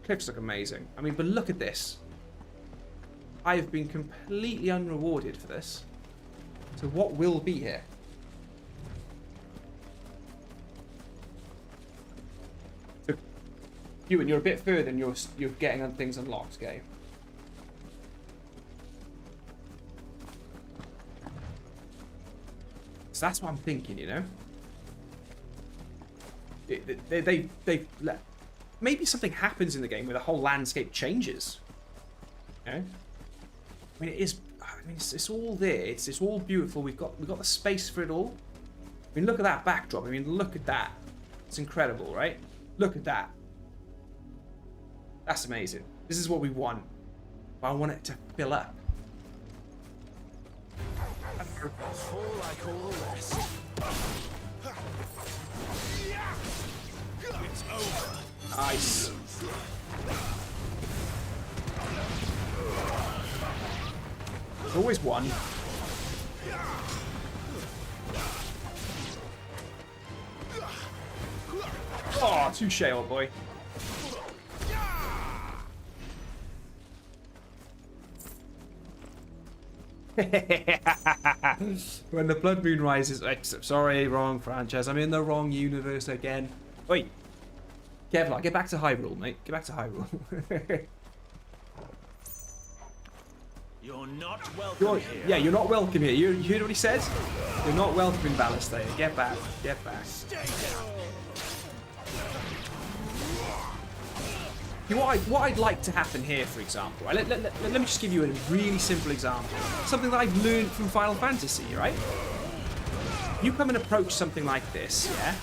Cliffs look amazing. I mean, but look at this. I have been completely unrewarded for this. So what will be here? So, Ewan, you're a bit further and you're getting things unlocked, okay? So that's what I'm thinking, you know? Maybe something happens in the game where the whole landscape changes. Okay? I mean, it's all there. It's all beautiful. We've got the space for it all. I mean, look at that backdrop. I mean, look at that. It's incredible, right? Look at that. That's amazing. This is what we want. But I want it to fill up. Fall like all the rest. It's over. Nice. There's always one. Oh, touche, old boy. When the blood moon rises. Sorry, wrong franchise. I'm in the wrong universe again. Wait. Kevlar, get back to Hyrule, mate. Get back to Hyrule. You're not welcome here. Yeah, you're not welcome here. You heard what he said? You're not welcome in Ballistair. Get back. Get back. Stay down. What I'd like to happen here, for example, right? Let me just give you a really simple example. Something that I've learned from Final Fantasy, right? You come and approach something like this, yeah?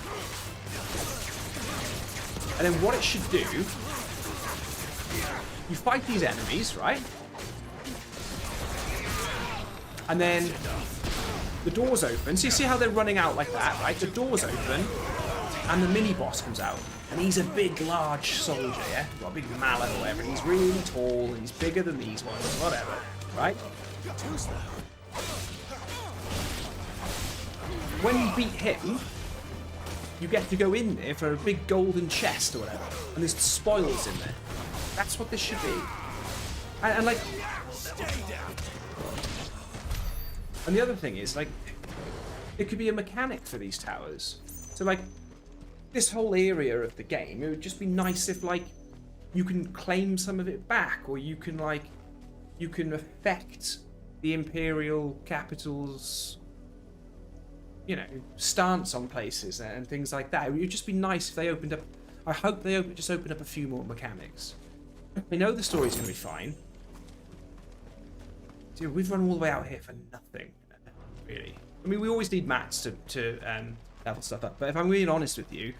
And then what it should do, you fight these enemies, right? And then the doors open. So you see how they're running out like that, right? The doors open, and the mini-boss comes out. And he's a big, large soldier, yeah? He's got a big mallet or whatever, and he's really tall, and he's bigger than these ones, whatever, right? When you beat him, you get to go in there for a big golden chest or whatever, and there's spoils in there. That's what this should be. And like... And the other thing is, like, it could be a mechanic for these towers. So, like, this whole area of the game, it would just be nice if, like, you can claim some of it back, or you can, like, you can affect the Imperial capital's, you know, stance on places and things like that. It would just be nice if they opened up. I hope they just opened up a few more mechanics. We know the story's going to be fine. Dude, we've run all the way out here for nothing, really. I mean, we always need mats to level stuff up, but if I'm being honest with you,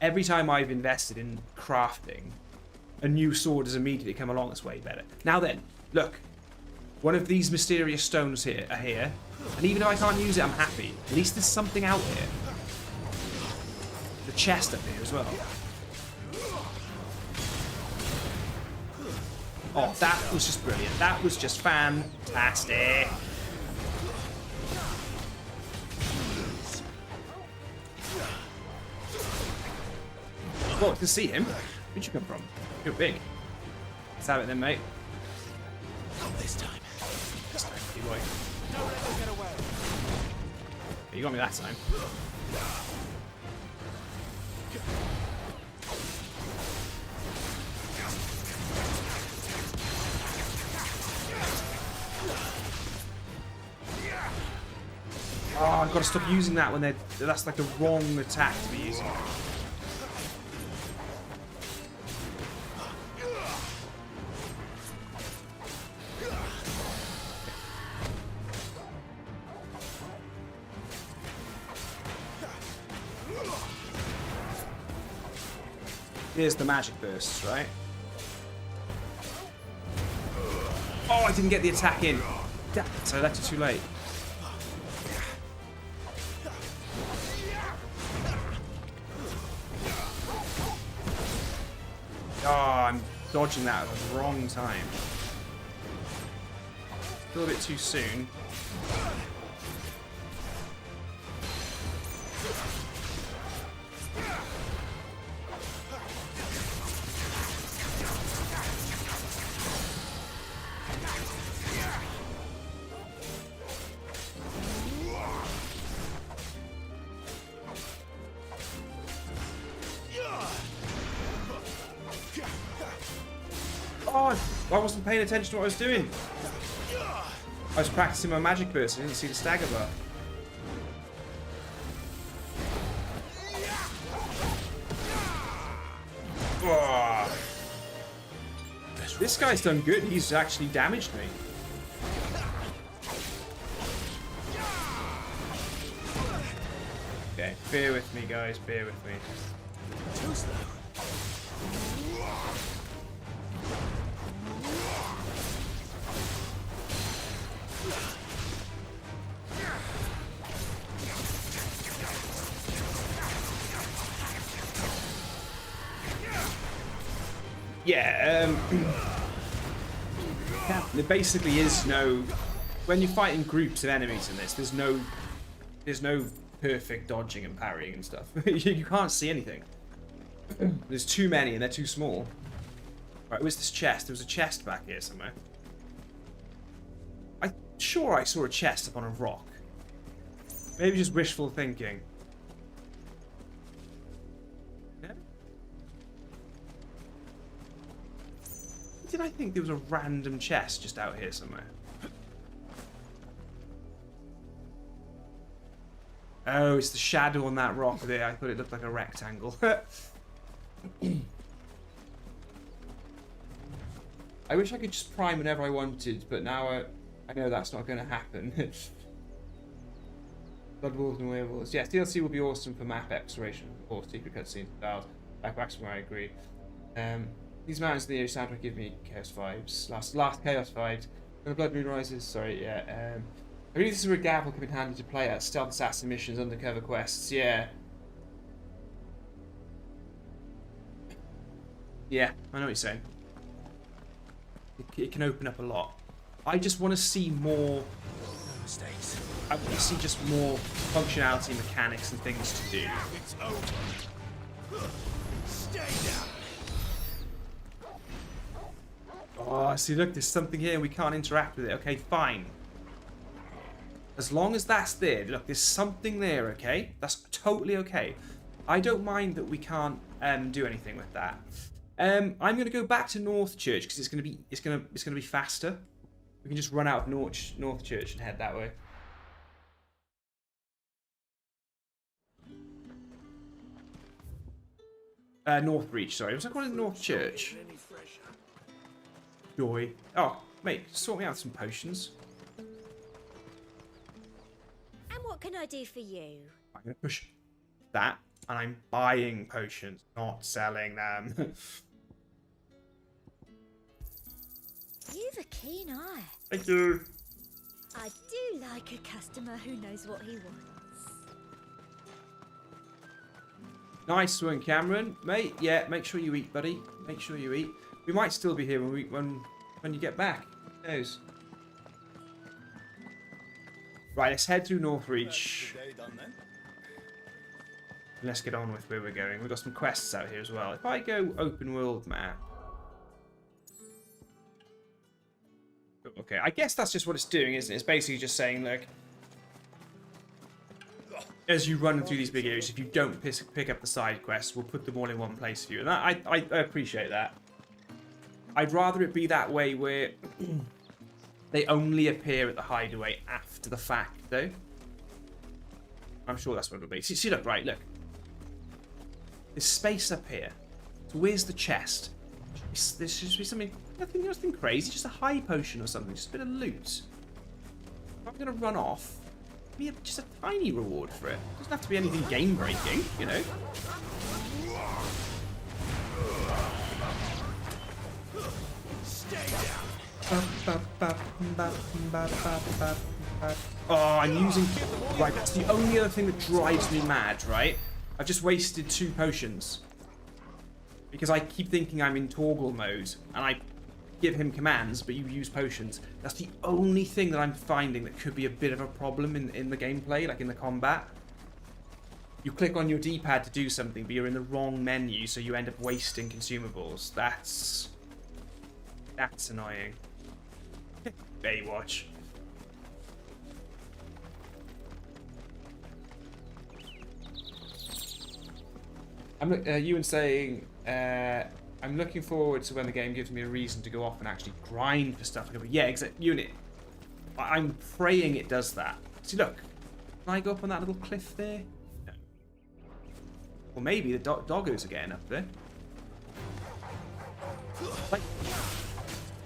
every time I've invested in crafting, a new sword has immediately come along that's way better. Now then, look, one of these mysterious stones here are here, and even if I can't use it, I'm happy. At least there's something out here. The chest up here as well. Oh, that was just brilliant. That was just fantastic. Oh, to see him. Where'd you come from? You're big. Let's have it then, mate. Not this time. This time, you boy. Yeah, you got me that time. Oh, I've got to stop using that when they're... That's like the wrong attack to be using. Here's the magic bursts, right? Oh, I didn't get the attack in. Damn it, so I left it too late. Oh, I'm dodging that at the wrong time. Still a bit too soon. Oh, I wasn't paying attention to what I was doing. I was practicing my magic burst. I didn't see the stagger bar. Oh. This guy's done good. He's actually damaged me. Okay, bear with me, guys. Bear with me. Too slow. Yeah, there basically is no... When you're fighting groups of enemies in this, there's no perfect dodging and parrying and stuff. You can't see anything. There's too many and they're too small. Right, where's this chest? There was a chest back here somewhere. I'm sure I saw a chest up on a rock. Maybe just wishful thinking. Did I think there was a random chest just out here somewhere? Oh, it's the shadow on that rock there. I thought it looked like a rectangle. I wish I could just prime whenever I wanted, but now I know that's not going to happen. Blood Wolves and Werewolves. Yes, DLC will be awesome for map exploration or secret cutscenes styles. Backpacks where I agree. These mountains in the soundtrack give me chaos vibes. Last chaos vibes. When the Blood Moon rises, sorry, yeah. I believe this is where Gav will come in handy to play at stealth assassin missions, undercover quests, yeah. Yeah, I know what you're saying. It can open up a lot. I just want to see more mistakes. I want to see just more functionality, mechanics, and things to do. It's over. Stay down. Oh, see, look, there's something here and we can't interact with it. Okay, fine. As long as that's there, look, there's something there, okay? That's totally okay. I don't mind that we can't do anything with that. I'm going to go back to North Church because it's going to be faster. We can just run out of North Church and head that way. North Reach, sorry. Was I calling it North Church? Joy. Oh, mate, sort me out some potions. And what can I do for you? I'm going to push that, and I'm buying potions, not selling them. You've a keen eye. Thank you. I do like a customer who knows what he wants. Nice one, Cameron. Mate, yeah, make sure you eat, buddy. Make sure you eat. We might still be here when you get back. Who knows? Right, let's head through North Reach. Let's get on with where we're going. We've got some quests out here as well. If I go open world map. Okay, I guess that's just what it's doing, isn't it? It's basically just saying, look, as you run through these big areas, if you don't pick up the side quests, we'll put them all in one place for you. And I appreciate that. I'd rather it be that way where they only appear at the hideaway after the fact, though. I'm sure that's what it'll be. See, look, right, look. There's space up here. So where's the chest? There should be something, nothing crazy, just a high potion or something, just a bit of loot. If I'm gonna run off, give me just a tiny reward for it. Doesn't have to be anything game breaking, you know. Oh, I'm using... Right, that's the only other thing that drives me mad, right? I've just wasted 2 potions. Because I keep thinking I'm in toggle mode, and I give him commands, but you use potions. That's the only thing that I'm finding that could be a bit of a problem in the gameplay, like in the combat. You click on your D-pad to do something, but you're in the wrong menu, so you end up wasting consumables. That's annoying. Baywatch. Ewan saying, I'm looking forward to when the game gives me a reason to go off and actually grind for stuff. Yeah, exactly. Unit. I'm praying it does that. See, look. Can I go up on that little cliff there? No. Well, maybe the doggos are getting up there. Like,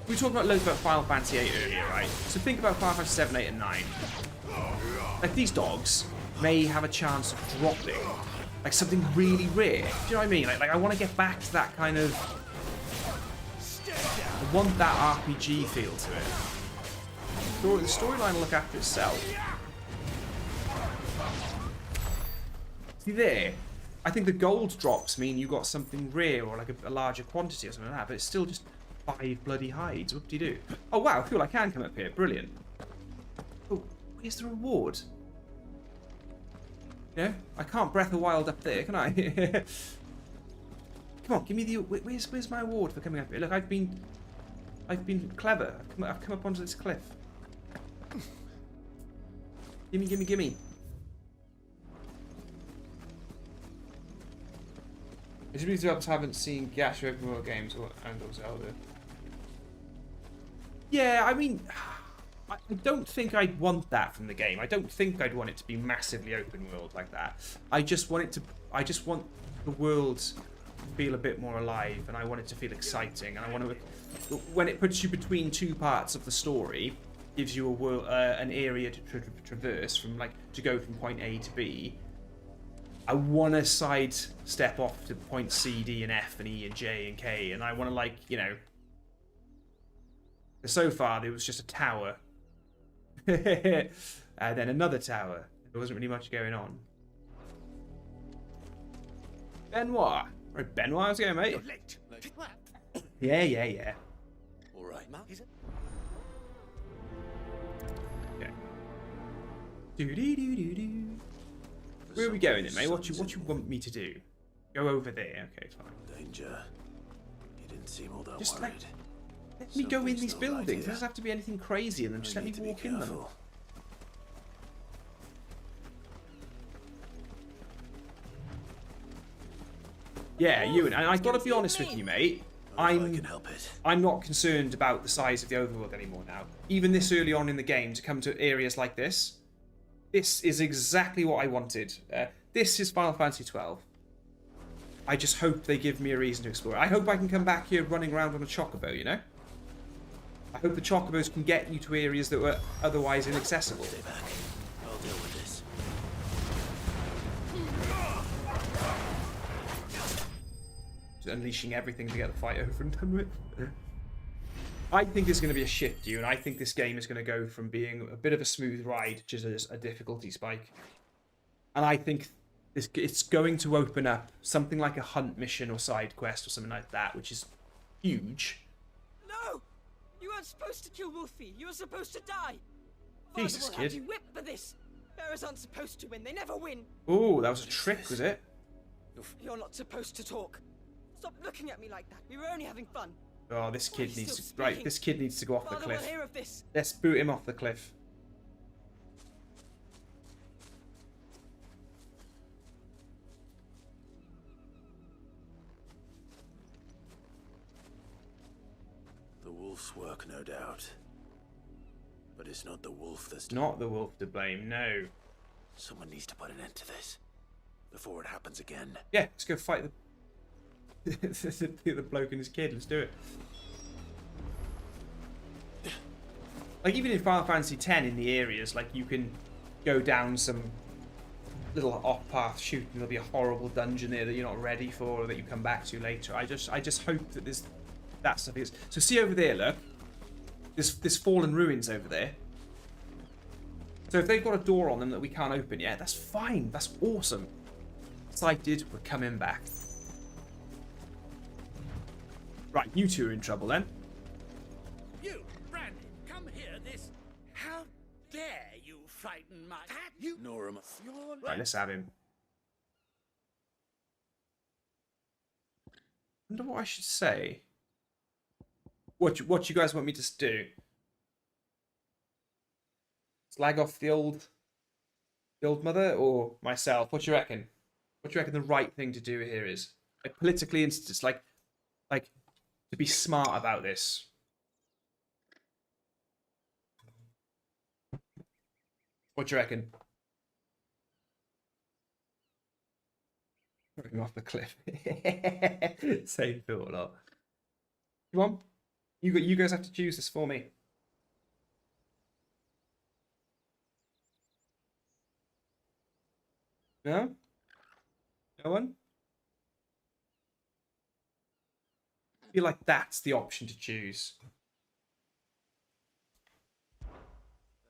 we were talking about loads about Final Fantasy 8 earlier, right? So think about Final Fantasy 7, 8, and 9. Like, these dogs may have a chance of dropping like something really rare. Do you know what I mean? Like I want to get back to that kind of... I want that RPG feel to it. The storyline will look after itself. See there? I think the gold drops mean you got something rare or like a larger quantity or something like that, but it's still just 5 bloody hides. What do you do? Oh wow, cool, I can come up here. Brilliant. Oh, where's the reward? Yeah, I can't breath a wild up there, can I? Come on, give me the... Where's my award for coming up here? Look, I've been clever. I've come up onto this cliff. Gimme. It should be developers haven't seen Gash open world games or Zelda. Yeah, I mean... I don't think I'd want that from the game. I don't think I'd want it to be massively open world like that. I just want the world to feel a bit more alive, and I want it to feel exciting. And I want to, when it puts you between 2 parts of the story, gives you a world, an area to traverse from, like to go from point A to B. I want to side step off to point C, D, and F, and E, and J, and K, and I want to, like, you know. So far, there was just a tower. And then another tower. There wasn't really much going on. Benoit. Right, Benoit, how's it going, mate? You're late. Yeah. All right. Okay. Where are we going then, mate? What you want me to do? Go over there. Okay, fine. Danger. You didn't seem all that just worried. Let me go in these buildings. It doesn't have to be anything crazy in them. Just let me walk in them. Yeah, Ewan, and I've got to be honest with you, mate. I'm not concerned about the size of the overworld anymore now. Even this early on in the game, to come to areas like this, this is exactly what I wanted. This is Final Fantasy 12. I just hope they give me a reason to explore. I hope I can come back here running around on a chocobo, you know? I hope the chocobos can get you to areas that were otherwise inaccessible. Stay back. I'll deal with this. Just unleashing everything to get the fight over and done with. I think there's going to be a shift, and I think this game is going to go from being a bit of a smooth ride to just a difficulty spike. And I think it's going to open up something like a hunt mission or side quest or something like that, which is huge. No! You weren't supposed to kill Wolfie. You were supposed to die. Jesus, kid. Had you whipped for this. Bearers aren't supposed to win. They never win. Oh, that was a trick, was it? You're not supposed to talk. Stop looking at me like that. We were only having fun. Oh, this kid needs to... Right, this kid needs to go off the cliff. Will hear of this. Let's boot him off the cliff. The wolf's work, no doubt. But it's not the wolf that's... Not the wolf to blame, no. Someone needs to put an end to this before it happens again. Yeah, let's go fight the bloke and his kid. Let's do it. Like, even in Final Fantasy X, in the areas, like, you can go down some little off-path shooting. There'll be a horrible dungeon there that you're not ready for, or that you come back to later. I just hope that that stuff is. So see over there, look. There's fallen ruins over there. So if they've got a door on them that we can't open yet, that's fine. That's awesome. Excited, we're coming back. Right, you two are in trouble then. You, Brandon, come here. How dare you frighten my... You... Nora, Right, let's have him. Wonder what I should say. What you guys want me to do? Slag off the old mother or myself? What do you reckon? What do you reckon the right thing to do here is? Like, politically, it's like to be smart about this. What do you reckon? Throwing off the cliff. Same thought, not. Come on. You guys have to choose this for me. No? No one? I feel like that's the option to choose.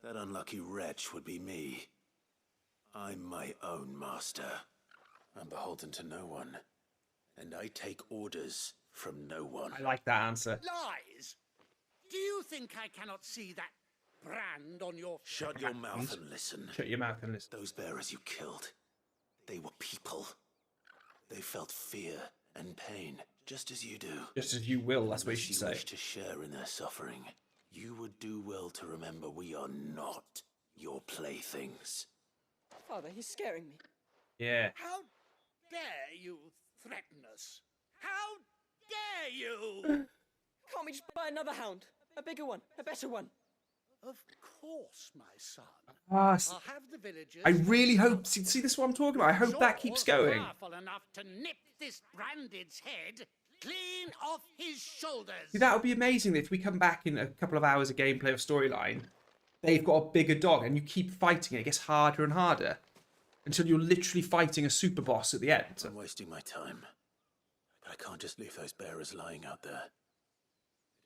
that unlucky wretch would be me. I'm my own master. I'm beholden to no one. And I take orders from no one. I like that answer. Lies! Do you think I cannot see that brand on your... Shut your mouth and listen. Shut your mouth and listen. Those bearers you killed, they were people. They felt fear and pain, just as you do. Just as you will, that's what you should say. Unless you wish to share in their suffering, you would do well to remember we are not your playthings. Father, he's scaring me. Yeah. How dare you threaten us? How dare you? Can't we just buy another hound? A bigger one, a better one. Of course, my son. Ah, I'll have the villagers... I really hope... See, this is what I'm talking about. I hope that keeps going. Powerful enough to nip this branded's head clean off his shoulders. See, that would be amazing if we come back in a couple of hours of gameplay or storyline. They've got a bigger dog and you keep fighting it. It gets harder and harder until you're literally fighting a super boss at the end. I'm wasting my time. But I can't just leave those bearers lying out there.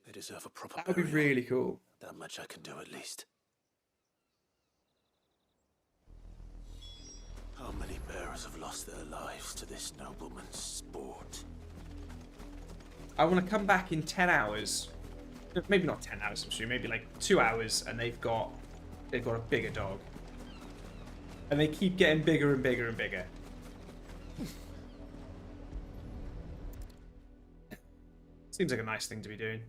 They deserve a proper That would be really cool. That much I can do at least. How many bearers have lost their lives to this nobleman's sport? I want to come back in 10 hours. Maybe not 10 hours, I'm sure. Maybe like 2 hours, and they've got a bigger dog. And they keep getting bigger and bigger and bigger. Seems like a nice thing to be doing.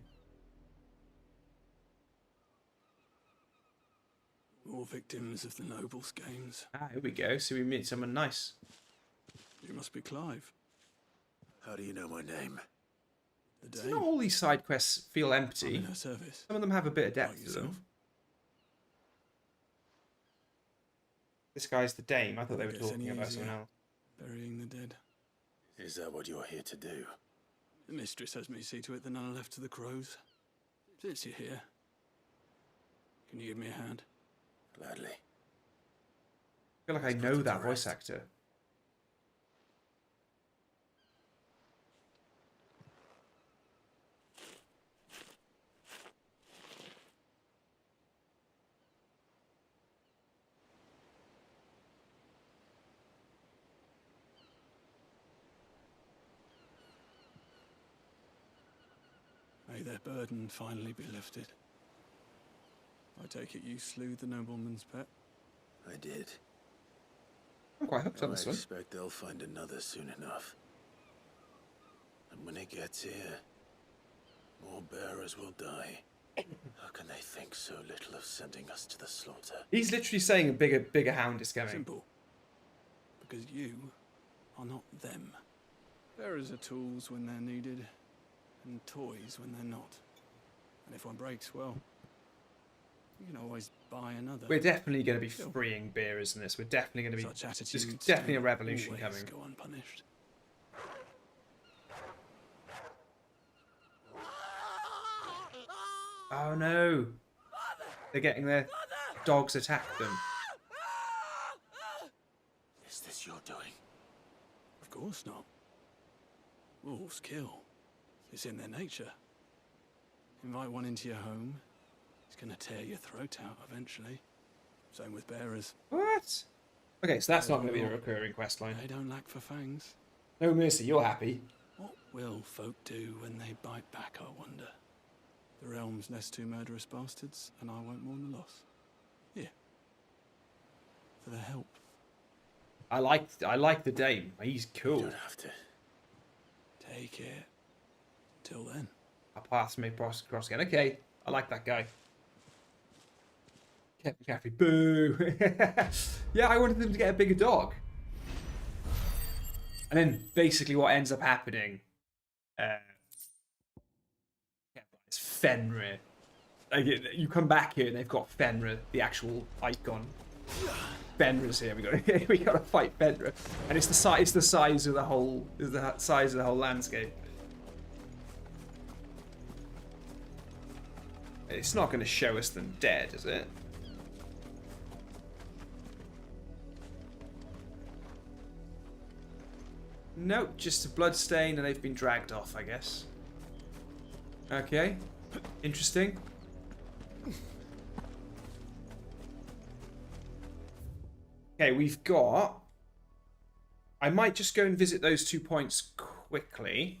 More victims of the nobles' games. Ah, here we go. So we meet someone nice. You must be Clive. How do you know my name? So not all these side quests feel empty. I'm in her service. Some of them have a bit of depth to them. This guy's the Dame. I thought they were talking about someone else. Burying the dead. Is that what you're here to do? The mistress has me see to it that none are left to the crows. Since you're here, can you give me a hand? Gladly. I feel like I know that voice actor. May their burden finally be lifted. I take it you slew the nobleman's pet? I did. I'm quite hooked on this one. I expect they'll find another soon enough. And when it gets here, more bearers will die. How can they think so little of sending us to the slaughter? He's literally saying a bigger hound is coming. Simple. Because you are not them. Bearers are tools when they're needed, and toys when they're not. And if one breaks, well, You can always buy another. We're definitely going to be freeing bearers in this. We're definitely going to be... Such attitudes There's definitely a don't revolution always coming. go unpunished. Oh no! They're getting their dogs attack them. Is this your doing? Of course not. Wolves kill. It's in their nature. Invite one into your home, he's gonna tear your throat out eventually. Same with bearers. What? Okay, so that's not going to be a recurring questline. They don't lack for fangs. No mercy, you're happy. What will folk do when they bite back, I wonder? The realm's less two murderous bastards, and I won't mourn the loss. Here. For the help. I like the Dame. He's cool. You don't have to. Take it. Till then. Our paths may cross again. Okay, I like that guy. Captain Caffrey, boo! Yeah, I wanted them to get a bigger dog. And then basically what ends up happening is Fenrir. Like, you come back here and they've got Fenrir, the actual icon. Fenrir's here. We got to fight Fenrir, and it's the size of the whole landscape. It's not going to show us them dead, is it? Nope, just a blood stain and they've been dragged off, I guess. Okay, interesting. Okay, we've got... I might just go and visit those 2 points quickly.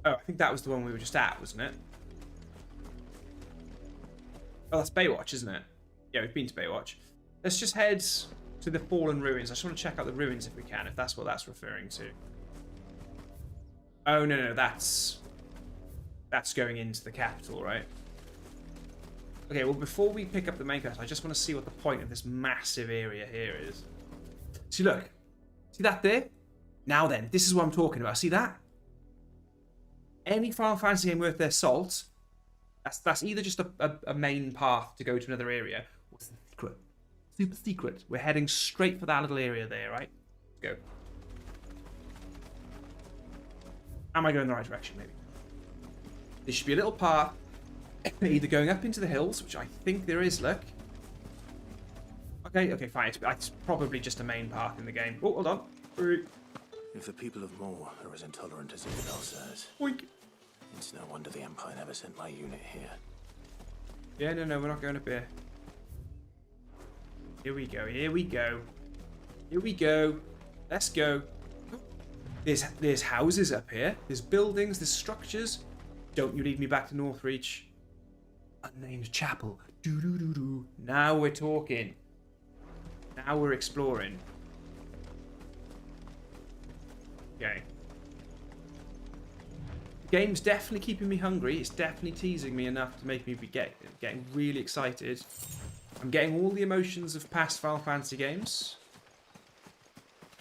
Oh, I think that was the one we were just at, wasn't it? Oh, that's Baywatch, isn't it? Yeah, we've been to Baywatch. Let's just head to the Fallen Ruins. I just want to check out the ruins if we can, if that's what that's referring to. Oh, no, that's going into the capital, right? Okay, well, before we pick up the main quest, I just want to see what the point of this massive area here is. See, look. See that there? Now then, this is what I'm talking about. See that? Any Final Fantasy game worth their salt, that's either just a main path to go to another area, or it's a secret. Super secret. We're heading straight for that little area there, right? Let's go. Am I going the right direction, maybe? There should be a little path, either going up into the hills, which I think there is, look. Okay, fine. It's probably just a main path in the game. Oh, hold on. If the people of Moor are as intolerant as Imperial says, it's no wonder the Empire never sent my unit here. Yeah, no, we're not going up here. Here we go, here we go. Here we go. Let's go. There's houses up here. There's buildings, there's structures. Don't you lead me back to Northreach. Unnamed chapel. Doo-doo-doo-doo. Now we're talking. Now we're exploring. Okay. The game's definitely keeping me hungry. It's definitely teasing me enough to make me be getting really excited. I'm getting all the emotions of past Final Fantasy games.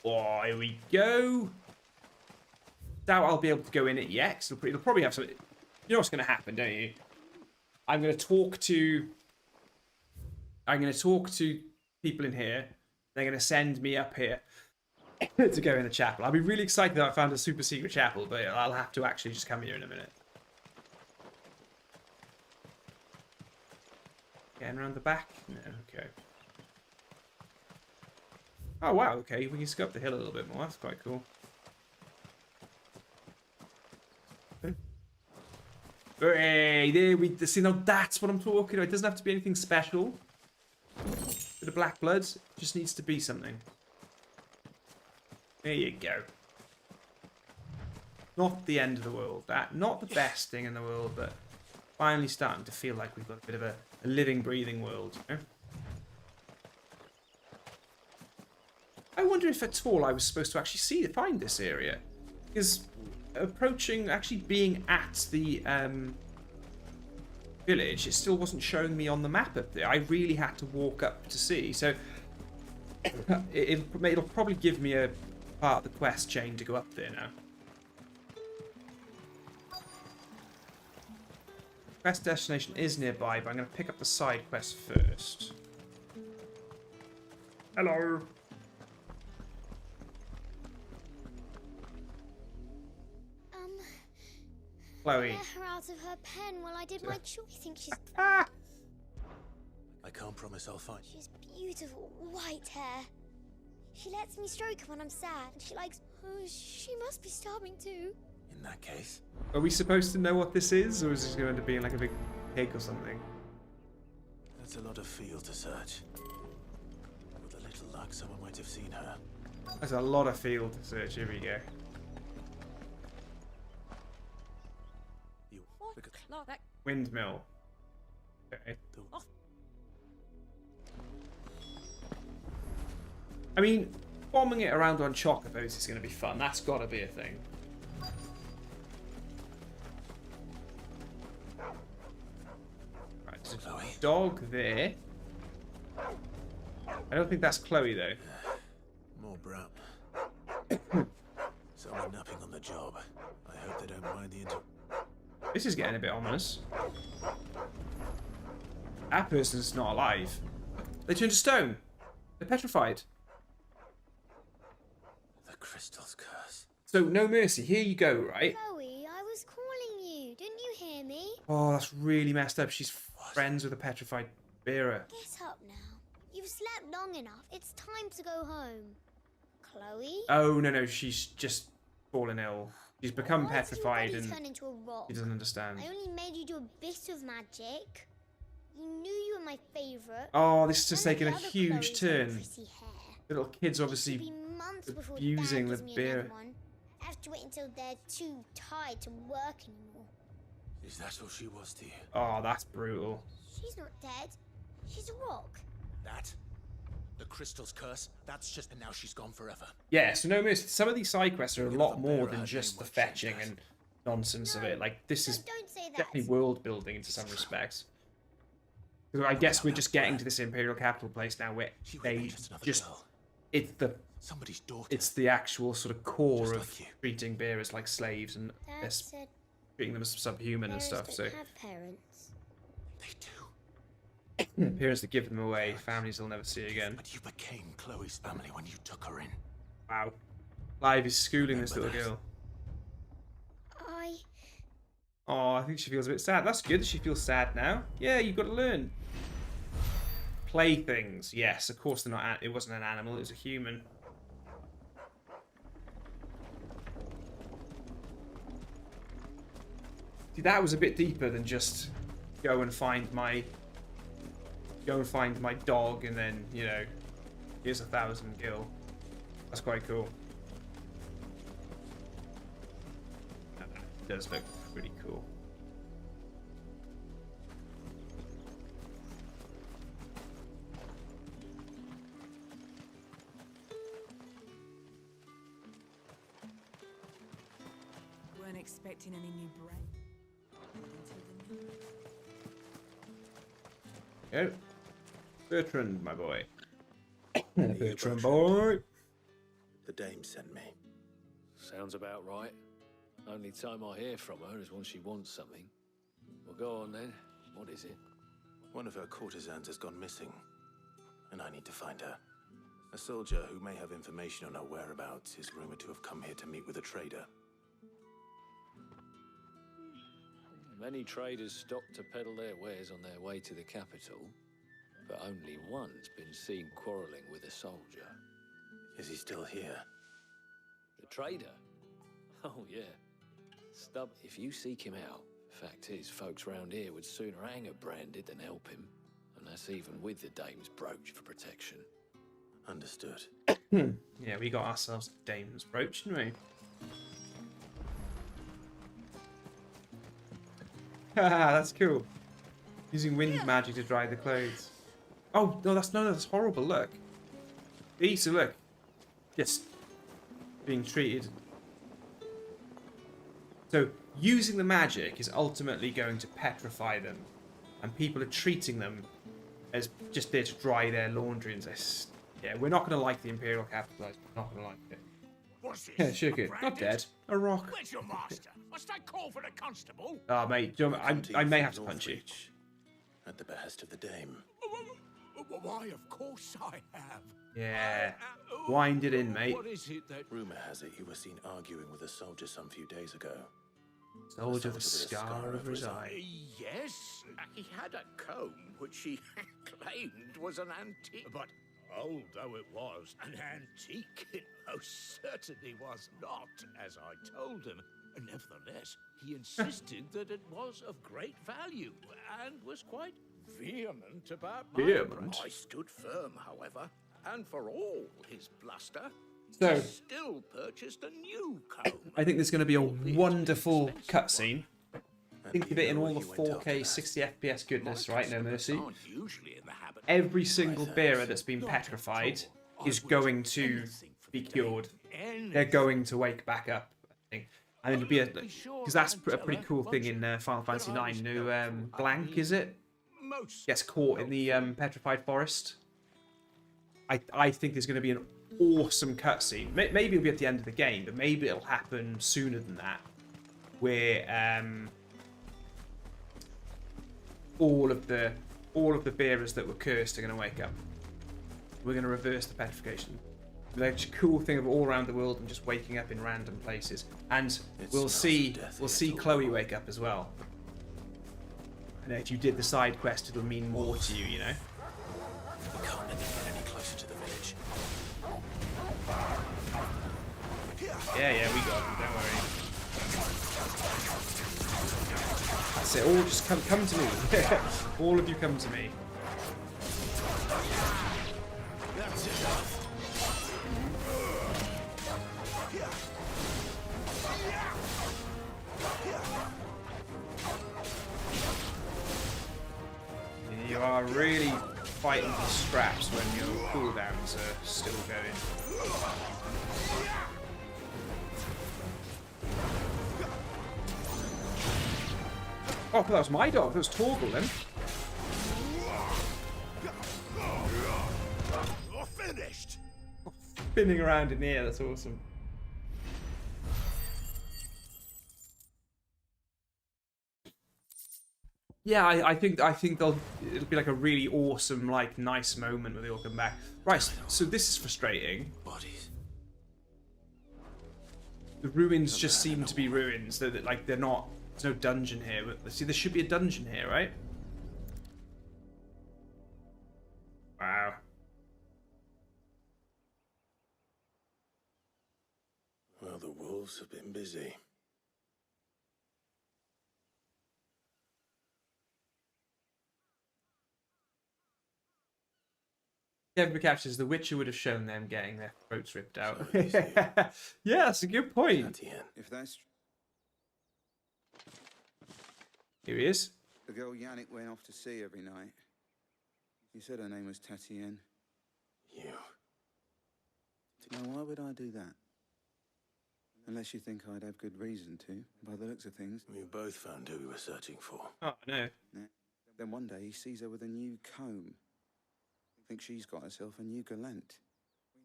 Oh, here we go. Doubt I'll be able to go in it yet, because it'll probably have some... You know what's going to happen, don't you? I'm going to talk to people in here. They're going to send me up here to go in the chapel. I'll be really excited that I found a super secret chapel, but I'll have to actually just come here in a minute. Getting around the back? No, okay. Oh, wow, okay. We can go up the hill a little bit more. That's quite cool. Hey, there we see. Now that's what I'm talking about. It doesn't have to be anything special. Bit of black blood just needs to be something. There you go. Not the end of the world. Not the best thing in the world, but finally starting to feel like we've got a bit of a living, breathing world. You know? I wonder if at all I was supposed to actually find this area, because actually being at the village, it still wasn't showing me on the map up there. I really had to walk up to see. So it'll probably give me a part of the quest chain to go up there now. Quest destination is nearby, but I'm going to pick up the side quest first. Hello. Chloe. Let her out of her pen while I did my choice. I think she's... Ah! I can't promise I'll find... She's beautiful, white hair. She lets me stroke her when I'm sad. And she likes... Oh, she must be starving too. In that case... Are we supposed to know what this is, or is this going to be like a big pig or something? That's a lot of field to search. With a little luck, someone might have seen her. There's a lot of field to search. Here we go. Windmill. Okay. I mean, bombing it around on chocobos is going to be fun. That's got to be a thing. Right, so dog there. I don't think that's Chloe though. More brown. Someone napping on the job. I hope they don't mind the This is getting a bit ominous. That person's not alive. They turned to stone. They're petrified. The crystal's curse. So, no mercy. Here you go, right? Chloe, I was calling you. Didn't you hear me? Oh, that's really messed up. She's friends with a petrified bearer. Get up now. You've slept long enough. It's time to go home. Chloe? Oh, no. She's just fallen ill. She's become petrified and turn into a rock? she doesn't understand. I only made you do a bit of magic. You knew you were my favourite. Oh, this is just taking a huge turn. The little kid's obviously abusing the bear. I have to wait until they're too tired to work anymore. Is that all she was to you? Oh, that's brutal. She's not dead. She's a rock. That? The crystal's curse? That's just... And now she's gone forever. Yeah, so no mercy. Some of these side quests are a lot more than just the fetching and nonsense of it. Like, this is definitely world building into some respects. Because I guess we're just getting to this Imperial capital place now where they just... It's the actual sort of core of treating bearers like slaves and treating them as subhuman and stuff. So have parents. They do. Parents that give them away, families they'll never see again. But you became Chloe's family when you took her in. Wow. Clive is schooling this little girl. Oh, I think she feels a bit sad. That's good that she feels sad now. Yeah, you've got to learn. Playthings. Yes, of course they're not. It wasn't an animal. It was a human. See, that was a bit deeper than just go and find my dog and then, you know, here's 1,000 gil. That's quite cool. That does look pretty cool. Weren't expecting any new bread. Oh, Bertrand, my boy. Bertrand, boy. The dame sent me. Sounds about right. Only time I hear from her is when she wants something. Well, go on then. What is it? One of her courtesans has gone missing, and I need to find her. A soldier who may have information on her whereabouts is rumored to have come here to meet with a trader. Many traders stop to peddle their wares on their way to the capital, but only one's been seen quarrelling with a soldier. Is he still here? The trader? Oh, yeah. Stub, if you seek him out, fact is, folks round here would sooner hang a branded than help him, and that's even with the dame's brooch for protection. Understood. Yeah, we got ourselves a dame's brooch, didn't we? Haha, that's cool. Using wind magic to dry the clothes. Oh, no, that's horrible, look. Easy, look. Just being treated. So, using the magic is ultimately going to petrify them. And people are treating them as just there to dry their laundry and this. Yeah, we're not going to like the Imperial capital, guys. We're not going to like it. horses? Yeah, sure good. Not dead. A rock. Where's your master? Must I call for the constable? Oh, mate, I may have to punch you. At the behest of the dame. Why, of course I have. Yeah. Wind it in, mate. What is it that... Rumor has it you were seen arguing with a soldier some few days ago. Soldier with a scar over his eye. Yes, he had a comb which he claimed was an antique. But old though it was, an antique it most certainly was not, as I told him. Nevertheless, he insisted that it was of great value, and was quite vehement about my Vehement? I stood firm, however, and for all his bluster, So, he still purchased a new comb. I think there's going to be a wonderful cutscene. Think of it in all the 4K 60 FPS goodness, right? No mercy. Every single bearer that's been petrified is going to be cured. They're going to wake back up, I think. And it'll be a... Because that's a pretty cool thing in Final Fantasy IX. Blank, is it? Gets caught in the petrified forest. I think there's going to be an awesome cutscene. Maybe it'll be at the end of the game, but maybe it'll happen sooner than that. Where all of the bearers that were cursed are going to wake up. We're going to reverse the petrification. The cool thing of all around the world and just waking up in random places, and we'll see Chloe wake up as well. And if you did the side quest, it'll mean more to you, you know. We can't let them get any closer to the village. Yeah, we got him. Don't worry. That's it. All just come to me. All of you come to me. That's enough. You are really fighting for scraps when your cooldowns are still going. Oh, that was my dog. That was Torgal then. You're finished. Spinning around in the air. That's awesome. Yeah, I think it'll be like a really awesome, like, nice moment where they all come back. Right, so this is frustrating. Bodies. The ruins just seem to be ruins. They're not. There's no dungeon here. But see, there should be a dungeon here, right? Wow. Well, the wolves have been busy. Kevin captures the Witcher would have shown them getting their throats ripped out. Yeah, that's a good point. If that's... Here he is. The girl Yannick went off to sea every night. You said her name was Tatienne. You. Now, why would I do that? Unless you think I'd have good reason to, by the looks of things. We both found who we were searching for. Oh, no. Then one day he sees her with a new comb. Thinks she's got herself a new gallant.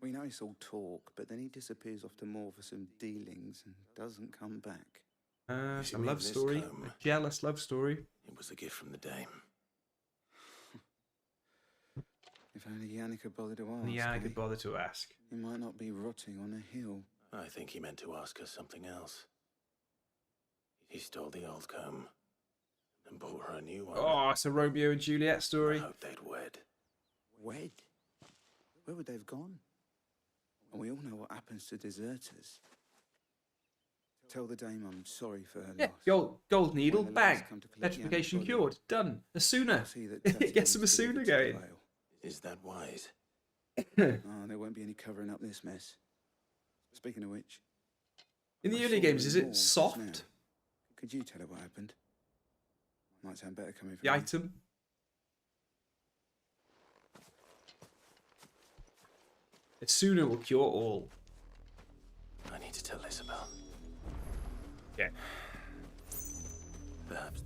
We know it's all talk, but then he disappears off to more for some dealings and doesn't come back. Some love story. A jealous love story. It was a gift from the dame. If only Yannick had bothered to ask. Yannick had bothered to ask. He might not be rotting on a hill. I think he meant to ask us something else. He stole the old comb and bought her a new one. Oh, it's a Romeo and Juliet story. I hope they'd wed. Wed? Where would they have gone? And we all know what happens to deserters. Tell the dame I'm sorry for her loss. Gold needle, bag. Petrification cured. Done. Asuna. Get some Asuna going. Is that wise? There won't be any covering up this mess. Speaking of which... In the early games, is it soft? Could you tell her what happened? Might sound better coming from the item. Asuna will cure all. I need to tell Isabel. Yeah. Perhaps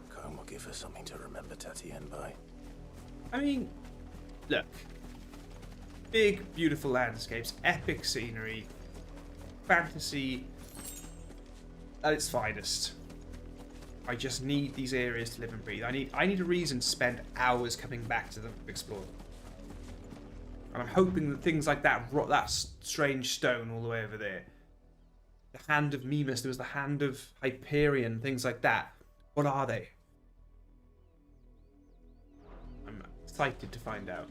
comb will give her something to remember Tatienne by. I mean, look. Big, beautiful landscapes, epic scenery, fantasy at its finest. I just need these areas to live and breathe. I need a reason to spend hours coming back to them to explore them. And I'm hoping that things like that strange stone all the way over there, the Hand of Mimas, there was the Hand of Hyperion, things like that. What are they? I'm excited to find out.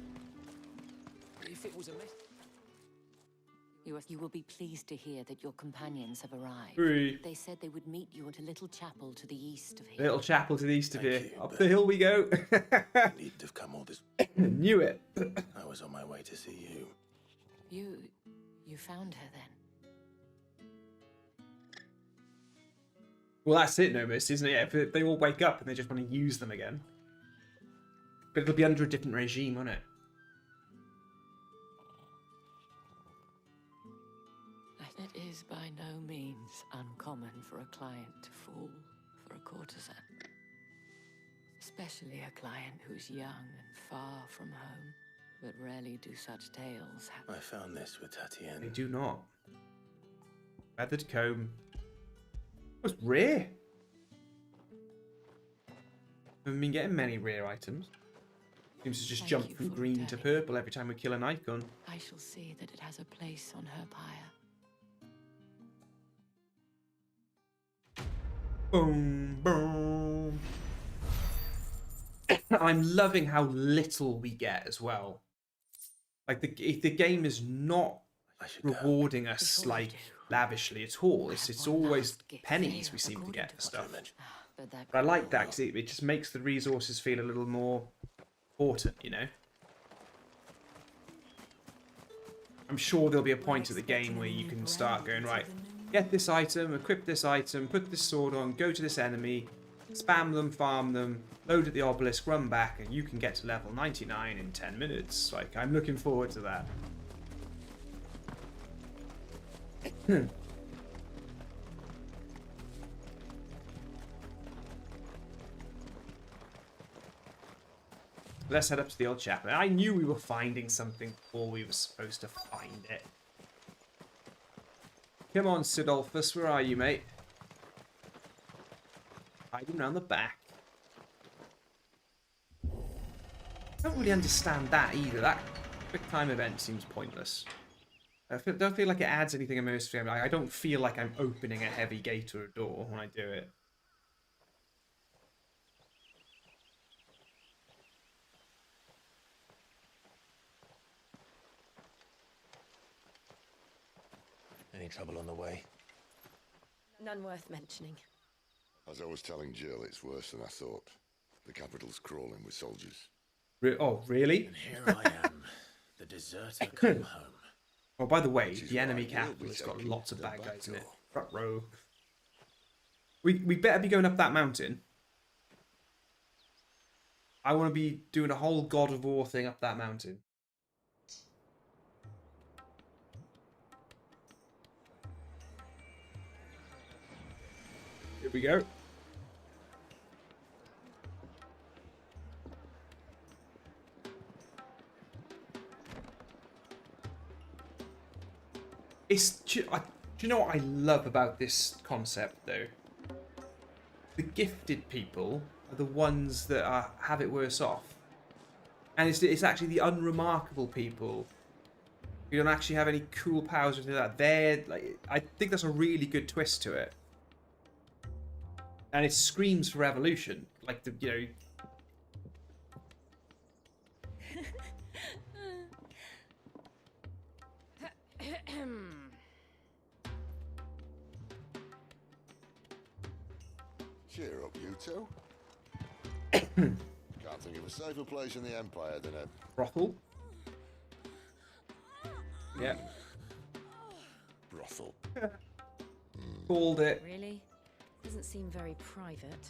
If it was a mess. You will be pleased to hear that your companions have arrived. Hooray. They said they would meet you at a little chapel to the east of here. Little chapel to the east of here. Up the hill we go. Needn't have come all this. Knew it. I was on my way to see you. You found her then? Well, that's it, Nomus, isn't it? If they all wake up and they just want to use them again. But it'll be under a different regime, won't it? It is by no means uncommon for a client to fall for a courtesan. Especially a client who's young and far from home. But rarely do such tales happen. I found this with Tatienne. They do not. Feathered comb. It was rare. Haven't been getting many rare items. Seems to just jump from green to purple every time we kill an icon. I shall see that it has a place on her pyre. Boom, boom. I'm loving how little we get as well. Like the game is not rewarding us like lavishly at all. It's always pennies we seem to get for stuff. But I like that because it just makes the resources feel a little more important, you know. I'm sure there'll be a point of the game where you can start going, right, get this item, equip this item, put this sword on, go to this enemy, spam them, farm them, load at the obelisk, run back, and you can get to level 99 in 10 minutes. Like, I'm looking forward to that. Let's head up to the old chapel. I knew we were finding something before we were supposed to find it. Come on, Sidolphus, where are you, mate? Hiding around the back. I don't really understand that either. That quick time event seems pointless. I don't feel like it adds anything immersive. I don't feel like I'm opening a heavy gate or a door when I do it. Any trouble on the way? None worth mentioning. As I was telling Jill, it's worse than I thought. The capital's crawling with soldiers. Oh, really? And here I am, the deserter come home. Oh, by the way, the enemy capital has got lots of bad guys in it. Front row. We better be going up that mountain. I want to be doing a whole God of War thing up that mountain. Here we go. Do you know what I love about this concept, though? The gifted people are the ones that have it worse off. And it's actually the unremarkable people who don't actually have any cool powers or anything like that. They're, like, I think that's a really good twist to it. And it screams for evolution. Like, you know... Cheer up, you two. Can't think of a safer place in the Empire than a... brothel? Yeah. Brothel. Called it. Really? Doesn't seem very private.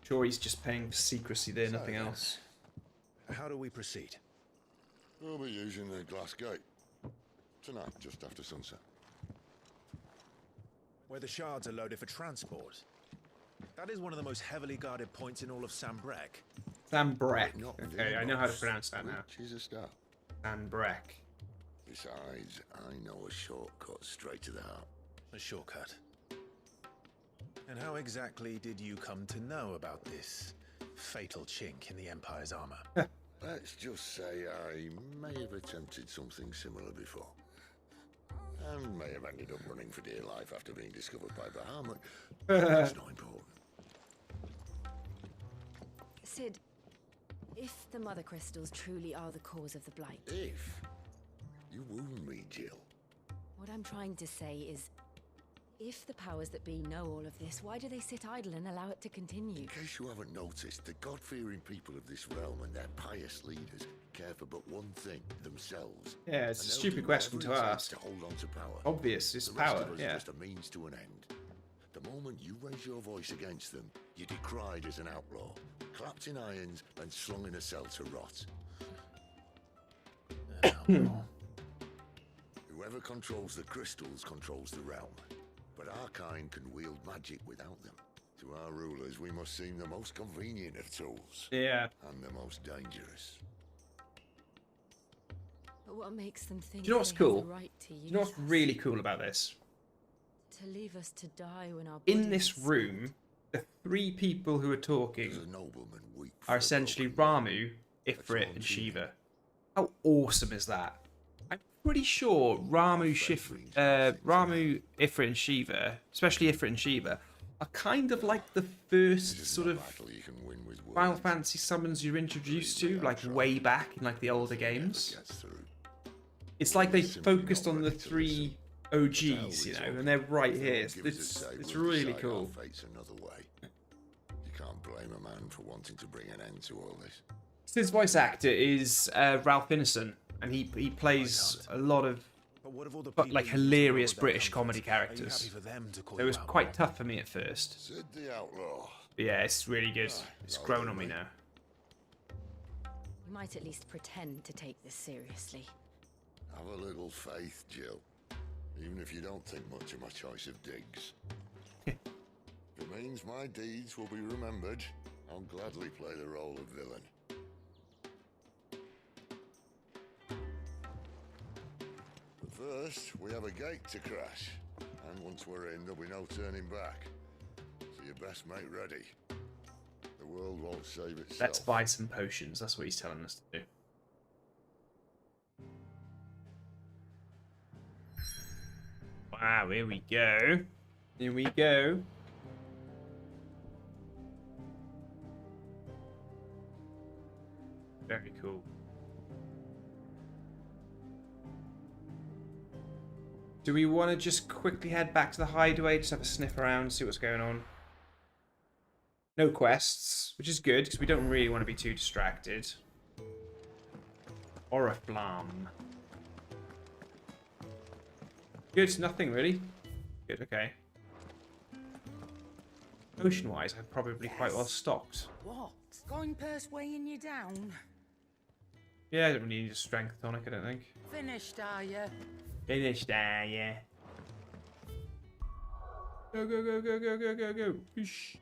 Sure, he's just paying for secrecy there, nothing then, else. How do we proceed? We'll be using the glass gate. Tonight, just after sunset. Where the shards are loaded for transport. That is one of the most heavily guarded points in all of Sambrek. Sambrek. Okay, I know how to pronounce that now. She's a start. Sambrek. Besides, I know a shortcut straight to the heart. A shortcut. And how exactly did you come to know about this fatal chink in the Empire's armor? Let's just say I may have attempted something similar before. And may have ended up running for dear life after being discovered by Bahamut. That's not important. Sid, if the Mother Crystals truly are the cause of the Blight... If? You wound me, Jill. What I'm trying to say is, if the powers that be know all of this, why do they sit idle and allow it to continue? In case you haven't noticed, the God-fearing people of this realm and their pious leaders care for but one thing, themselves. Yeah, it's a stupid question to ask. To hold on to power. Obvious, it's the rest power, of us yeah. are just a means to an end. The moment you raise your voice against them, you're decried as an outlaw, clapped in irons and slung in a cell to rot. Whoever controls the crystals controls the realm. But our kind can wield magic without them. To our rulers, we must seem the most convenient of tools. Yeah. And the most dangerous. But what makes them think Do you know what's they have cool? the right to Do you know what's use us? really cool about this? To leave us to die when our In bodies- this room, the three people who are talking Does a nobleman weep are essentially Ramu, Ifrit, and Shiva. How awesome is that? I'm pretty sure Ramu, Ifrit, and Shiva, especially Ifrit and Shiva, are kind of like the first sort of Final Fantasy summons you're introduced to, like way back in like the older games. It's like they focused on the three OGs, you know, and they're right here. It's really cool. You can't blame a man for wanting to bring an end to all this. His voice actor is Ralph Ineson, and he plays a lot of like hilarious British comedy characters. It was quite tough for me at first. Sid the outlaw. But yeah, it's really good. It's grown on me now. You might at least pretend to take this seriously. Have a little faith, Jill. Even if you don't think much of my choice of digs. If it means my deeds will be remembered, I'll gladly play the role of villain. But first, we have a gate to crash. And once we're in, there'll be no turning back. So you best make ready. The world won't save itself. Let's buy some potions. That's what he's telling us to do. Wow, here we go. Here we go. Very cool. Do we want to just quickly head back to the hideaway, just have a sniff around, see what's going on? No quests, which is good, because we don't really want to be too distracted. Oriflamme. Good, nothing really. Good, okay. Potion-wise, I'm probably quite well stocked. What? Going purse weighing you down? Yeah, I don't really need a strength tonic, I don't think. Finished, are you? Finished, yeah. Go, go, go, go, go, go, go, go. Whoosh.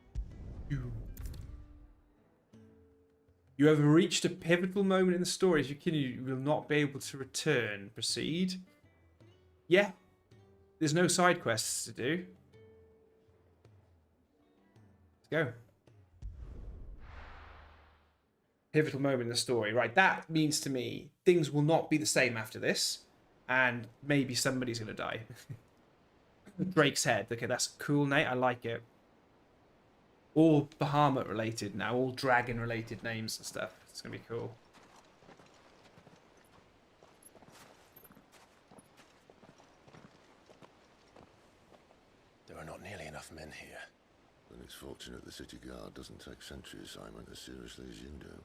You have reached a pivotal moment in the story. If you continue, you will not be able to return. Proceed. Yeah. There's no side quests to do. Let's go. Pivotal moment in the story. Right, that means to me things will not be the same after this. And maybe somebody's going to die. Drake's head. Okay, that's cool, Nate. I like it. All Bahamut related now. All dragon related names and stuff. It's going to be cool. There are not nearly enough men here. Then it's fortunate the city guard doesn't take sentry assignment as seriously as you do.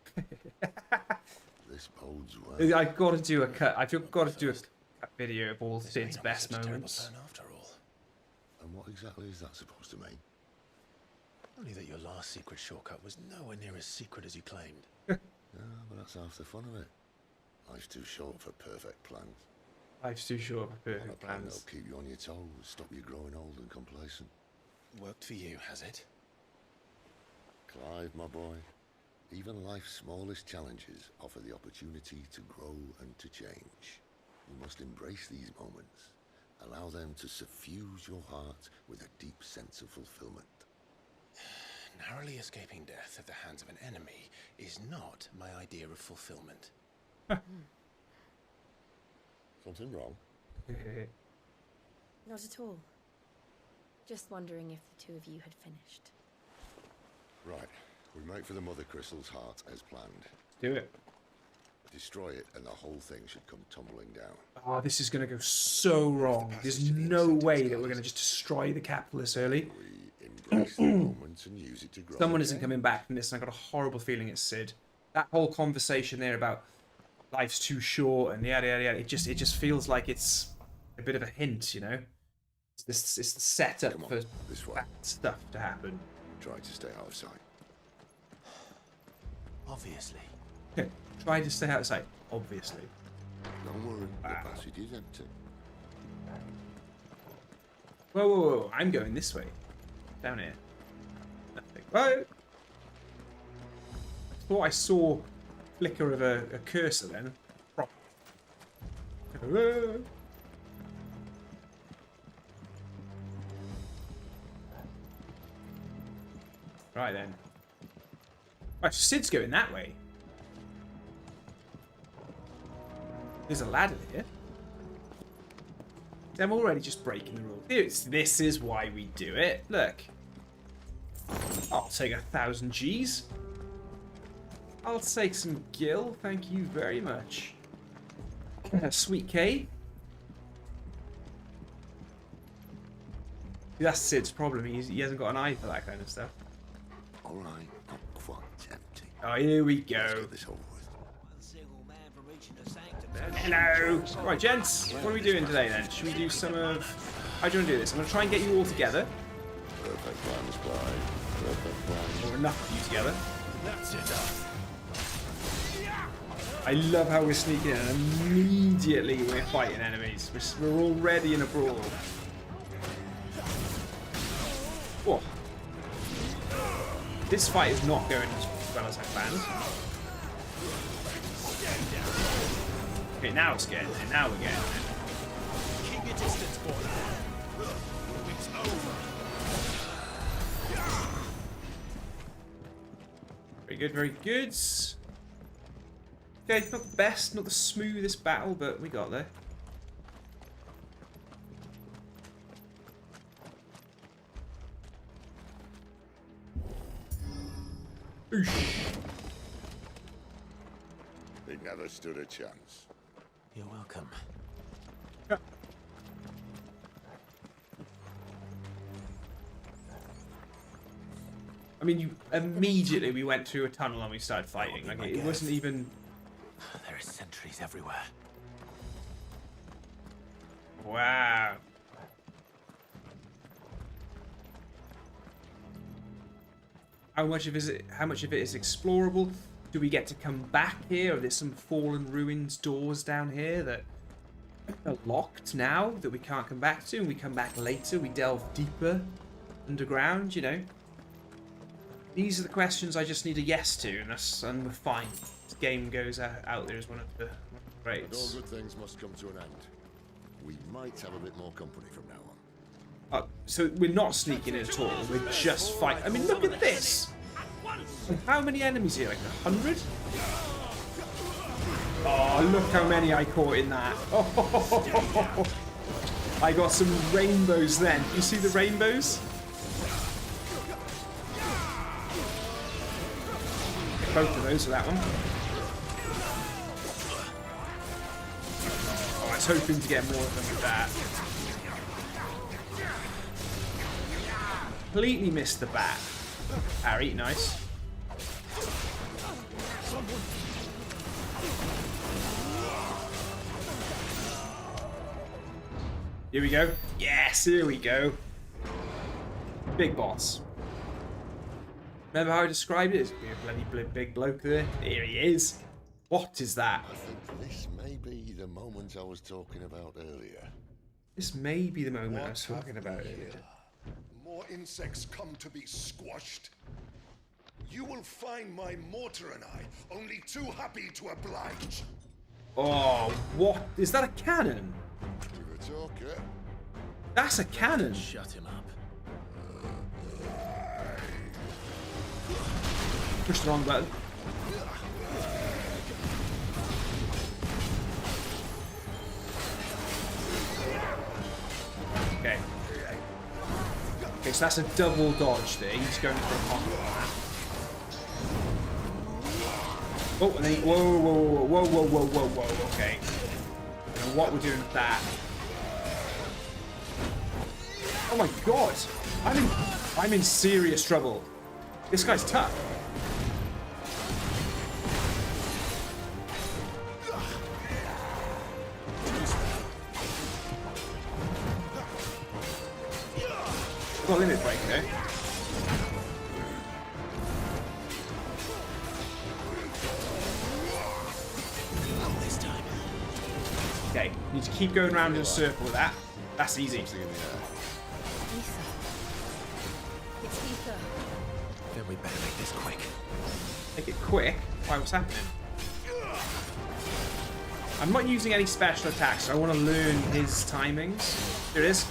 This bodes well. I've got to do a cut. I've got to do a cut video of all Sid's best moments. After all. And what exactly is that supposed to mean? Only that your last secret shortcut was nowhere near as secret as you claimed. Yeah, but that's half the fun of it. Life's too short for perfect plans. Life's too short for On a perfect plan plans. that'll keep you on your toes, stop you growing old and complacent. Worked for you, has it? Clive, my boy, even life's smallest challenges offer the opportunity to grow and to change. You must embrace these moments. Allow them to suffuse your heart with a deep sense of fulfillment. Narrowly escaping death at the hands of an enemy is not my idea of fulfillment. Something wrong? Not at all. Just wondering if the two of you had finished. Right, we make for the Mother Crystal's heart as planned. Do it. Destroy it and the whole thing should come tumbling down. Oh, this is going to go so wrong. There's no way that we're going to just destroy the capital this early. Embrace the moment and use it to grow. Someone isn't coming back from this, and I've got a horrible feeling it's Sid. That whole conversation there about life's too short and yada yada yada, it just feels like it's a bit of a hint, you know? It's the setup for that stuff to happen. Try to stay out of sight. Obviously. Try to stay out of sight, obviously. Don't worry, the passage is empty. Whoa, whoa, whoa, I'm going this way. Down here. Nothing. Whoa! Thought I saw a flicker of a cursor then. Whoa. Right then. Right, so Sid's going that way. There's a ladder here. I'm already just breaking the rules. This is why we do it. Look. I'll take 1,000 G's. I'll take some gil. Thank you very much. Sweet K. That's Sid's problem. He hasn't got an eye for that kind of stuff. All right, not quite empty. Oh, here we go. Hello. Right, gents. What are we doing today then? Should we do some of... How do you want to do this? I'm going to try and get you all together. Perfect plans, Clive. Perfect plans. Or enough of you together. That's enough. I love how we're sneaking in and immediately we're fighting enemies. We're already in a brawl. Whoa. This fight is not going as well as I planned. Okay, now it's getting there. Now we're getting there. Keep your distance, boy. It's over. Very good, very good. Okay, not the best, not the smoothest battle, but we got there. Oosh. He never stood a chance. You're welcome. Yeah. I mean, immediately we went through a tunnel and we started fighting. Like, it wasn't even... There are sentries everywhere. Wow. How much of it is explorable? Do we get to come back here? Are there some fallen ruins doors down here that are locked now that we can't come back to? And we come back later, we delve deeper underground, you know? These are the questions I just need a yes to, and we're fine. This game goes out there as one of the greats. But all good things must come to an end. We might have a bit more company from now on. So we're not sneaking in at all. We're just fighting. I mean, look at this. And how many enemies here? Like 100? Oh, look how many I caught in that. Oh, I got some rainbows then. You see the rainbows? Both of those for that one. Oh, I was hoping to get more of them with that. Completely missed the bat. Harry, nice. Here we go. Yes, here we go. Big boss. Remember how I described it? There's a bloody big bloke there. Here he is. What is that? I think this may be the moment I was talking about earlier. This may be the moment I was talking about earlier. More insects come to be squashed. You will find my mortar and I only too happy to oblige. Oh, what? Is that a cannon? Give a talker. That's a cannon. Shut him up. Push the wrong button. Okay. Okay, so that's a double dodge there. He's going for a combo. Oh, and then he, whoa, okay. I don't know what we're doing with that. Oh my god! I'm in serious trouble. This guy's tough. Got a limit break there. Okay, need to keep going around in a circle with that. That's easy. Ether. It's Ether. Then we better make this quick. Make it quick? Why, what's happening? I'm not using any special attacks, so I want to learn his timings. Here it is.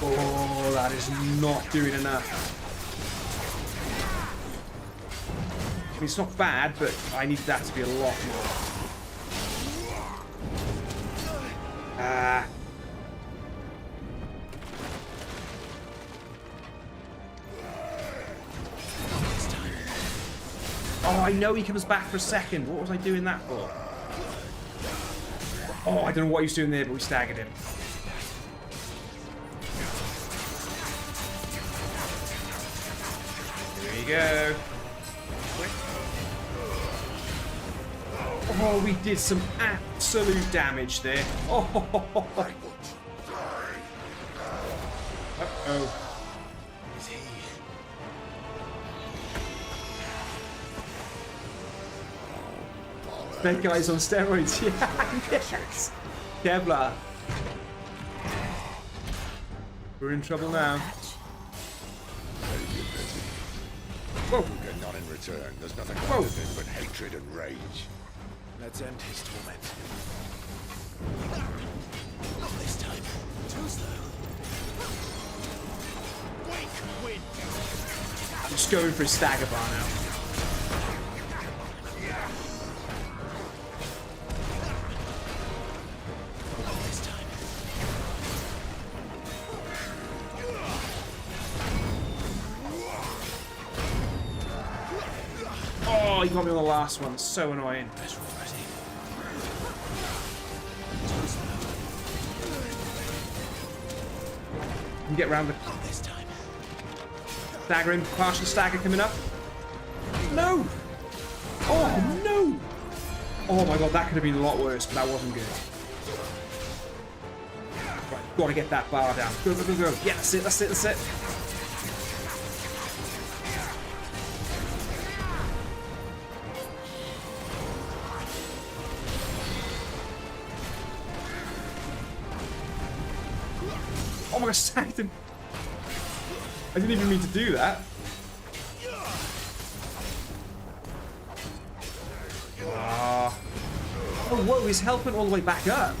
Oh, that is not doing enough. I mean, it's not bad, but I need that to be a lot more. Oh, I know he comes back for a second. What was I doing that for? Oh, I don't know what he was doing there, but we staggered him. There you go. Oh, we did some absolute damage there. Oh. Uh-oh. That guy's on steroids. Yeah, yes. Kevlar. We're in trouble now. Whoa. Get none in return. There's nothing left of it but hatred and rage. Let's end his torment. Not this time. Too slow. Wake wind. I'm just going for a stagger bar now. Oh, he got me on the last one. So annoying. You can get around the stagger him. Partial stagger coming up. No! Oh, no! Oh my god, that could have been a lot worse, but that wasn't good. Right, gotta get that bar down. Go, go, go, go. Yeah, that's it, that's it, that's it. Oh my god, I sacked him. I didn't even mean to do that. Oh, whoa, he's helping all the way back up.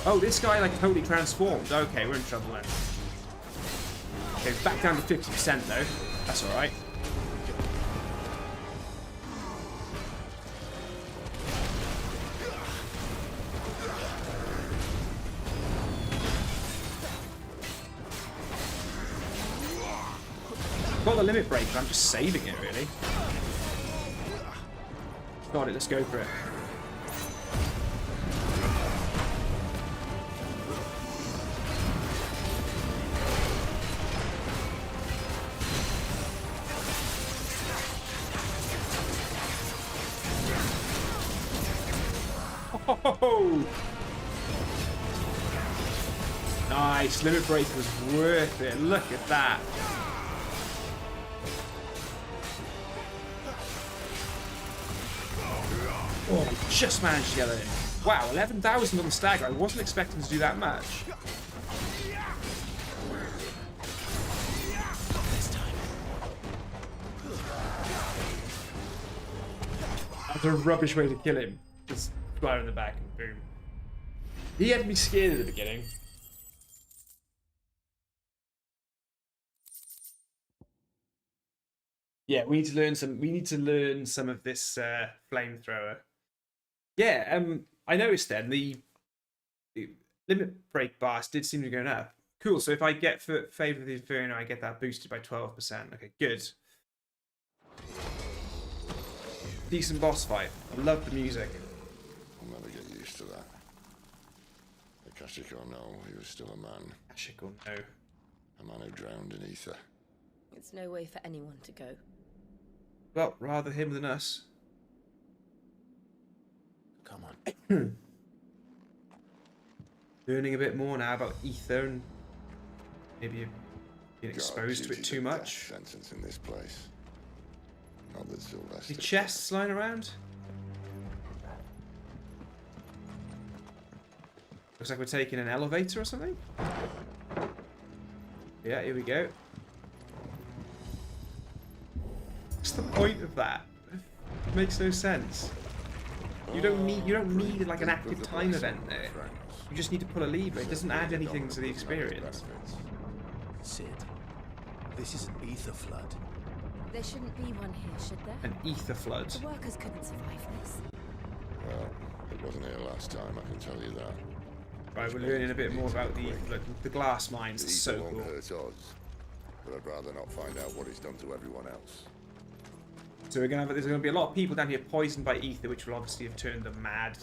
Oh, this guy like totally transformed. Okay, we're in trouble then. Okay, back down to 50% though. That's alright. Got the limit break, but I'm just saving it really. Got it, let's go for it. Oh! Nice, limit break was worth it. Look at that. Just managed to get it in. Wow, 11,000 on the stagger. I wasn't expecting to do that much. That's a rubbish way to kill him. Just fire in the back and boom. He had me scared at the beginning. Yeah, we need to learn some. We need to learn some of this flamethrower. Yeah, I noticed then the limit break bars did seem to be going up. Cool. So if I get Favor of the Inferno, I get that boosted by 12%. Okay, good. Decent boss fight. I love the music. I'll never get used to that. Akashic or no, he was still a man. Akashic or no. A man who drowned in ether. It's no way for anyone to go. Well, rather him than us. Come on. Learning a bit more now about ether and maybe being exposed to it too much. Sentence in this place. Not that Sylvester. The chests lying around. Looks like we're taking an elevator or something. Yeah, here we go. What's the point of that? It makes no sense. You don't need like an active time event there. You just need to pull a lever. It doesn't add anything to the experience. Sid, this is an ether flood. There shouldn't be one here, should there? An ether flood. The workers couldn't survive this. Well, it wasn't here last time, I can tell you that. Right, we're learning a bit more about the glass mines. It's so cool. Hurt us, but I'd rather not find out what it's done to everyone else. So there's going to be a lot of people down here poisoned by ether, which will obviously have turned them mad.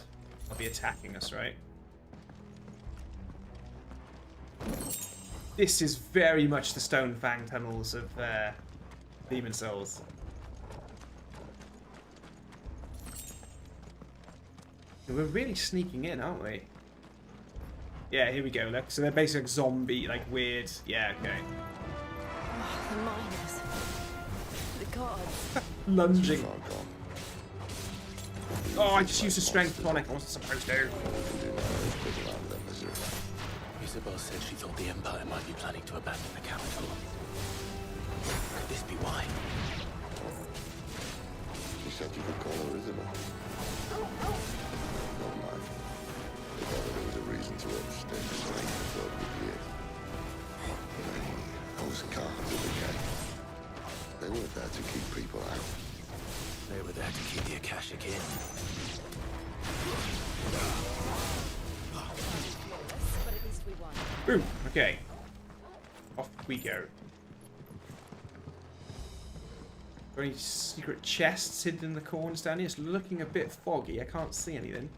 They'll be attacking us, right? This is very much the Stone Fang tunnels of Demon Souls. We're really sneaking in, aren't we? Yeah, here we go. Look, so they're basically like zombie, like weird. Yeah, okay. Oh, the miners. The gods. Lunging. Oh, I just used a strength tonic. I wasn't supposed to. Isabel said she thought the Empire might be planning to abandon the capital. Could this be why? She said you could call her Isabel. Not mine. If ever there was a reason to upstay, so I thought it would be it. Those guards at the gate. They weren't there to keep people out. They were there to keep the Akashic in. But at least we won. Boom. Okay. Off we go. Any secret chests hidden in the corners down here? It's looking a bit foggy. I can't see anything.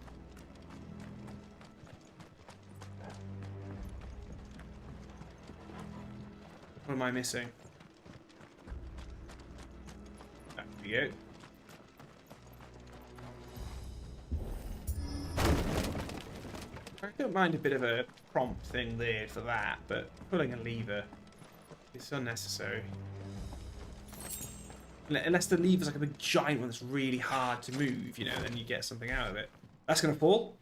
What am I missing? There we go. I don't mind a bit of a prompt thing there for that, but pulling a lever is unnecessary. Unless the lever's like a big giant one that's really hard to move, you know, then you get something out of it. That's gonna fall.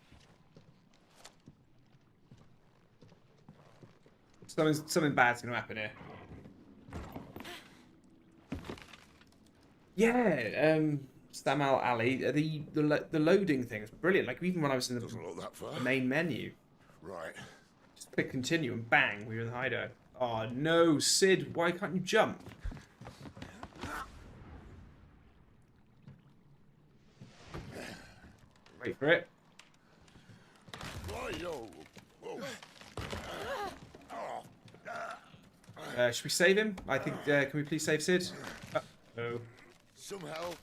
Something bad's gonna happen here. Yeah, Stamal Alley. The loading thing is brilliant. Like even when I was in the main menu. Right. Just click continue and bang, we were in the hideout. Oh no, Sid, why can't you jump? Wait for it. Should we save him? I think. Can we please save Sid? No. Some help.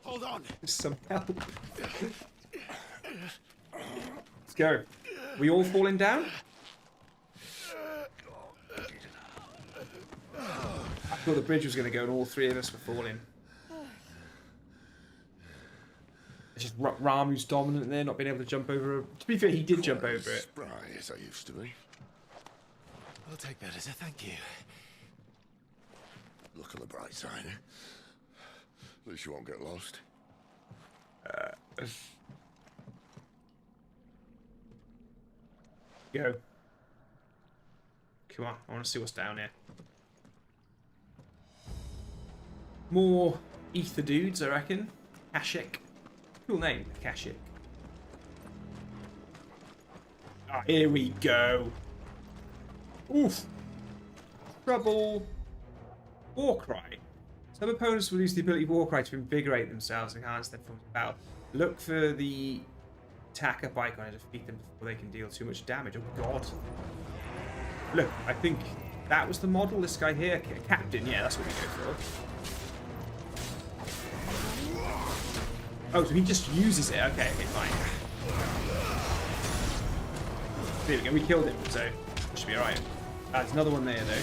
Hold on. Some help. Let's go. We all falling down? I thought the bridge was going to go and all three of us were falling. It's just Ramu's dominant there, not being able to jump over. To be fair, he did jump over it. Spry as I used to be. I'll take that as a thank you. Look on the bright side. At least you won't get lost. Go. Come on, I want to see what's down here. More ether dudes, I reckon. Kashik. Cool name, Kashik. Ah, here we go. Oof. Trouble. Warcry. Some opponents will use the ability Warcry to invigorate themselves and enhance their forms of battle. Look for the attack up icon and defeat them before they can deal too much damage. Oh god. Look, I think that was the model. This guy here, Captain. Yeah, that's what we go for. Oh, so he just uses it. Okay, fine. There we go. We killed him, so should be alright. There's another one there, though.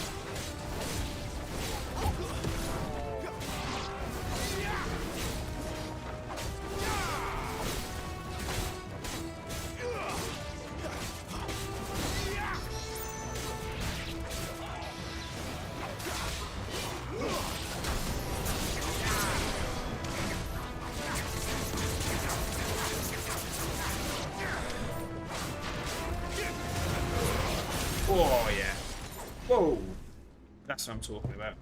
Oh, yeah. Whoa. That's what I'm talking about.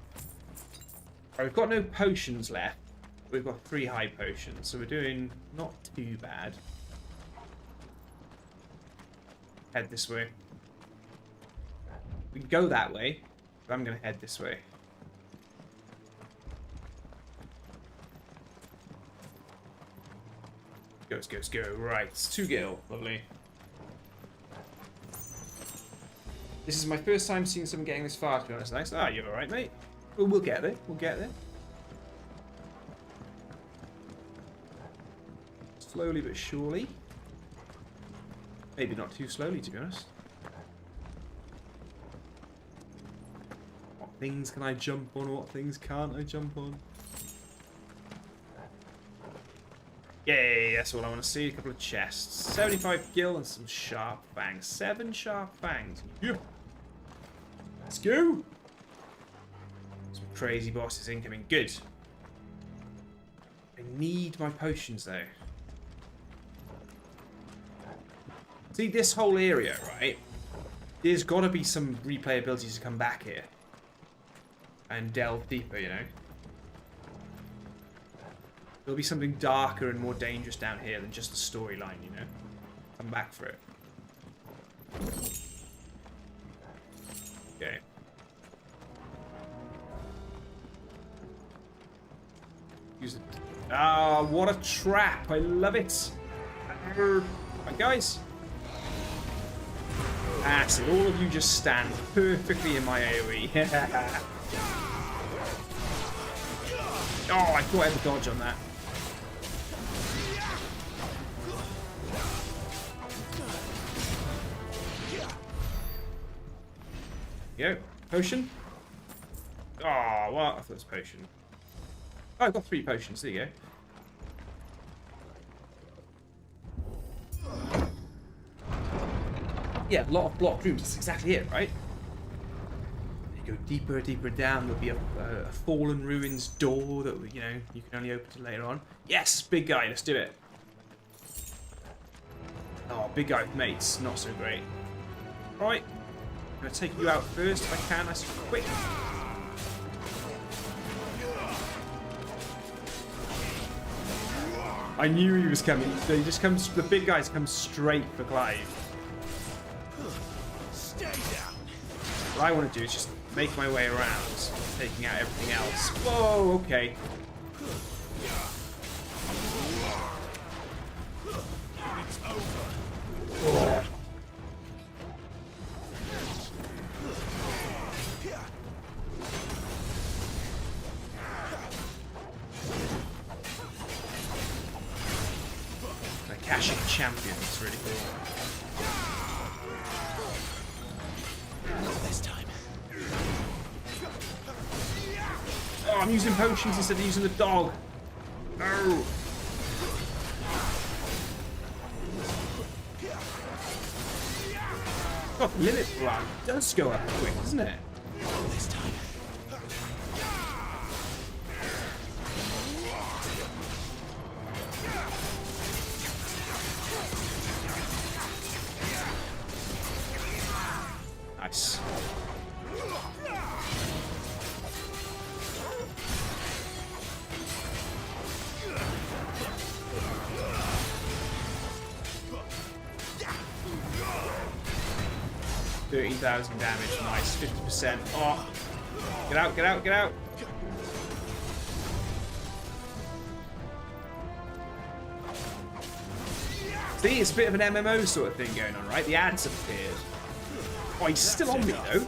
Right, we've got no potions left. We've got 3 high potions, so we're doing not too bad. Head this way. We can go that way, but I'm going to head this way. Let's go. Right, it's 2 gil. Lovely. This is my first time seeing someone getting this far, to be honest. Nice. Ah, you're alright, mate. Well, we'll get there. We'll get there. Slowly but surely. Maybe not too slowly, to be honest. What things can I jump on? What things can't I jump on? Yay, that's all I want to see. A couple of chests. 75 gil and some sharp fangs. 7 sharp fangs. Yeah. Let's go. Some crazy bosses incoming. Good. I need my potions, though. See, this whole area, right? There's got to be some replayability to come back here. And delve deeper, you know? There'll be something darker and more dangerous down here than just the storyline, you know? Come back for it. Okay. Use it. Ah, what a trap! I love it! Right, guys. Ah, so all of you just stand perfectly in my AoE. Oh, I thought I had a dodge on that. Go. Potion. Oh, what? I thought it was potion. Oh, I've got 3 potions. There you go. Yeah, a lot of blocked rooms. That's exactly it, right? You go deeper, deeper down. There'll be a fallen ruins door that, you know, you can only open to later on. Yes, big guy. Let's do it. Oh, big guy with mates. Not so great. All right. I'm going to take you out first if I can. Nice and quick. I knew he was coming. He just comes. The big guys come straight for Clive. Stay down. What I want to do is just make my way around, taking out everything else. Whoa, okay. It's over. Oh. Akashic champion, it's really cool. This time. Oh, I'm using potions instead of using the dog. No. God, limit blood does go up quick, doesn't it? This time. Nice. $13,000 damage. Nice. 50%. Oh. Get out, get out, get out. See, it's a bit of an MMO sort of thing going on, right? The ads have appeared. Oh, he's still on me, though.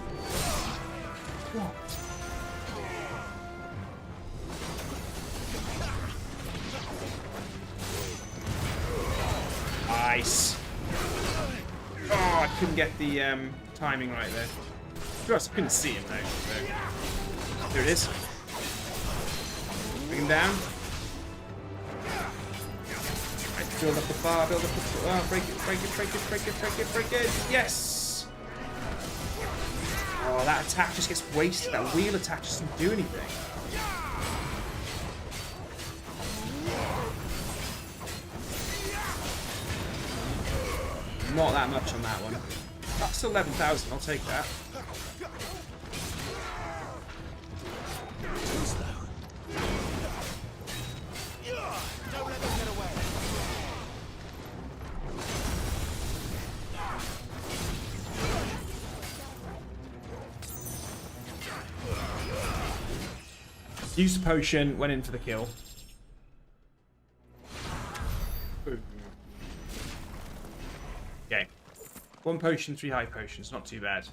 What? Nice. Oh, I couldn't get the timing right there. I couldn't see him, though. So. There it is. Bring him down. Right, build up the bar, build up the... Oh, break it, break it, break it, break it, break it, break it. Yes! Oh, that attack just gets wasted. That wheel attack just doesn't do anything. Not that much on that one. That's still 11,000. I'll take that. Don't let them get away. Used a potion, went in for the kill. Okay. 1 potion, 3 high potions, not too bad.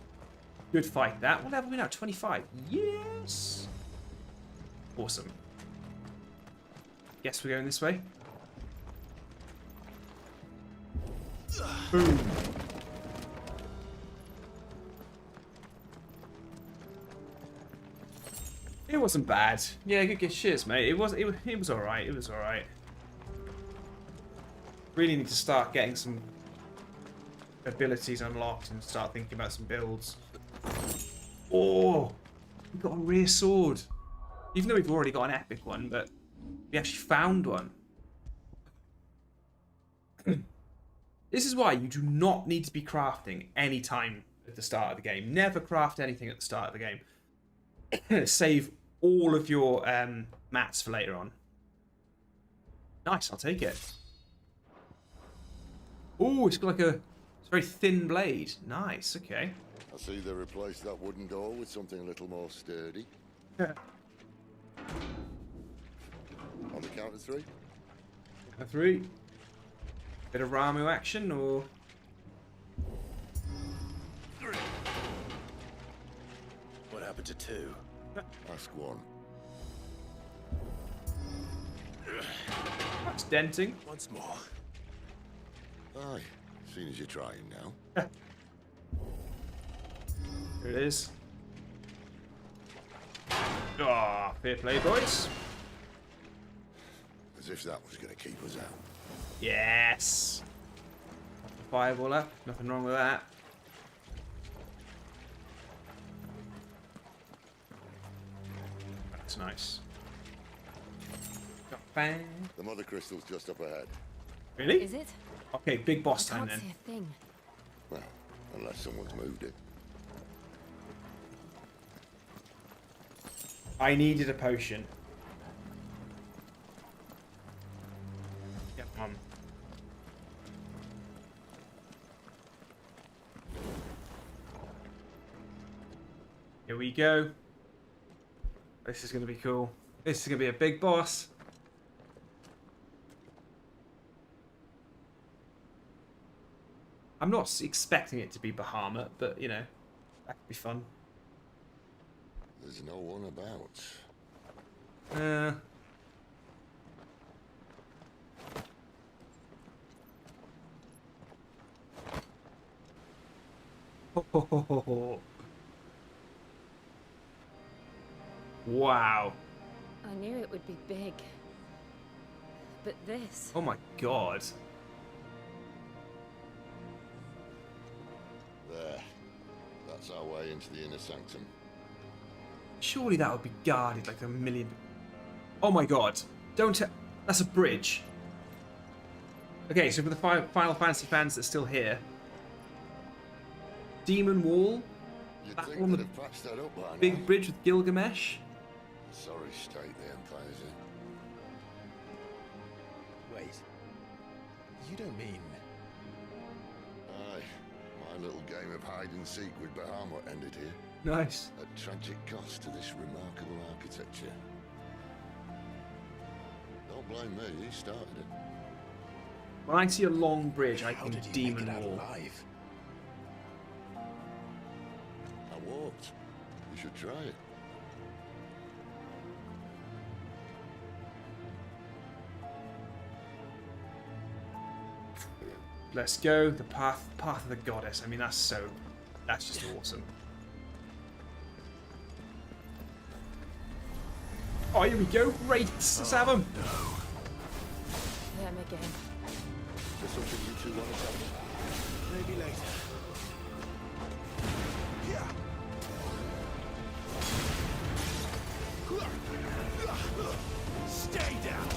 Good fight that. What level are we now? 25. Yes! Awesome. Guess we're going this way. Boom. It wasn't bad. Yeah, good cheers, mate. It was alright. It was alright. Really need to start getting some abilities unlocked and start thinking about some builds. Oh, we got a rare sword. Even though we've already got an epic one, but we actually found one. This is why you do not need to be crafting any time at the start of the game. Never craft anything at the start of the game. Save all of your mats for later on. Nice, I'll take it. Oh, it's got like a very thin blade. Nice, okay. I see they replaced that wooden door with something a little more sturdy. Yeah. On the count of 3? Count of 3. Bit of Ramu action, or... What happened to 2? Ask 1. That's denting. Once more. Aye, seeing as you're trying now. Here it is. Ah, oh, fair play, boys. As if that was going to keep us out. Yes. Fireball up. Nothing wrong with that. That's nice. Bang. The mother crystal's just up ahead. Really? Is it? Okay, big boss time then. I can't see a thing. Well, unless someone's moved it. I needed a potion. Yep, Here we go. This is going to be cool. This is going to be a big boss. I'm not expecting it to be Bahamut, but, you know, that could be fun. There's no one about. Wow. I knew it would be big. But this... Oh my god. There. That's our way into the inner sanctum. Surely that would be guarded like a million... Oh my god. Don't... That's a bridge. Okay, so for the Final Fantasy fans that are still here... Demon Wall You'd That think one they'd with have patched that up by now. big bridge with Gilgamesh. Sorry state the Empire's in. Wait. You don't mean... Aye. My little game of hide-and-seek with Bahamut ended here. Nice. At tragic cost to this remarkable architecture. Don't blame me, he started it. When I see a long bridge, I How can did you demon make it out wall. alive? I walked. You should try it. Let's go. The path of the goddess. I mean, that's just awesome. Oh, here we go. Wraiths. Let's have them. Them again. Is there something you two want to tell me? Maybe later. Stay down.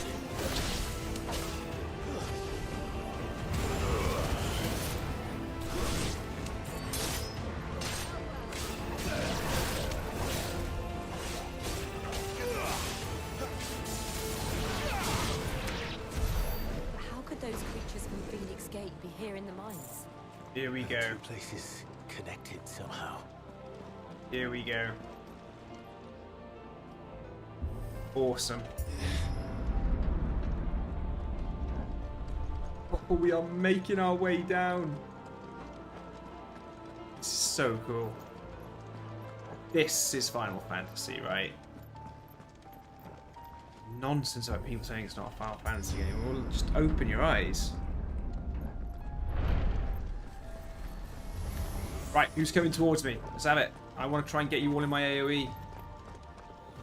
How could those creatures from Phoenix Gate be here in the mines? Here we go. Two places connected somehow. Here we go. Awesome. Oh, we are making our way down. This is so cool. This is Final Fantasy, right? Nonsense about people saying it's not a Final Fantasy game. Well, just open your eyes. Right, who's coming towards me? Let's have it. I want to try and get you all in my AoE.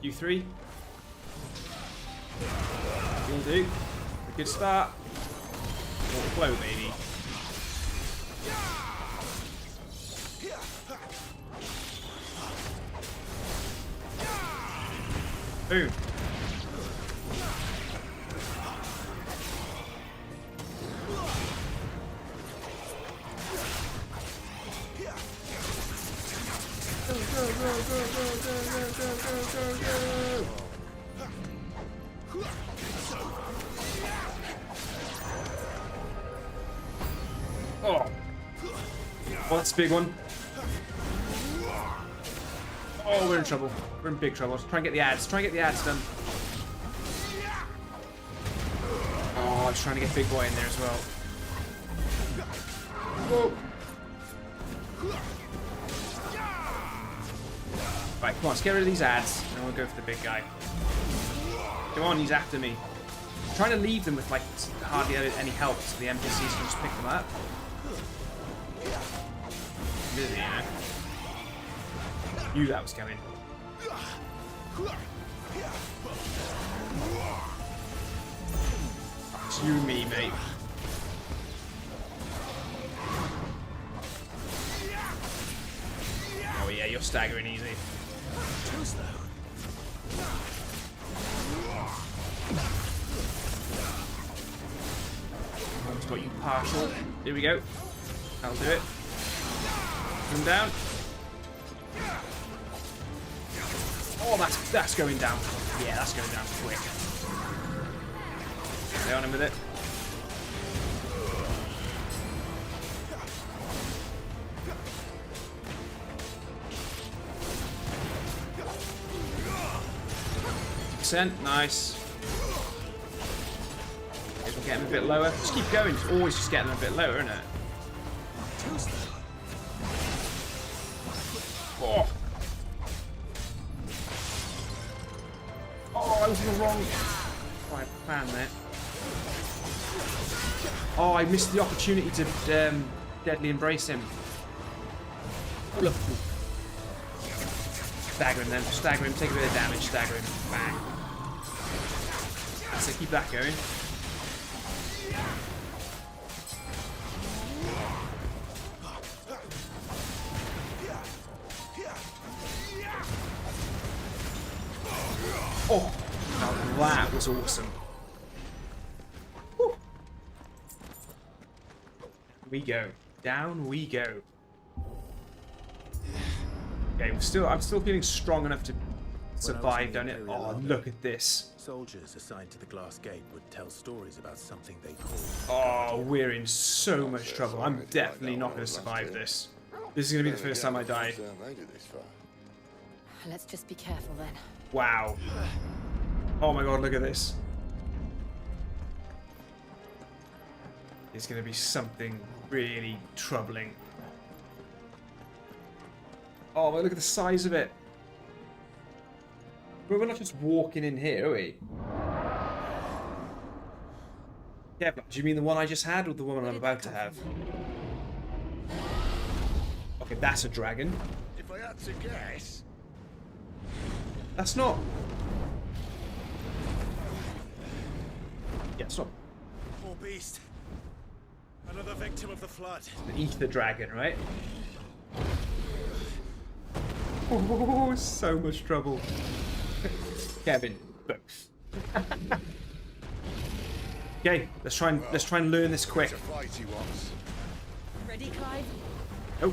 You three? Will do. A good start. More flow, baby. Boom. Go, go, go, go, go, go, go, go, go, go, go. Oh. Oh, that's a big one. Oh, we're in trouble. We're in big trouble. Try and get the ads. Try and get the ads done. Oh, I was trying to get Big Boy in there as well. Whoa. Right, come on, let's get rid of these ads, and we'll go for the big guy. Come on, he's after me. I'm trying to leave them with like hardly any help, so the NPCs can just pick them up. Busy, you know? Knew that was coming. It's you and me, mate. Oh yeah, you're staggering easy. Too slow. Almost got you partial. Here we go. That'll do it. Put him down. Oh, that's going down. Yeah, that's going down quick. Stay on him with it. Nice. Maybe we'll get him a bit lower. Just keep going. It's always just getting him a bit lower, isn't it? Oh. Oh, I was in the wrong right fan there. Oh, I missed the opportunity to deadly embrace him. Oh, look. Stagger him then. Stagger him. Take a bit of damage. Stagger him. Bang. So keep that going. Oh, now that was awesome. Woo. We go. Down we go. Okay, I'm still feeling strong enough to survive down it. Oh, look at this. Soldiers assigned to the glass gate would tell stories about something they called... Oh, we're in so much trouble. I'm definitely not going to survive this. This is going to be the first time I die. Let's just be careful then. Wow. Oh my god, look at this. It's going to be something really troubling. Oh, look at the size of it. We're not just walking in here, are we? Yeah, but do you mean the one I just had or the one I'm about to have? Okay, that's a dragon. If I had to guess... That's not... Yeah, it's not... Poor beast. Another victim of the flood. The ether dragon, right? Oh, so much trouble. Kevin, both. Okay, let's try and learn this quick. Ready, Clive? Oh.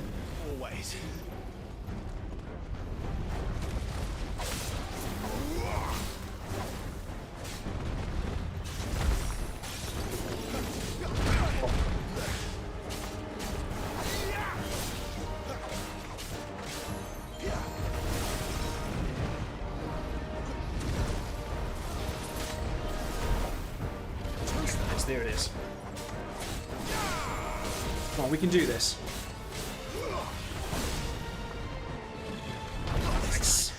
Always. There it is. Come on, we can do this. Nice.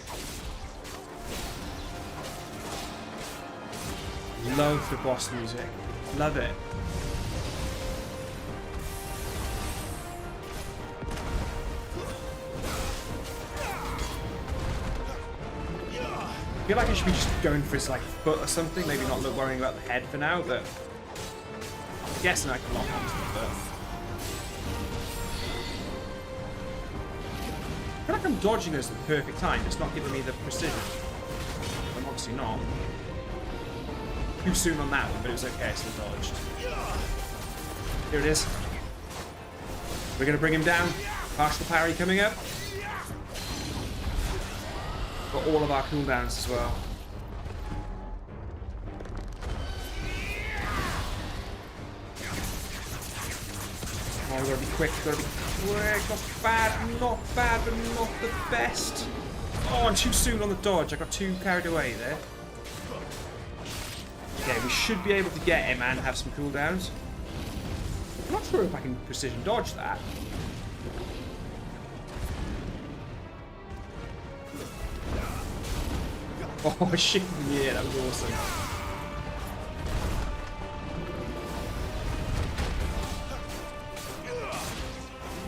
Love the boss music. Love it. I feel like I should be just going for his like foot or something. Maybe not worrying about the head for now, but. Guessing I can lock onto it, but... I feel like I'm dodging this at the perfect time. It's not giving me the precision. I'm obviously not. Too soon on that one, but it was okay. I still dodged. Here it is. We're going to bring him down. Partial parry coming up. Got all of our cooldowns as well. Oh, we gotta be quick, gotta be quick. Not bad, but not the best. Oh, I'm too soon on the dodge. I got too carried away there. Okay, we should be able to get him and have some cooldowns. I'm not sure if I can precision dodge that. Oh, shit, yeah, that was awesome.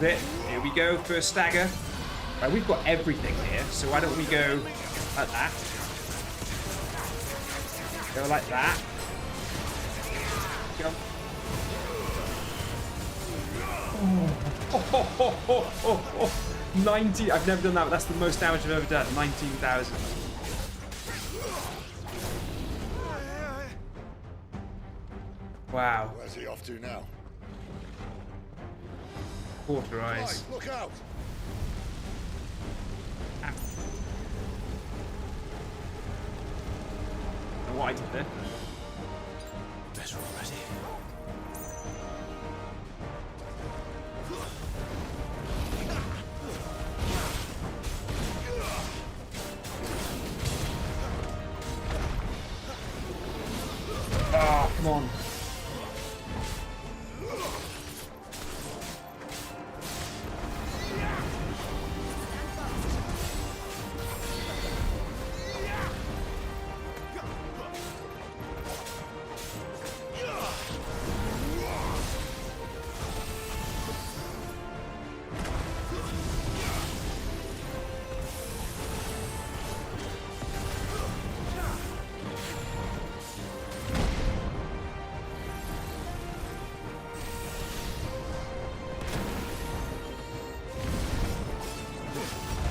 Here we go, first stagger. Right, we've got everything here, so why don't we go like that? Go like that. Go. Oh. 90. I've never done that, but that's the most damage I've ever done. 19,000. Wow. Where's he off to now? Quarter eyes. Look out! What I did there. Better already. Oh, come on.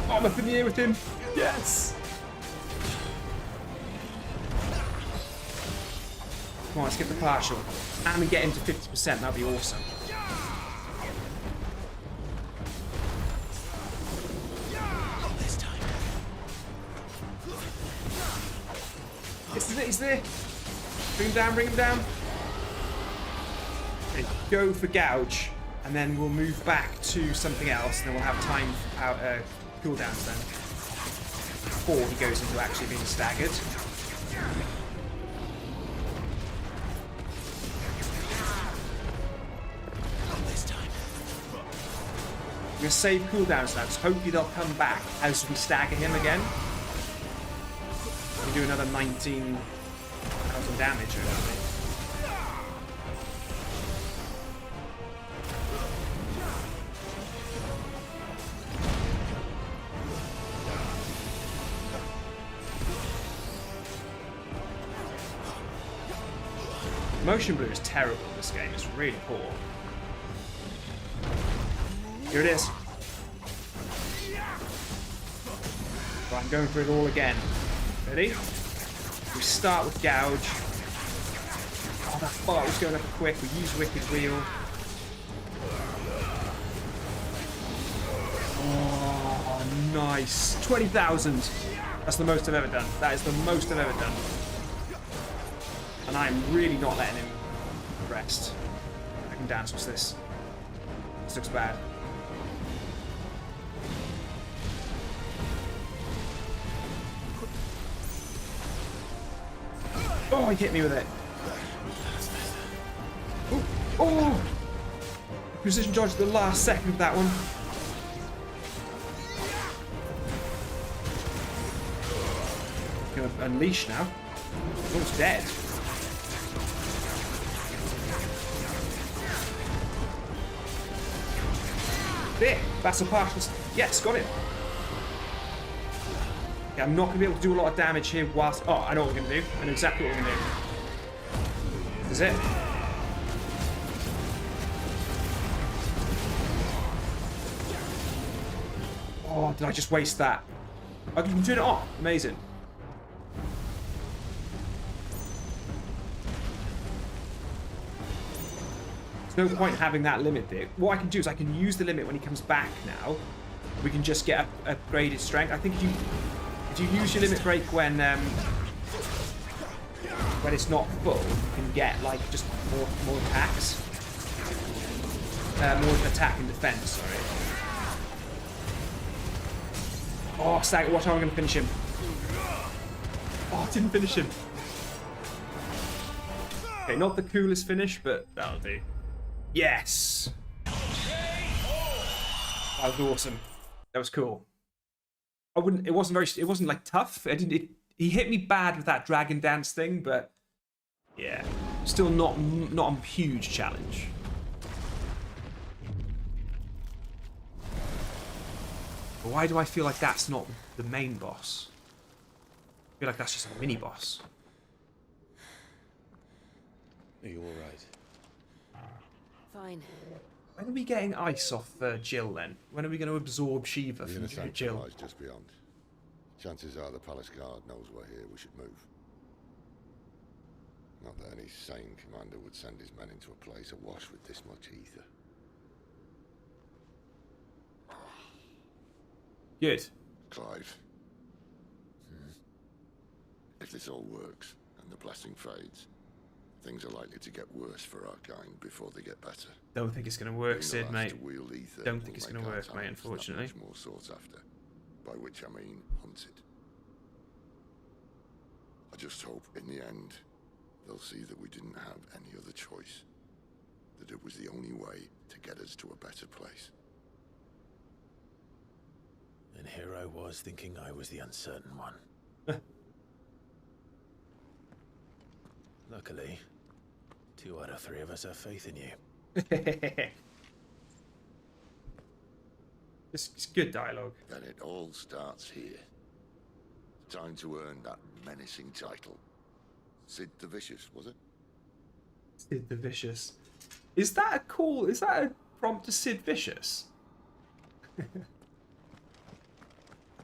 I'm up in the air with him. Yes. Come on, let's get the partial. And get him to 50%. That'd be awesome. he's there. Bring him down, bring him down. Okay, go for gouge, and then we'll move back to something else, and then we'll have time for cooldowns then. Before he goes into actually being staggered. We're going to save cooldowns now, so hopefully they'll come back as we stagger him again. We do another 19,000 damage or something. Motion blue is terrible in this game. It's really poor. Here it is. Right, I'm going for it all again. Ready? We start with gouge. Oh, that fart was going up quick. We use wicked wheel. Oh, nice. 20,000. That's the most I've ever done. That is the most I've ever done. And I'm really not letting him rest. I can dance. What's this? This looks bad. Oh, he hit me with it. Oh, oh! Precision dodge at the last second of that one. Gonna unleash now. He's almost dead. There, that's a partial. Yes, got him. Okay, I'm not going to be able to do a lot of damage here whilst... Oh, I know what we're going to do. I know exactly what we're going to do. This is it. Oh, did I just waste that? I can turn it off. Amazing. There's no point having that limit there. What I can do is I can use the limit when he comes back now. We can just get upgraded strength. I think if you use your limit break when it's not full, you can get like just more attacks. More attack and defense, sorry. Oh, stag, watch how I'm going to finish him. Oh, I didn't finish him. Okay, not the coolest finish, but that'll do. Yes! That was awesome. That was cool. It wasn't like tough. He hit me bad with that dragon dance thing, but yeah. Still not a huge challenge. But why do I feel like that's not the main boss? I feel like that's just a mini boss. Are you alright? Fine. When are we getting ice off Jill then? When are we going to absorb Shiva from Jill? Lies just beyond. Chances are the palace guard knows we're here. We should move. Not that any sane commander would send his men into a place awash with this much ether. Good. Clive. If this all works and the blessing fades, things are likely to get worse for our kind before they get better. Don't think it's going to work, Sid, mate. Ether Don't think it's going to work, mate, unfortunately. Much more sought after, by which I mean hunted. I just hope in the end they'll see that we didn't have any other choice. That it was the only way to get us to a better place. And here I was thinking I was the uncertain one. Luckily, 2 out of 3 of us have faith in you. It's good dialogue. Then it all starts here. Time to earn that menacing title. Sid the Vicious, was it? Sid the Vicious. Is that a prompt to Sid Vicious?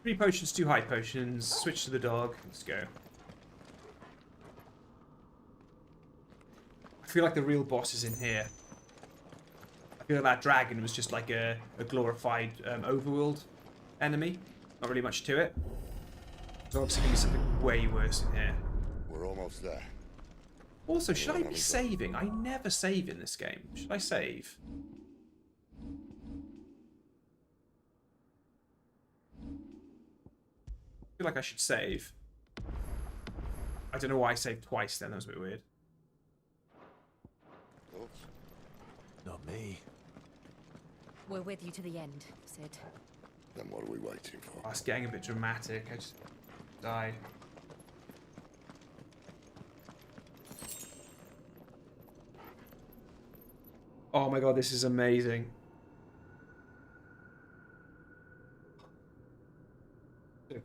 3 potions, 2 high potions. Switch to the dog. Let's go. I feel like the real boss is in here. I feel like that dragon was just like a glorified overworld enemy. Not really much to it. There's obviously going to be something way worse in here. We're almost almost there. Also, should I be saving? I never save in this game. Should I save? I feel like I should save. I don't know why I saved twice then. That was a bit weird. Thoughts? Not me. We're with you to the end, Sid. Then what are we waiting for? Oh, it's getting a bit dramatic. I just die. Oh my god, this is amazing.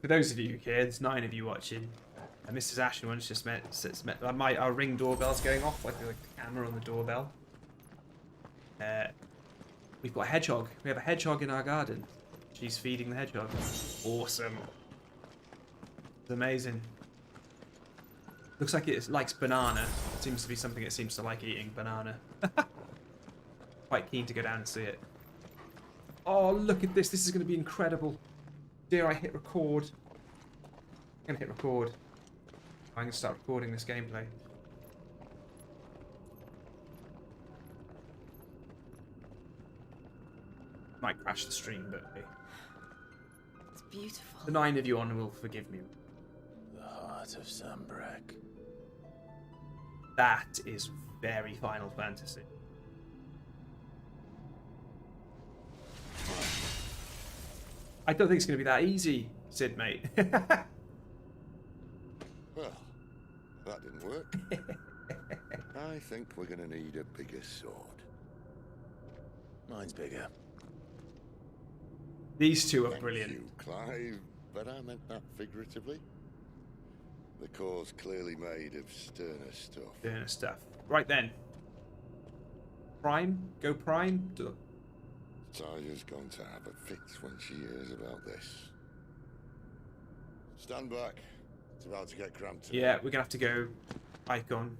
For those of you who care, there's 9 of you watching. And Mrs. Ashen once just met our Ring doorbell's going off, like the camera on the doorbell. We've got a hedgehog. We have a hedgehog in our garden. She's feeding the hedgehog. Awesome. It's amazing. Looks like it likes banana. It seems to be something it seems to like eating, banana. Quite keen to go down and see it. Oh, look at this. This is going to be incredible. Dare I hit record? I'm going to hit record. I'm going to start recording this gameplay. Might crash the stream, but hey. It's beautiful. The 9 of you on will forgive me. The heart of Zambrak. That is very Final Fantasy. I don't think it's going to be that easy, Sid, mate. Well, that didn't work. I think we're going to need a bigger sword. Mine's bigger. These two are Thank brilliant. you, Clive, but I meant that figuratively. The core's clearly made of sterner stuff. Sterner stuff. Right then. Prime? Go Prime? Taya's going to have a fit when she hears about this. Stand back. It's about to get cramped. Yeah, we're going to have to go Icon.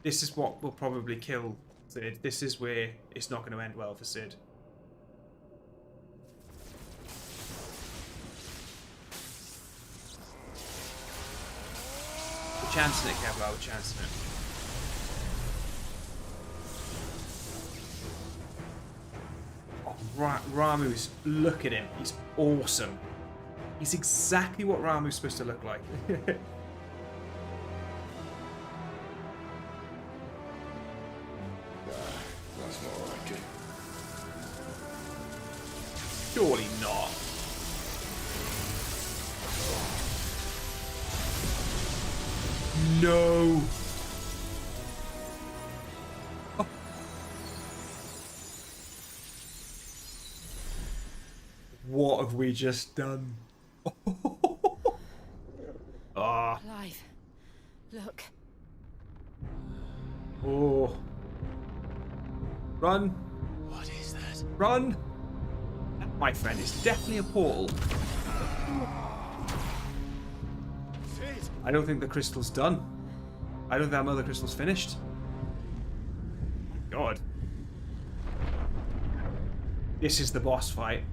This is what will probably kill Sid. This is where it's not going to end well for Sid. We're chancing it, Kevlar. We're chancing it. Oh, Ramu's... Look at him. He's awesome. He's exactly what Ramu's supposed to look like. That's more like it. Surely not. No. Oh. What have we just done? Ah. Clive, look. Oh. Run. What is that? Run. My friend, it's definitely a portal. I don't think the crystal's done. I don't think that mother crystal's finished. God. This is the boss fight.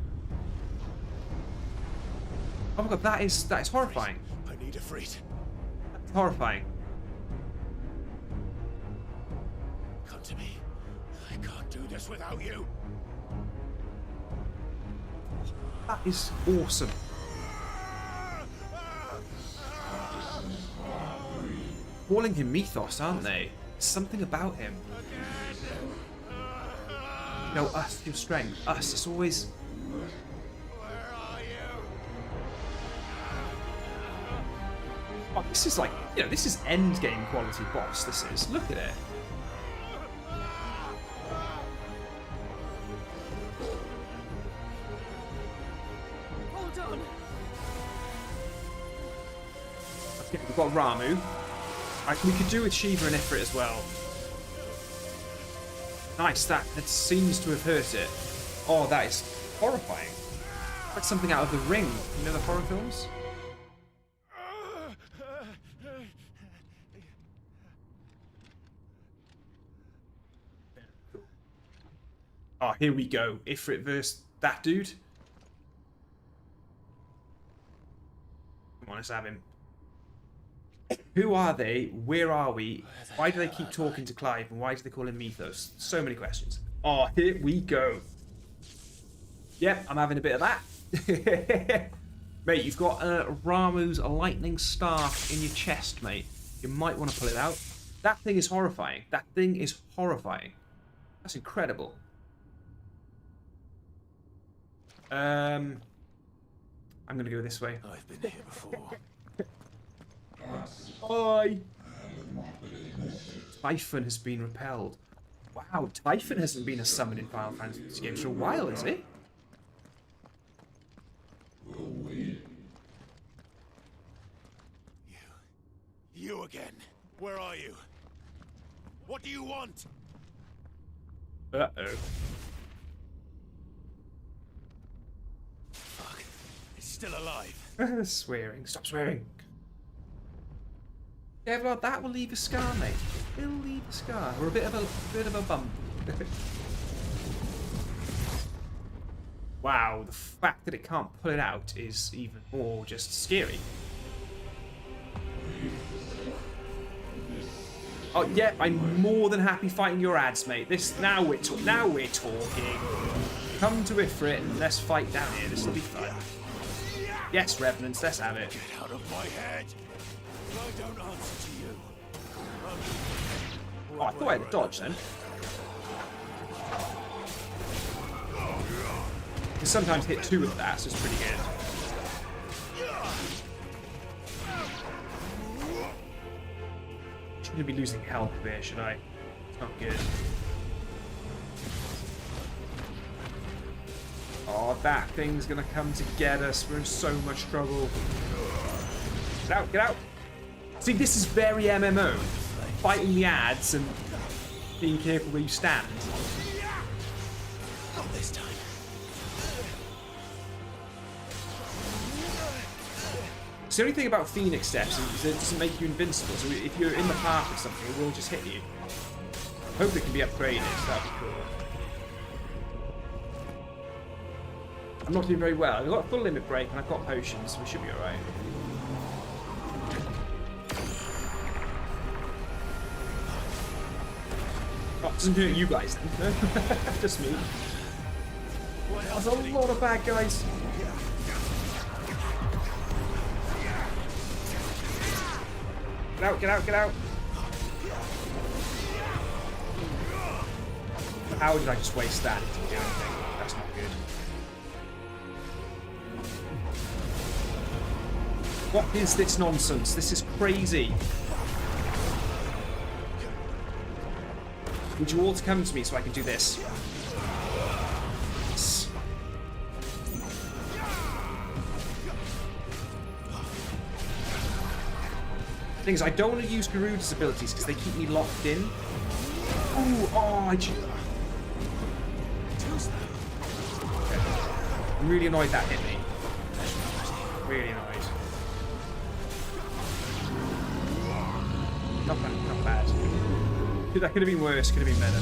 Oh my god, that is horrifying. I need a freet. That's horrifying. Come to me. I can't do this without you. That is awesome. Calling him Mythos, aren't they? Something about him. No, us, your strength. Us, it's always... Oh, this is like, you know, this is endgame quality boss, this is. Look at it. Hold on. Okay, we've got Ramu. We could do with Shiva and Ifrit as well. Nice, that seems to have hurt it. Oh, that is horrifying. Like something out of The Ring. You know the horror films? Oh, here we go. Ifrit versus that dude. Come on, let's have him. Who are they? Where are we? Why do they keep talking to Clive? And why do they call him Mythos? So many questions. Oh, here we go. Yep, I'm having a bit of that. Mate, you've got Ramuh's lightning staff in your chest, mate. You might want to pull it out. That thing is horrifying. That thing is horrifying. That's incredible. I'm going to go this way. I've been here before. Oi! Typhon has been repelled. Wow, Typhon hasn't been a summon in Final Fantasy games for a while, is it? You again. Where are you? What do you want? Uh-oh. Fuck. It's still alive. Swearing. Stop swearing. Kevlar, that will leave a scar, mate. It'll leave a scar. Or a bit of a bump. Wow, the fact that it can't pull it out is even more just scary. Oh yeah, I'm more than happy fighting your ads, mate. Now we're talking. Come to Ifrit and let's fight down here. This will be fun. Yes, Revenants, let's have it. Get out of my head. I don't answer to you. Oh, I thought I had a dodge then. You sometimes hit 2 of that, so it's pretty good. Shouldn't be losing health there, should I? It's not good. Oh, that thing's gonna come to get us. We're in so much trouble. Get out, get out! See, this is very MMO. Fighting the ads and being careful where you stand. Not this time. So the only thing about Phoenix Steps is it doesn't make you invincible. So if you're in the path of something, it will just hit you. I hope it can be upgraded, so that'd be cool. I'm not doing very well. I've got a full limit break and I've got potions, so we should be alright. Oh, it doesn't hurt you guys then. Just me. There's a lot of bad guys. Get out, get out, get out! How did I just waste that? It didn't do anything. That's not good. What is this nonsense? This is crazy. Would you all to come to me so I can do this? Yes. The thing is, I don't want to use Garuda's abilities because they keep me locked in. Ooh, oh, I'm really annoyed that hit me. Really annoyed. Not bad, not bad. That could have been worse, could have been better.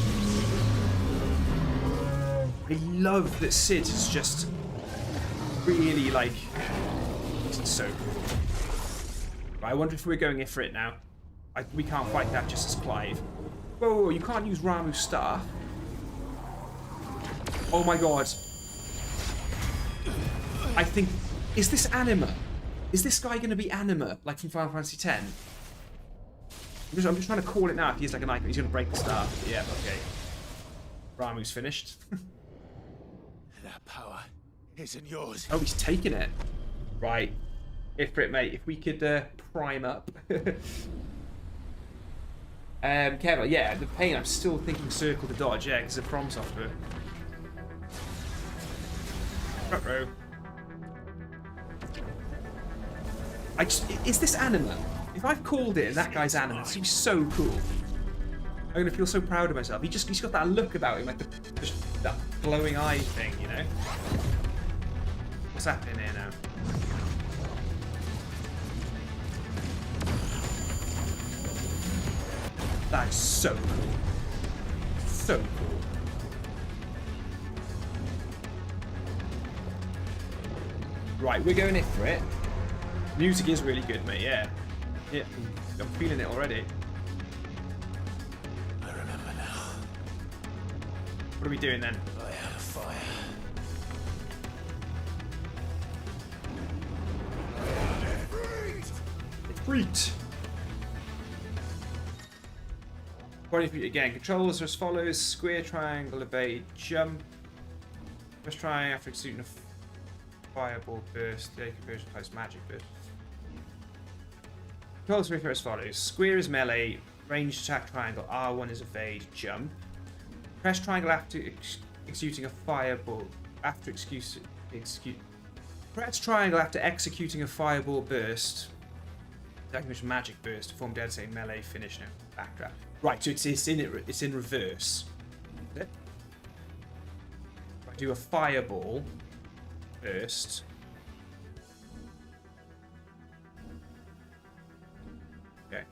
I love that Sid is just really, like, it's so cool. Right, I wonder if we're going Ifrit now. We can't fight that just as Clive. Whoa, whoa, whoa, you can't use Ramuh's staff. Oh my god. I think... Is this Anima? Is this guy going to be Anima, like from Final Fantasy X? I'm just trying to call it now. If he's like an icon, he's going to break the staff. Yeah, okay. Ramuh's finished. That power isn't yours. Oh, he's taking it. Right. Ifrit, mate, if we could prime up. Kevlar, yeah, the pain, I'm still thinking circle to dodge, yeah, because of From Software. Ruh-roh. Is this Anima? If I've called it and that guy's Anima, it's gonna be so cool. I'm gonna feel so proud of myself. He's got that look about him, like that glowing eye thing, you know? What's happening here now? That is so cool. So cool. Right, we're going in for it. Music is really good, mate. Yeah. Yeah, I'm feeling it already. I remember now. What are we doing then? I had a fire. Freaked. Point again. Controls are as follows: square, triangle, evade, jump. Press triangle after executing a fireball burst. The conversion types magic burst. Controls are as follows: square is melee, ranged attack triangle, R1 is evade, jump. Press triangle after executing a fireball. Press triangle after executing a fireball burst. That magic burst. Form devastating melee finish now. Backdraft. Right, so it's in reverse. Is it? If I do a fireball burst. Okay.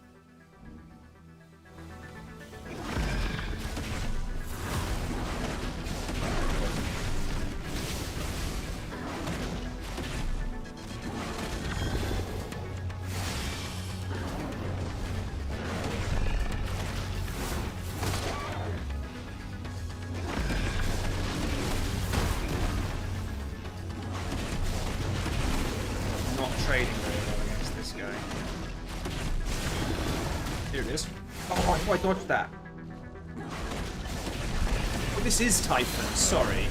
Trading very well against this guy. Here it is. Oh, I dodged that. Oh, this is Typhon, sorry.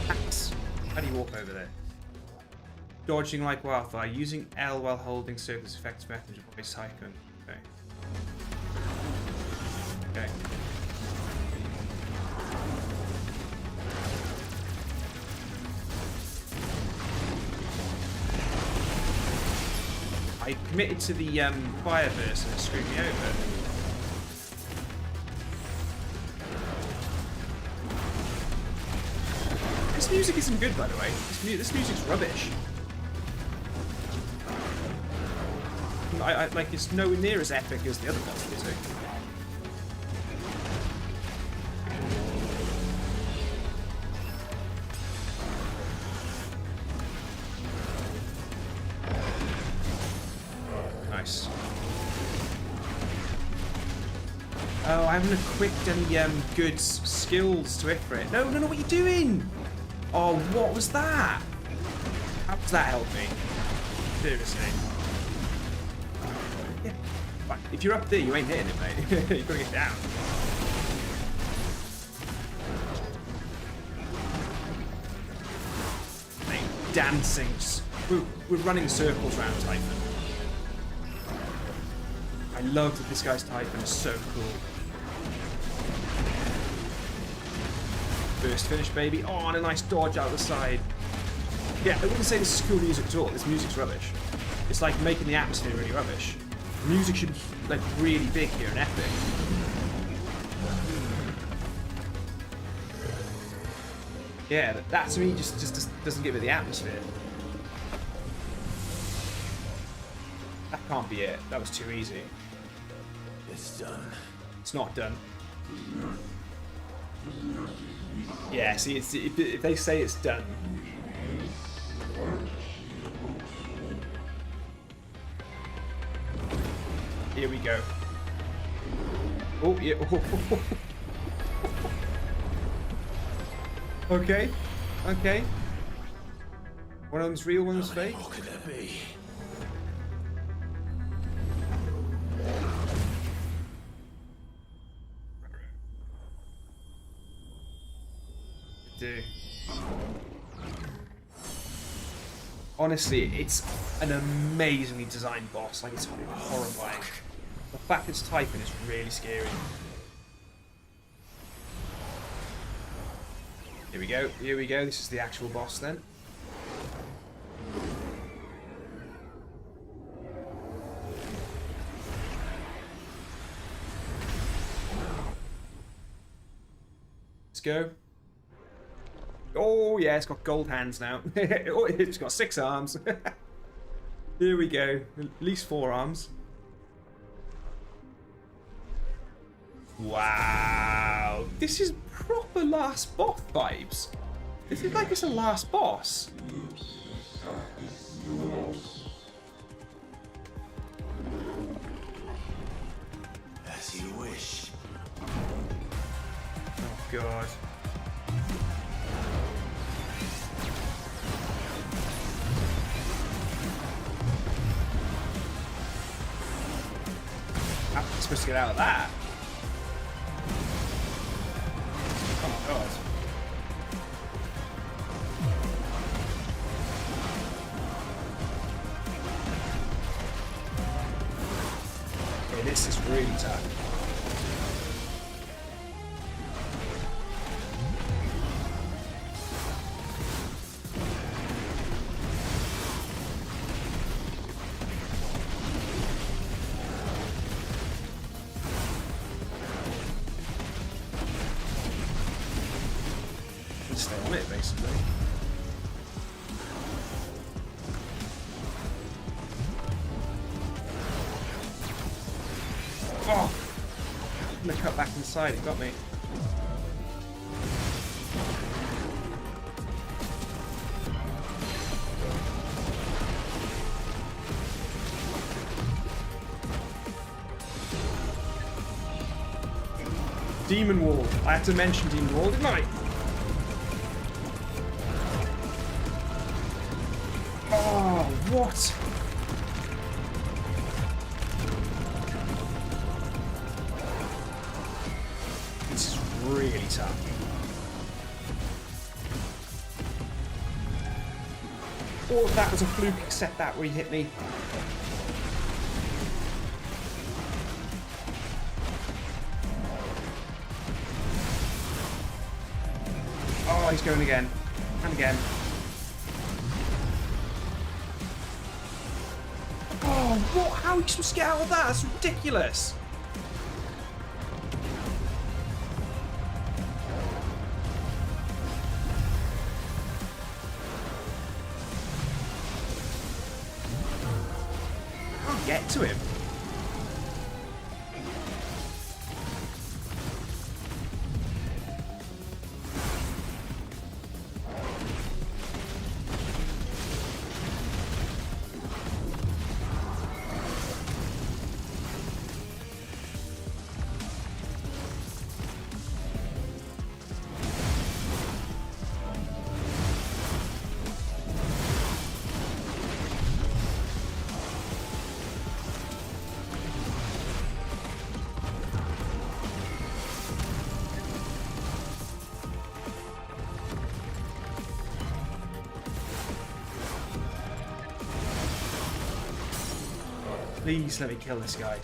Axe. How do you walk over there? Dodging like wildfire, using L while holding circles effects method to avoid cyclone. Okay. Okay. I committed to the fire burst and it screwed me over. This music isn't good, by the way. This music's rubbish. Like, it's nowhere near as epic as the other boss music. Nice. Oh, I haven't equipped any good skills to Ifrit. No, what are you doing? Oh, what was that? How does that help me? Seriously. If you're up there, you ain't hitting it, mate. You've got to get down. Mate, dancing. We're running circles around Typhon. I love that this guy's Typhon is so cool. Burst finish, baby. Oh, and a nice dodge out the side. Yeah, I wouldn't say this is cool music at all. This music's rubbish. It's like making the atmosphere really rubbish. The music should be like really big here and epic. Yeah, that to me just doesn't give it the atmosphere. That can't be it. That was too easy. It's done. It's not done. Yeah, see, if they say it's done. Here we go. Oh, yeah. Okay. Okay. One of them's real, one of them's fake. What could that be? Do. Honestly, it's an amazingly designed boss. Like, it's horrifying. The fact it's Typhon is really scary. Here we go. Here we go. This is the actual boss then. Let's go. Oh yeah, it's got gold hands now. Oh, it's got 6 arms. Here we go. At least 4 arms. Wow. This is proper last boss vibes. This is like it's a last boss. As you wish. Oh god. How am I supposed to get out of that? Oh my god. Okay, this is really tough. Stay on it, basically. Oh! I'm gonna cut back inside, it got me. Demon Wall. I had to mention Demon Wall, didn't I? Oh, what? This is really tough. All of that was a fluke except that where he hit me. Oh, he's going again. And again. Oh, what? How are you supposed to get out of that? That's ridiculous. I can't get to him. Please let me kill this guy.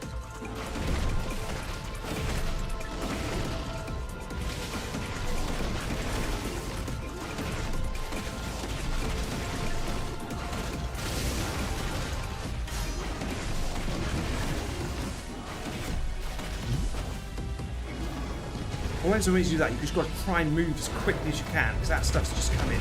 Always do that. You just got to try and move as quickly as you can, because that stuff's just coming.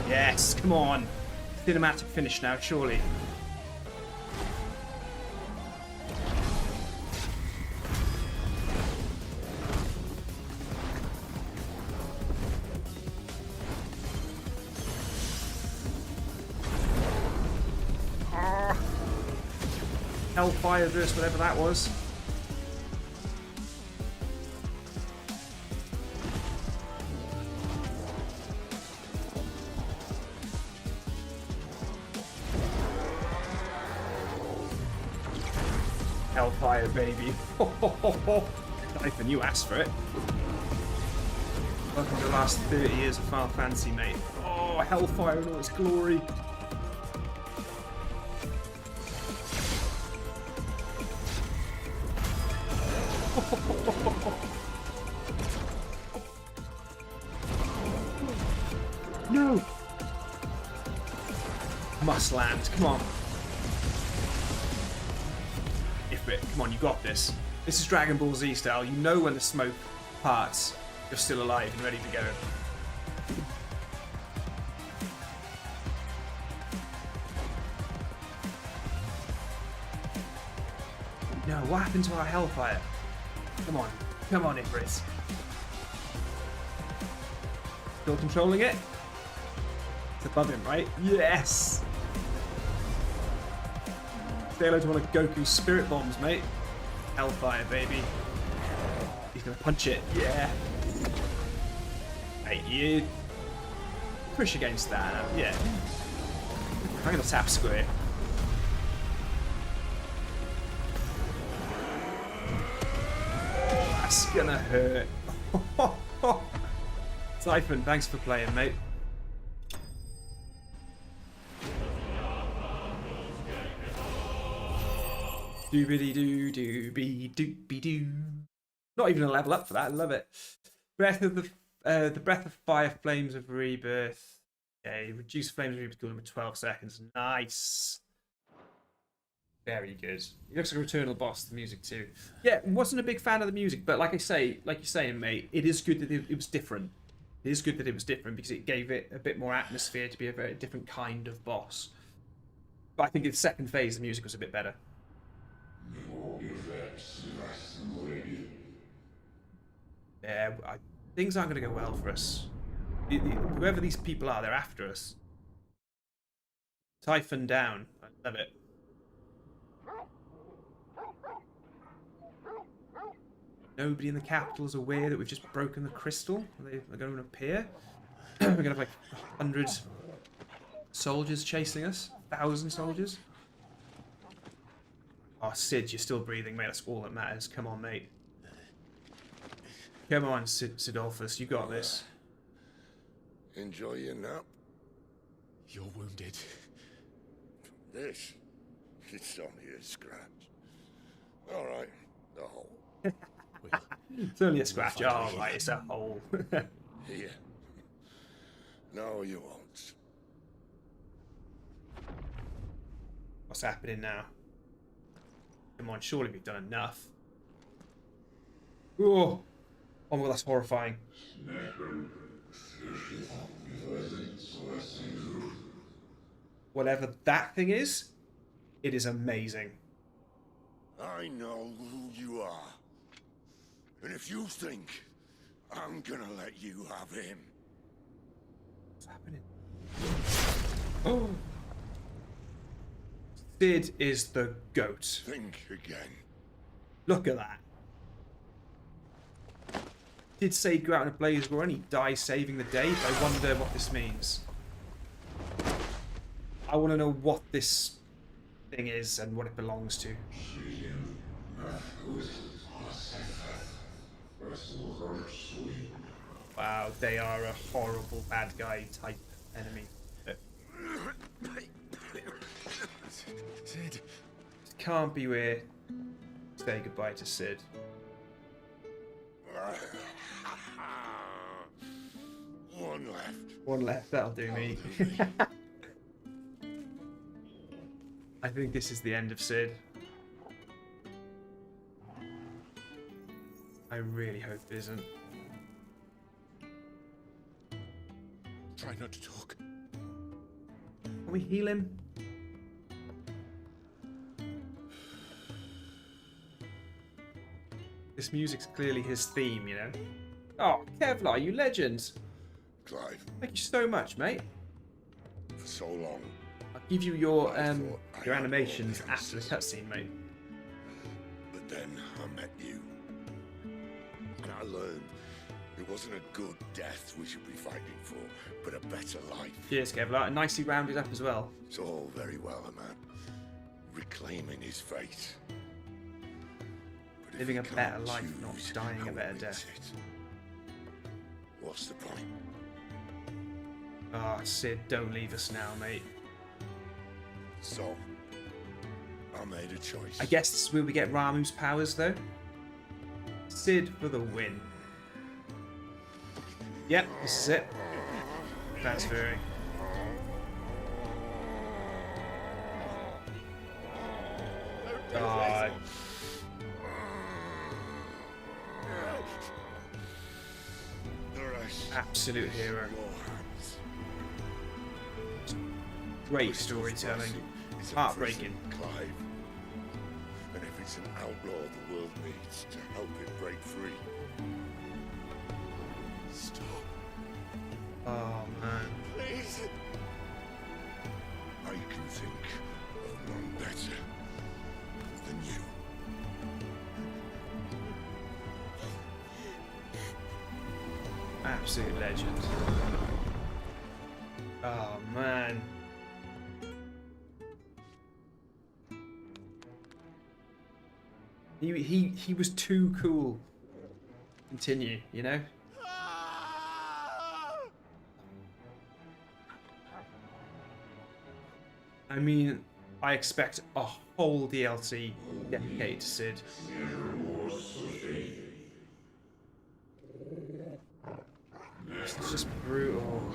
Yes, come on. Cinematic finish now, surely. Hellfire verse, whatever that was. Hellfire, baby. Nathan, you asked for it. Welcome to the last 30 years of Final Fantasy, mate. Oh, Hellfire in all its glory. Must land. Come on. Ifrit, come on, you got this. This is Dragon Ball Z style. You know when the smoke parts, you're still alive and ready to go. No, what happened to our Hellfire? Come on, Ifrit. Still controlling it? It's above him, right? Yes! Say hello to one of Goku's spirit bombs, mate. Hellfire, baby. He's gonna punch it. Yeah. Hey, you. Push against that. Yeah. I'm gonna tap square. That's gonna hurt. Typhon, thanks for playing, mate. Doobity doo doobie doobie doo. Not even a level up for that. I love it. Breath of the breath of fire, flames of rebirth. Okay, reduce flames of rebirth cooldown by 12 seconds. Nice. Very good. It looks like a returnal boss. The music too. Yeah, wasn't a big fan of the music, but like you're saying, mate, it is good that it was different. It is good that it was different because it gave it a bit more atmosphere to be a very different kind of boss. But I think in the second phase, the music was a bit better. Yeah, things aren't going to go well for us. Whoever these people are, they're after us. Typhon down. I love it. Nobody in the capital is aware that we've just broken the crystal. They're going to appear. We're going to have like 100 soldiers chasing us. 1,000 soldiers. Oh, Sid, you're still breathing, mate. That's all that matters. Come on, mate. Come on, Sidolphus. You got this. Enjoy your nap. You're wounded. This? It's only a scratch. All right. A hole. It's only a scratch. Oh, right. It's a hole. Here. No, you won't. What's happening now? Come on, surely we've done enough. Oh, oh my god, that's horrifying. Whatever that thing is, it is amazing. I know who you are. And if you think I'm gonna let you have him. What's happening? Oh. Sid is the goat. Think again. Look at that. Did Sid go out in a blaze war and he dies saving the day? I wonder what this means. I want to know what this thing is and what it belongs to. Wow, they are a horrible bad guy type enemy. Sid. Can't be where say goodbye to Sid. One left. One left, that'll do me. I think this is the end of Sid. I really hope it isn't. Try not to talk. Can we heal him? This music's clearly his theme, you know. Oh, Kevlar, you legend. Clive. Thank you so much, mate. For so long. I'll give you your animations after the cutscene, mate. But then I met you. And I learned it wasn't a good death we should be fighting for, but a better life. Cheers, Kevlar. And nicely rounded up as well. It's all very well, a man reclaiming his fate. But living a better life, not dying a better death. What's the point? Ah, oh, Sid, don't leave us now, mate. So, I made a choice. I guess this is where we get Ramuh's powers, though. Sid for the win. Yep, this is it. Transferring. Absolute hero. Great storytelling. Heartbreaking. Clive. And if it's an outlaw the world needs to help it break free. Stop. Oh man. Please. I can think of none better than you. Absolute legend. Oh man. He was too cool. Continue, you know? I mean, I expect a whole DLC dedicated to Sid. It's just brutal.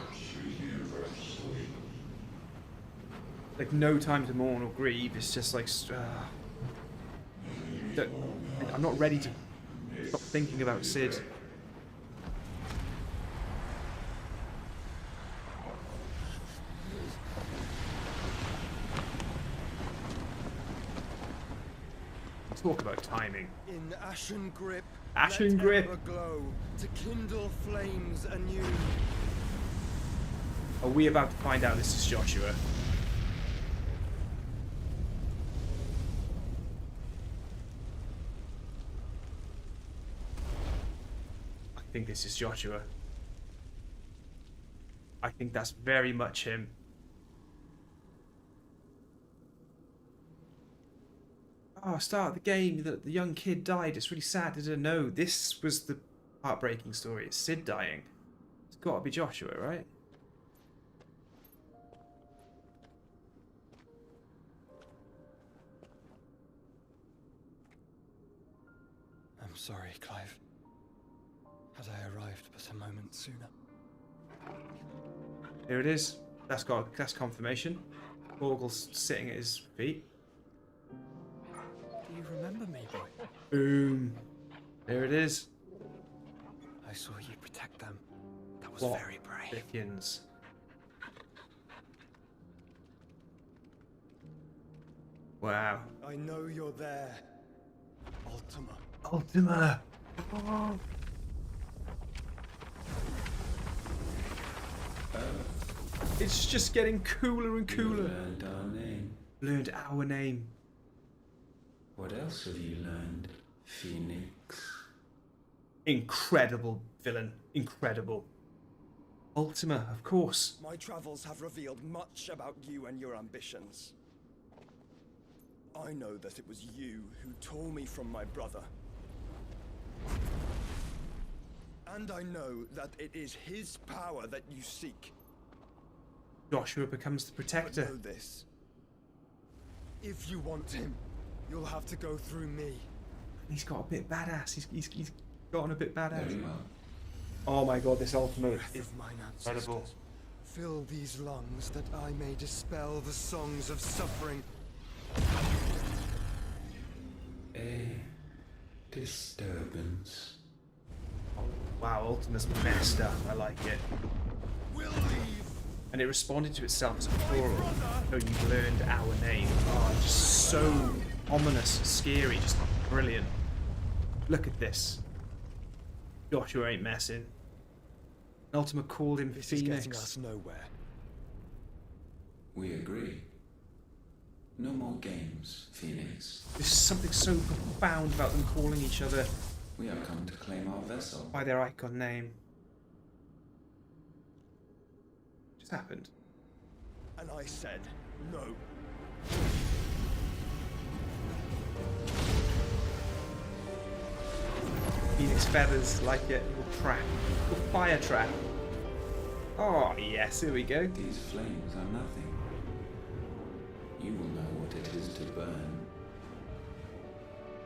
Like, no time to mourn or grieve. It's just like, I'm not ready to stop thinking about Sid. Talk about timing. In ashen grip. Ashen grip. Glow to kindle flames anew. Are we about to find out this is Joshua? I think this is Joshua. I think that's very much him. Oh, start of the game, the young kid died. It's really sad. I didn't know. This was the heartbreaking story. It's Sid dying. It's got to be Joshua, right? I'm sorry, Clive. Had I arrived but a moment sooner. Here it is. That's confirmation. Borgle's sitting at his feet. Do you remember me, boy? Boom. There it is. I saw you protect them. That was What very brave. Dickens. Wow. I know you're there. Ultima. Ultima. Oh. It's just getting cooler and cooler. Learned our name. Learned our name. What else have you learned, Phoenix? Incredible villain. Incredible. Ultima, of course. My travels have revealed much about you and your ambitions. I know that it was you who tore me from my brother. And I know that it is his power that you seek. Joshua becomes the protector. But know this. If you want him, you'll have to go through me. He's got a bit badass. He's gotten a bit badass. Oh my god, this Ultima is incredible. Fill these lungs that I may dispel the songs of suffering. A disturbance. Oh, wow, Ultima's messed up. I like it. We'll leave. And it responded to itself as a plural. Oh, you've learned our name. Oh, just so ominous and scary. Just brilliant. Look at this. Joshua ain't messing. Ultima called him This Phoenix. is getting us nowhere. We agree. No more games, Phoenix. There's something so profound about them calling each other We have come to claim our vessel. by their icon name. What just happened? And I said no. Phoenix feathers, like it. Little trap. Little fire trap. Oh, yes, here we go. These flames are nothing. You will know what it is to burn.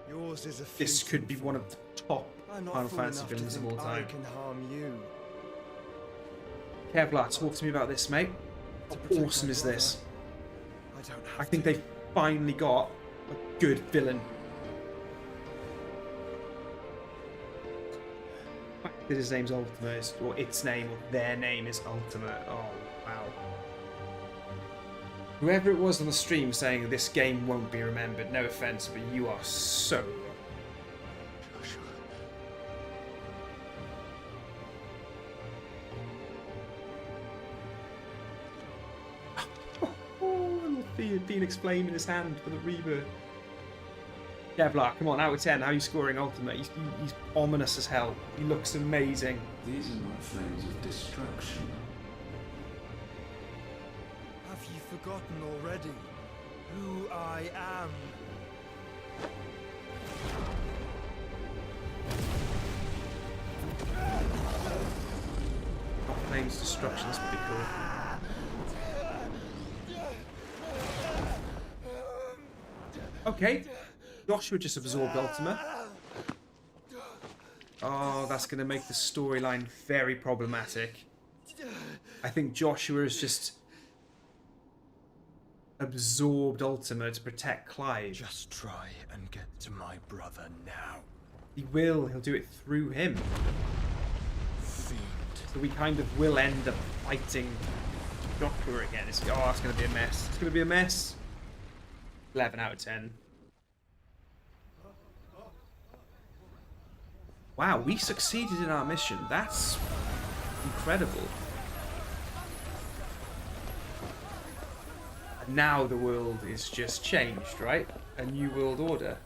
Yours is a This could be one of the top Final Fantasy villains of all I time. can harm you. Kevlar, talk to me about this, mate. How awesome is this? I think they've finally got a good villain. That his name's Ultima, or its name, or their name is Ultima. Oh, wow. Whoever it was on the stream saying this game won't be remembered, no offense, but you are so wrong. Phoenix Flame in his hand for the rebirth. Kevlar, come on, out of 10, how are you scoring Ultimate? He's ominous as hell. He looks amazing. These are not flames of destruction. Have you forgotten already who I am? Not flames of destruction, that's pretty cool. Okay, Joshua just absorbed Ultima. Oh, that's going to make the storyline very problematic. I think Joshua has just absorbed Ultima to protect Clive. Just try and get to my brother now. He will. He'll do it through him. Fiend. So we kind of will end up fighting Joshua again. It's going to be a mess. It's going to be a mess. 11 out of 10. Wow, we succeeded in our mission. That's incredible. And now the world is just changed, right? A new world order.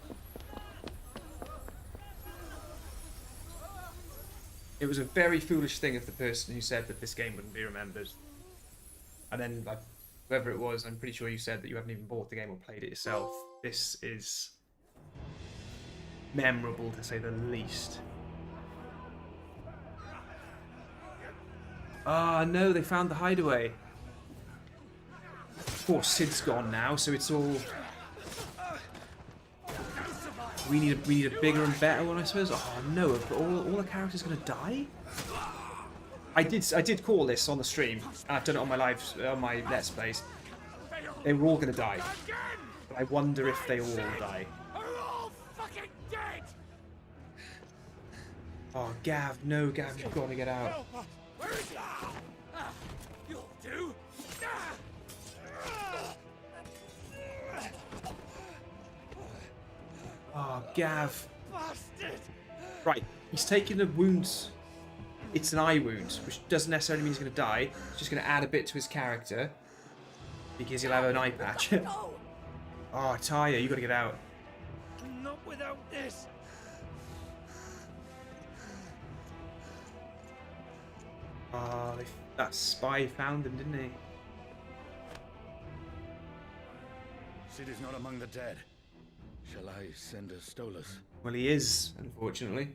It was a very foolish thing of the person who said that this game wouldn't be remembered. And then, like, whoever it was, I'm pretty sure you said that you haven't even bought the game or played it yourself. This is memorable, to say the least. Ah, no, they found the hideaway. Of course, Sid's gone now, so it's all... We need a bigger and better one, I suppose. Oh no, are all the characters gonna die? I did call this on the stream, and I've done it on my Let's Plays. They were all gonna die. But I wonder if they all die. Oh, Gav, no, Gav, you've got to get out. You'll do. Oh, Gav. Right, he's taking the wounds. It's an eye wound, which doesn't necessarily mean he's going to die. It's just going to add a bit to his character. Because he'll have an eye patch. Oh, Taya, you got to get out. Not without this. Oh, that spy found him, didn't he? Sid is not among the dead. Shall I send a Stolas? Well, he is, unfortunately.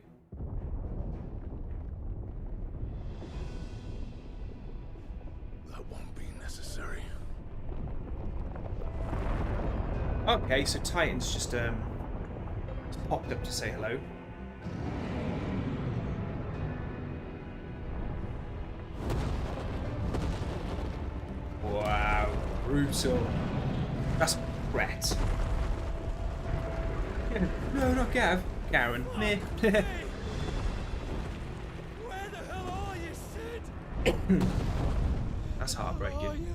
That won't be necessary. Okay, so Titan's just popped up to say hello. Wow, brutal. That's Brett. No, not Gav. Karen. Meh. Where the hell are you, Sid? That's heartbreaking.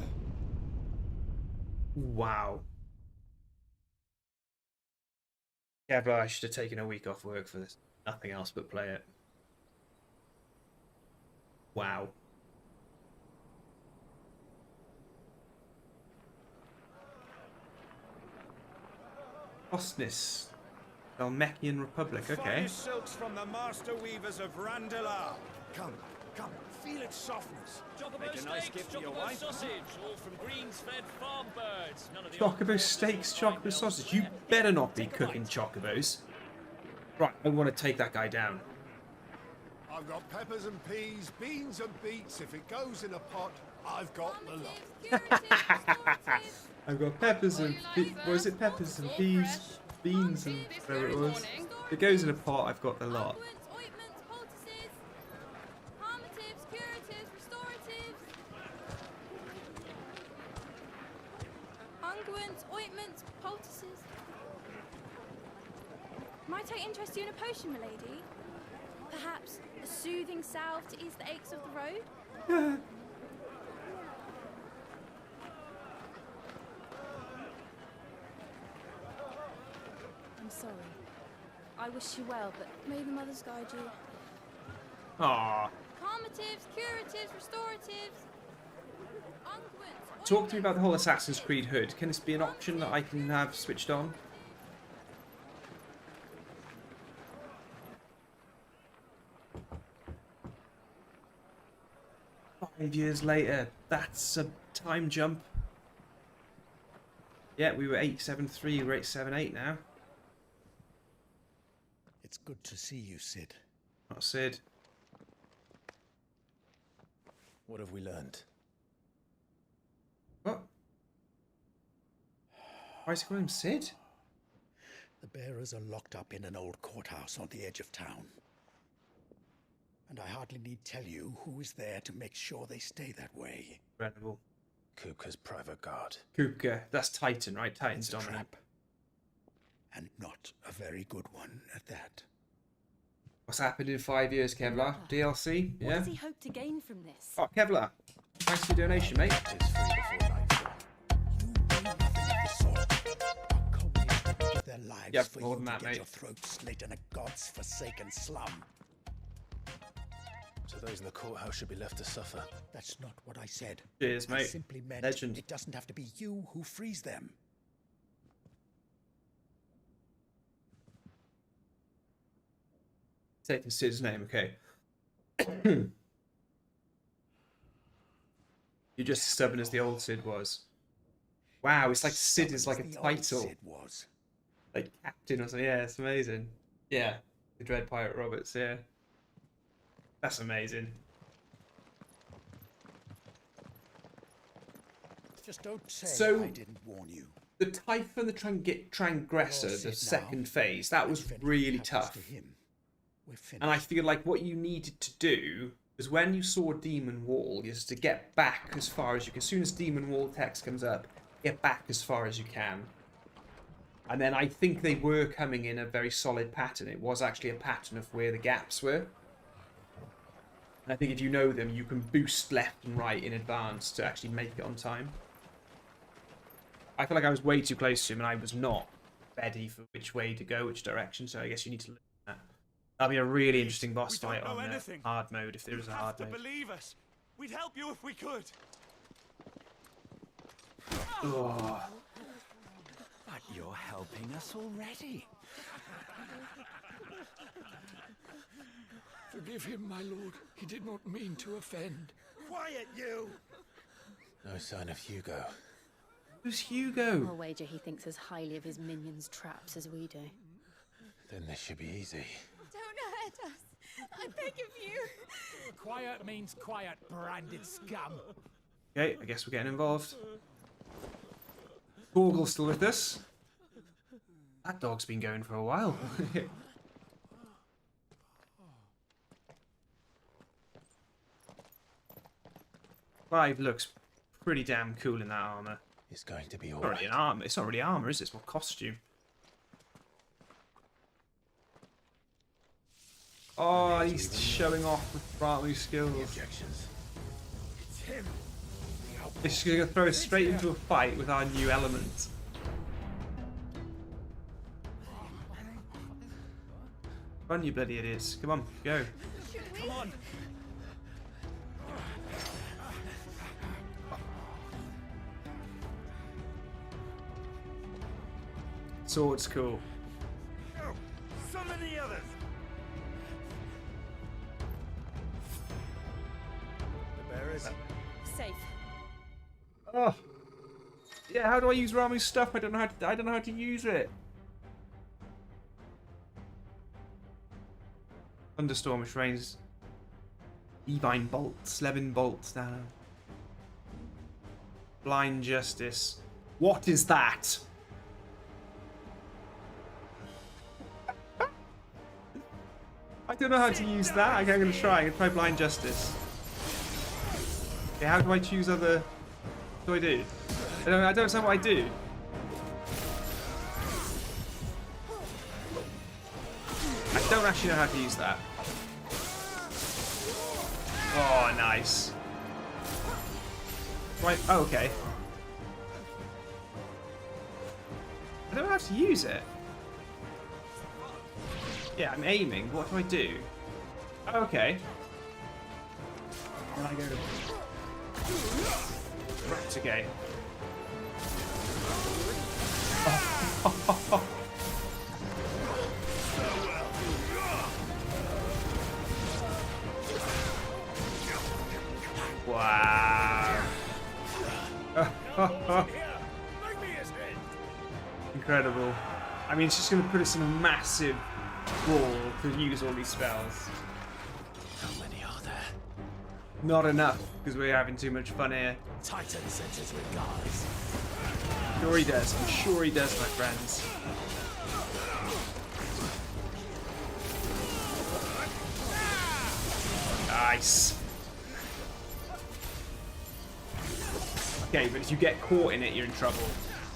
Wow. Kevlar, I should have taken a week off work for this. Nothing else but play it. Wow. Ostnis. Elmekian Republic, okay. Silks from the master weavers of Randalar. Come, feel its softness. Chocobo Make a nice steaks, gift for your chocobo wife. sausage, all from greens-fed farm birds. None of the Chocobo steaks, chocobo sausage. You better not be cooking chocobos. Right, I want to take that guy down. I've got peppers and peas, beans and beets. If it goes in a pot, I've got the lot. I've got peppers and what is it? Peppers and peas, beans and whatever it was. If it goes in a pot, I've got the lot. Unguents, ointments, poultices. Might I interest you in a potion, milady? Perhaps a soothing salve to ease the aches of the road? I'm sorry. I wish you well, but may the mothers guide you. Aww. Calmatives, curatives, restoratives. Unguents. Talk to me about the whole Assassin's Creed hood. Can this be an option that I can have switched on? "5 years later." That's a time jump. Yeah, we were 873, we're 878 now. It's good to see you, Sid. Not Sid. What have we learned? What? Why is he calling him Sid? The bearers are locked up in an old courthouse on the edge of town. And I hardly need tell you who is there to make sure they stay that way. Incredible. Kupka's private guard. Kupka. That's Titan, right? Titan's dominant. Trap. And not a very good one at that. What's happened in 5 years, Kevlar? DLC? What Yeah? does he hope to gain from this? Oh, Kevlar. Thanks for your donation, mate. Their lives Yep, for more you than to that, get mate. your throat slit in a god's forsaken slum. So those in the courthouse should be left to suffer. That's not what I said. Cheers, I mate. simply meant Legend. it doesn't have to be you who frees them. Taking Sid's name, okay. You're just as stubborn as the old Sid was. Wow, it's like Sid is like a The old title. Sid was. Like captain or something. Yeah, it's amazing. Yeah, the Dread Pirate Roberts, yeah. That's amazing. Just don't say So- I didn't warn you. The Typhon, the Transgressor, You're the Sid second now. phase, that was If anything really happens tough. to him, we're finished. And I feel like what you needed to do was when you saw Demon Wall, is to get back as far as you can. As soon as Demon Wall text comes up, get back as far as you can. And then I think they were coming in a very solid pattern. It was actually a pattern of where the gaps were. And I think if you know them, you can boost left and right in advance to actually make it on time. I feel like I was way too close to him and I was not ready for which way to go, which direction, so I guess you need to look at that. That'll be a really interesting boss fight on hard mode, if there is a hard mode. Believe us. We'd help you if we could. Oh. But you're helping us already. Forgive him, my lord. He did not mean to offend. Quiet, you! No sign of Hugo. Who's Hugo? I'll wager he thinks as highly of his minions' traps as we do. Then this should be easy. Don't hurt us. I beg of you. Quiet means quiet, branded scum. Okay, I guess we're getting involved. Gorgle's still with us. That dog's been going for a while. Clive looks pretty damn cool in that armor. It's going to be It's not really an armor. It's not really armor, is it? It's more costume. Oh, he's showing off with Ramu skills. Objections. It's him. It's just gonna throw us straight into a fight with our new element. Run, you bloody idiots. Come on, go. Come on. Sword's cool. Go. Summon the others. The bearers. Safe. Oh. Yeah, how do I use Ramu's stuff? I don't know how to use it. Thunderstorm, which rains Divine bolts, Slevin bolts down. Blind Justice. What is that? I don't know how to use that. Okay, I'm gonna try. I'm gonna try Blind Justice. Okay, how do I choose other? What do I do? I don't understand what I do. I don't actually know how to use that. Oh, nice. Right. Oh, okay. I don't know how to use it. Yeah, I'm aiming. What do I do? Oh, okay. And I go. Right, okay. Wow. Incredible. I mean, it's just going to put us in a massive brawl to use all these spells. How many are there? Not enough, because we're having too much fun here. Titan sends his regards. Sure he does. I'm sure he does, my friends. Nice. Okay, but if you get caught in it, you're in trouble.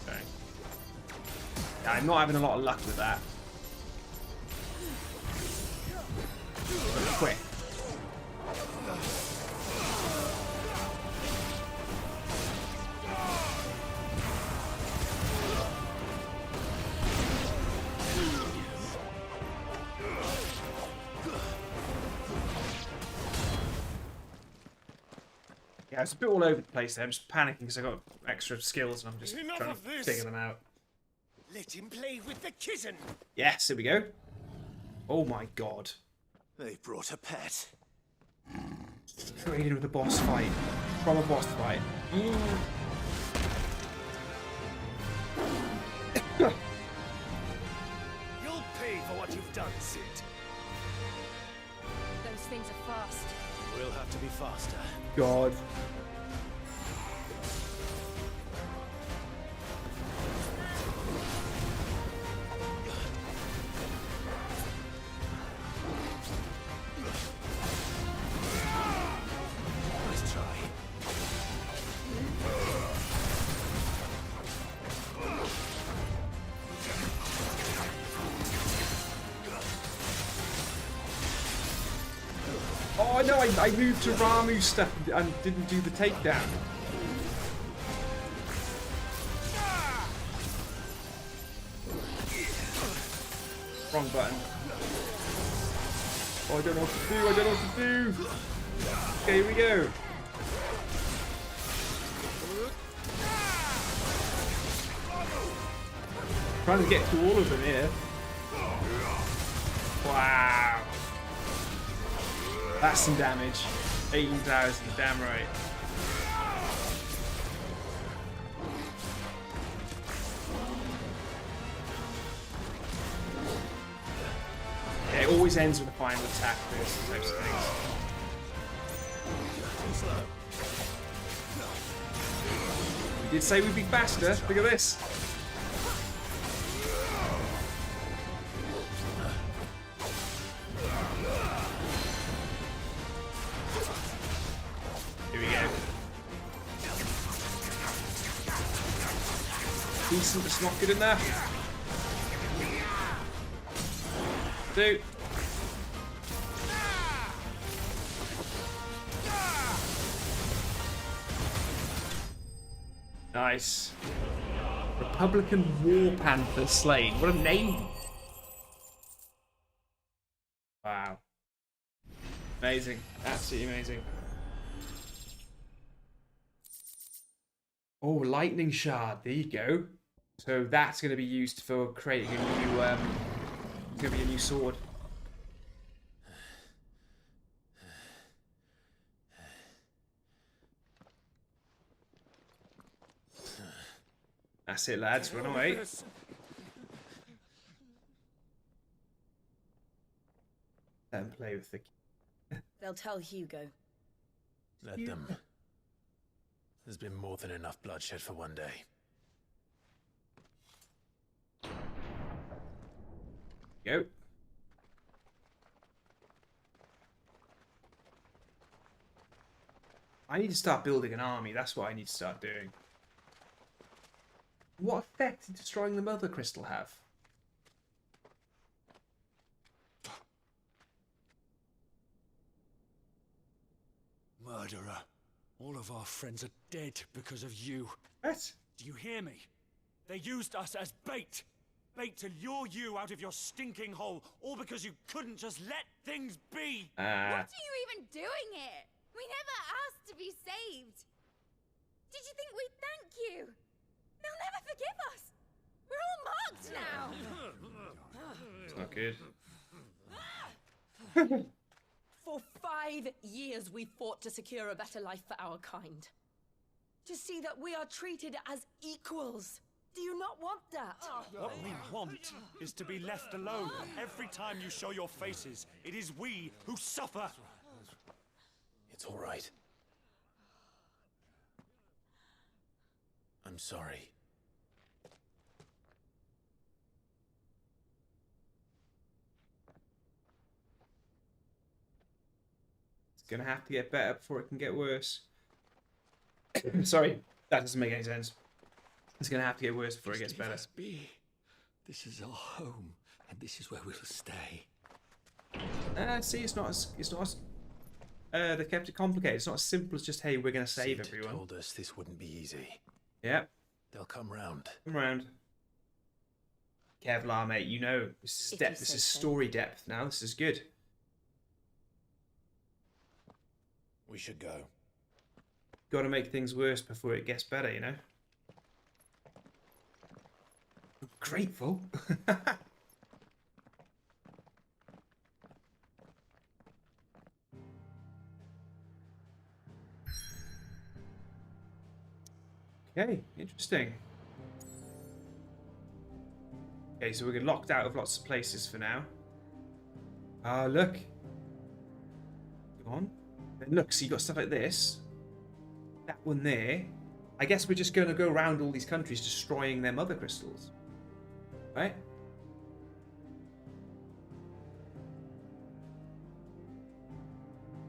So. Yeah, I'm not having a lot of luck with that. But quick. Yeah, it's a bit all over the place there. I'm just panicking because I got extra skills and I'm just Enough trying of to this. figure them out. Let him play with the kitten. Yes, here we go. Oh my god. They brought a pet. Straight in with a boss fight. From a boss fight. You'll pay for what you've done, Sid. Those things are fast. We'll have to be faster. God. Nice try. Oh no, I moved to Ramu's stuff and didn't do the takedown. Wrong button. Oh, I don't know what to do, I don't know what to do. Okay, here we go. Trying to get to all of them here. Wow. That's some damage. 18,000, damn right. Yeah, it always ends with a final attack for these types of things. We did say we'd be faster. Look at this. Here we go. Decent, it's not good enough. Two. Nice. Republican War Panther slain. What a name. Wow. Amazing. Absolutely amazing. Oh, lightning shard. There you go. So that's going to be used for creating a new, it's going to be a new sword. That's it, lads. Run away. Let them play with the... They'll tell Hugo. Let them. There's been more than enough bloodshed for one day. Go. I need to start building an army. That's what I need to start doing. What effect did destroying the Mother Crystal have? All of our friends are dead because of you. What? Do you hear me? They used us as bait. Bait to lure you out of your stinking hole, all because you couldn't just let things be. What are you even doing here? We never asked to be saved. Did you think we'd thank you? They'll never forgive us. We're all marked now. It's not good. For 5 years we fought to secure a better life for our kind. To see that we are treated as equals. Do you not want that? What we want is to be left alone. Every time you show your faces, it is we who suffer. It's all right. I'm sorry. It's gonna have to get better before it can get worse. Sorry, that doesn't make any sense. It's gonna have to get worse before it gets better. This is our home, and this is where we'll stay. See, it's not as they kept it complicated. It's not as simple as just, hey, we're gonna save Sid everyone. told us this wouldn't be easy. Yep. They'll come round. Come round. Kevlar, mate, you know this is depth. This is story depth now. This is good. We should go. Got to make things worse before it gets better, you know. I'm grateful. Okay, interesting. Okay, so we're locked out of lots of places for now. Look. Go on. And look, so you got stuff like this. That one there. I guess we're just going to go around all these countries destroying their mother crystals. Right?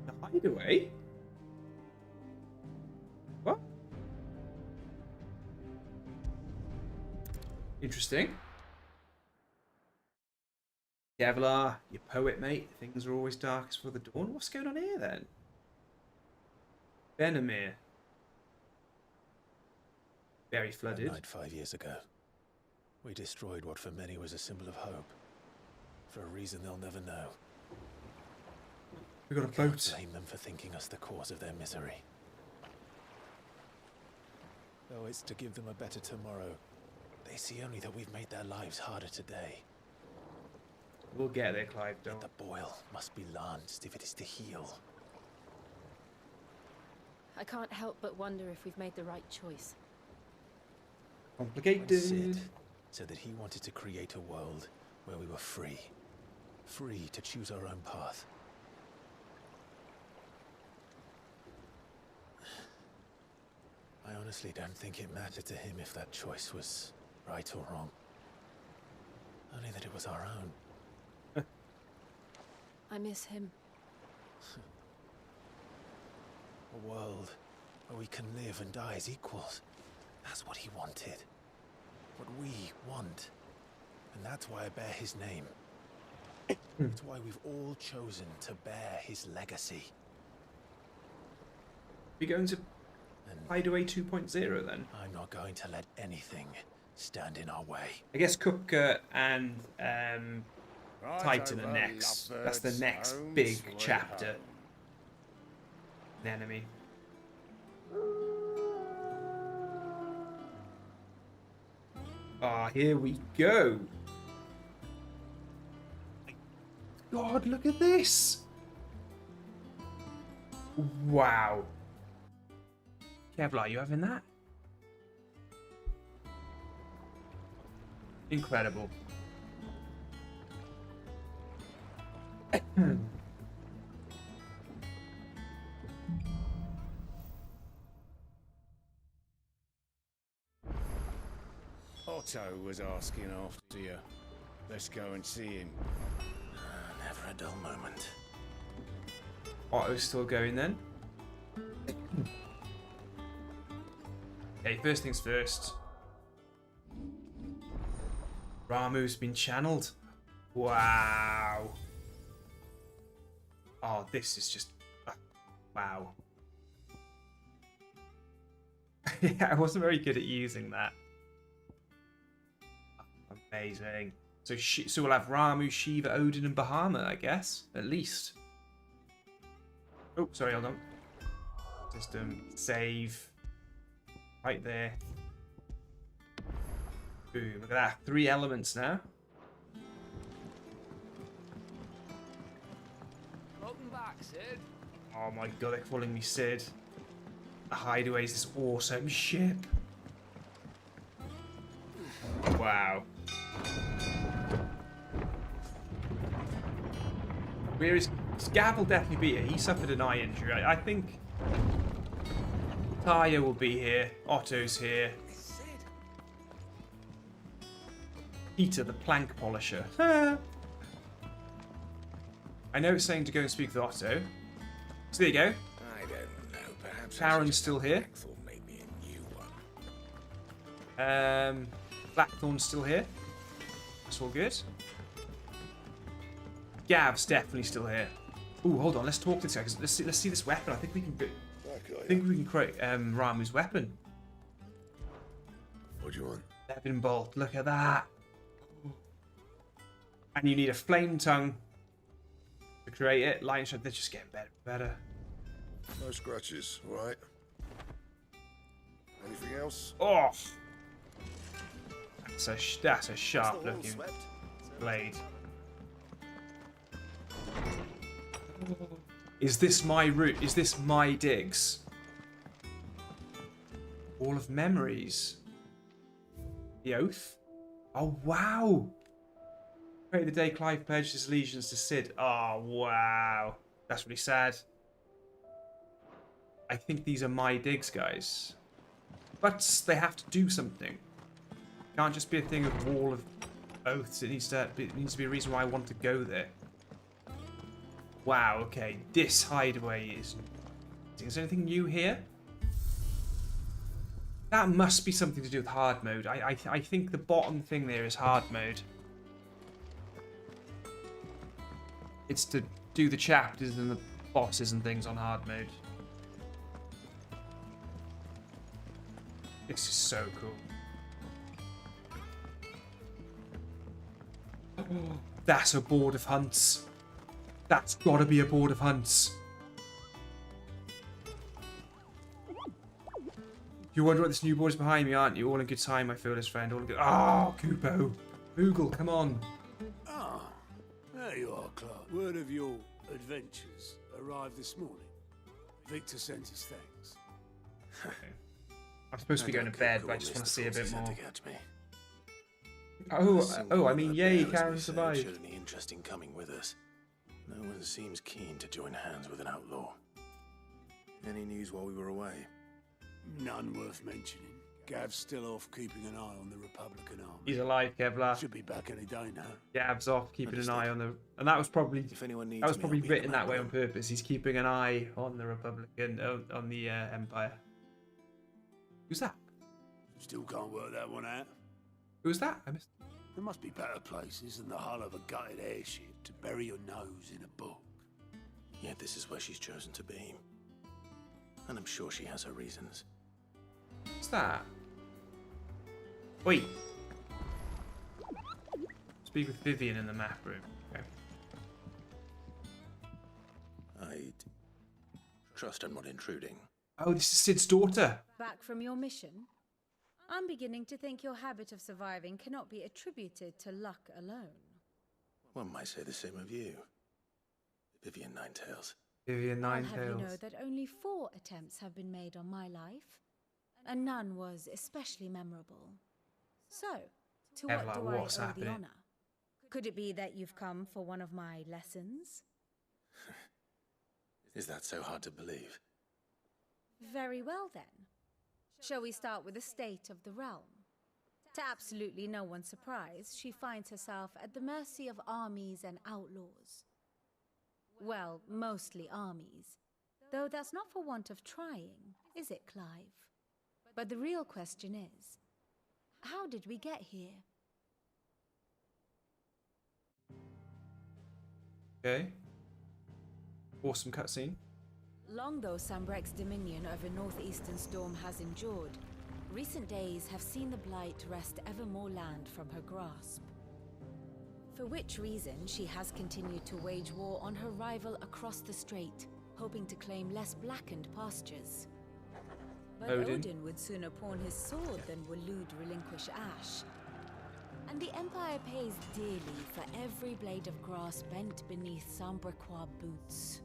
The hideaway? What? Interesting. Kevlar, you poet, mate. Things are always darkest for the dawn. What's going on here, then? Benamir. Very flooded. That night 5 years ago, we destroyed what for many was a symbol of hope. For a reason they'll never know. We got a Can't boat. blame them for thinking us the cause of their misery. Though it's to give them a better tomorrow, they see only that we've made their lives harder today. We'll get there, Clive, don't. The boil must be lanced if it is to heal. I can't help but wonder if we've made the right choice. Complicated. When Sid said that he wanted to create a world where we were free. Free to choose our own path. I honestly don't think it mattered to him if that choice was right or wrong. Only that it was our own. I miss him. A world where we can live and die as equals. That's what he wanted. What we want. And that's why I bear his name. It's why we've all chosen to bear his legacy. We're going to Hideaway 2.0 then? I'm not going to let anything stand in our way. I guess Cooker and Titan are next. That's the next big chapter. The enemy. Ah, here we go. God, look at this. Wow. Kevlar, are you having that? Incredible. Otto was asking after you. Let's go and see him. Never a dull moment. Otto's still going then. Okay, first things first. Ramuh's been channeled. Wow. Oh, this is just... wow. Yeah, I wasn't very good at using that. Amazing. So we'll have Ramu, Shiva, Odin, and Bahamut, I guess, at least. Oh, sorry, hold on. System save. Right there. Boom! Look at that. 3 elements now. Welcome back, Sid. Oh my god, they're calling me Sid. The Hideaway's this awesome ship. Wow. Where is Gav will definitely be here. He suffered an eye injury. I think Taya will be here. Otto's here. Peter, the plank polisher. I know it's saying to go and speak with Otto. So there you go. I don't know. Perhaps Karen's still here. maybe a new one. Blackthorn's still here. That's all good. Gav's definitely still here. Ooh, hold on. Let's talk to this guy. 'Cause let's see this weapon. I think we can go. I think we can create Ramu's weapon. What do you want? Levin bolt. Look at that. And you need a flame tongue to create it. Light shot. They're just getting better and better. No scratches, all right? Anything else? Oh, that's a sharp looking blade. Is this my route? Is this my digs? Wall of memories. The oath. Oh wow. Pray the day Clive purged his allegiance to Sid. Oh wow. That's really sad. I think these are my digs, guys. But they have to do something. It can't just be a thing of wall of oaths. It needs to be a reason why I want to go there. Wow, okay. This hideaway is... Is there anything new here? That must be something to do with hard mode. I think the bottom thing there is hard mode. It's to do the chapters and the bosses and things on hard mode. This is so cool. That's a board of hunts. That's gotta be a board of hunts. You wonder what this new board is behind me, aren't you? All in good time, my fearless friend. All in good. Oh, Kupo. Moogle, come on. Ah, there you are, Clark. Word of your adventures arrived this morning. Victor sent his thanks. I'm supposed to be going to bed, but I just want to see a bit more. Oh, I mean, yay, Karen survived. Showed any interest in coming with us. No one seems keen to join hands with an outlaw. Any news while we were away? None worth mentioning. Gav's still off keeping an eye on the Republican army. He's alive, Kevlar. Should be back any day now. Gav's off keeping an eye on the... And that was probably... written that way on purpose. He's keeping an eye on the Republican... on the Empire. Who's that? Still can't work that one out. Who's that? I missed... There must be better places than the hull of a gutted airship to bury your nose in a book. Yet this is where she's chosen to be. And I'm sure she has her reasons. What's that? Wait. Speak with Vivian in the map room. Okay. I'd trust I'm not intruding. Oh, this is Sid's daughter. Back from your mission? I'm beginning to think your habit of surviving cannot be attributed to luck alone. One might say the same of you, Vivian Ninetails. Vivian I'll have Ninetails. you know that only 4 attempts have been made on my life, and none was especially memorable. So, to what do I owe the honor? Could it be that you've come for one of my lessons? Is that so hard to believe? Very well then. Shall we start with the state of the realm? To absolutely no one's surprise, she finds herself at the mercy of armies and outlaws. Well, mostly armies. Though that's not for want of trying, is it, Clive? But the real question is, how did we get here? Okay. Awesome cutscene. Long though Sambrek's dominion over northeastern Storm has endured, Recent days have seen the Blight wrest ever more land from her grasp. For which reason she has continued to wage war on her rival across the strait, hoping to claim less blackened pastures. But Odin would sooner pawn his sword than Waloed relinquish Ash. And the Empire pays dearly for every blade of grass bent beneath Sambraquois boots.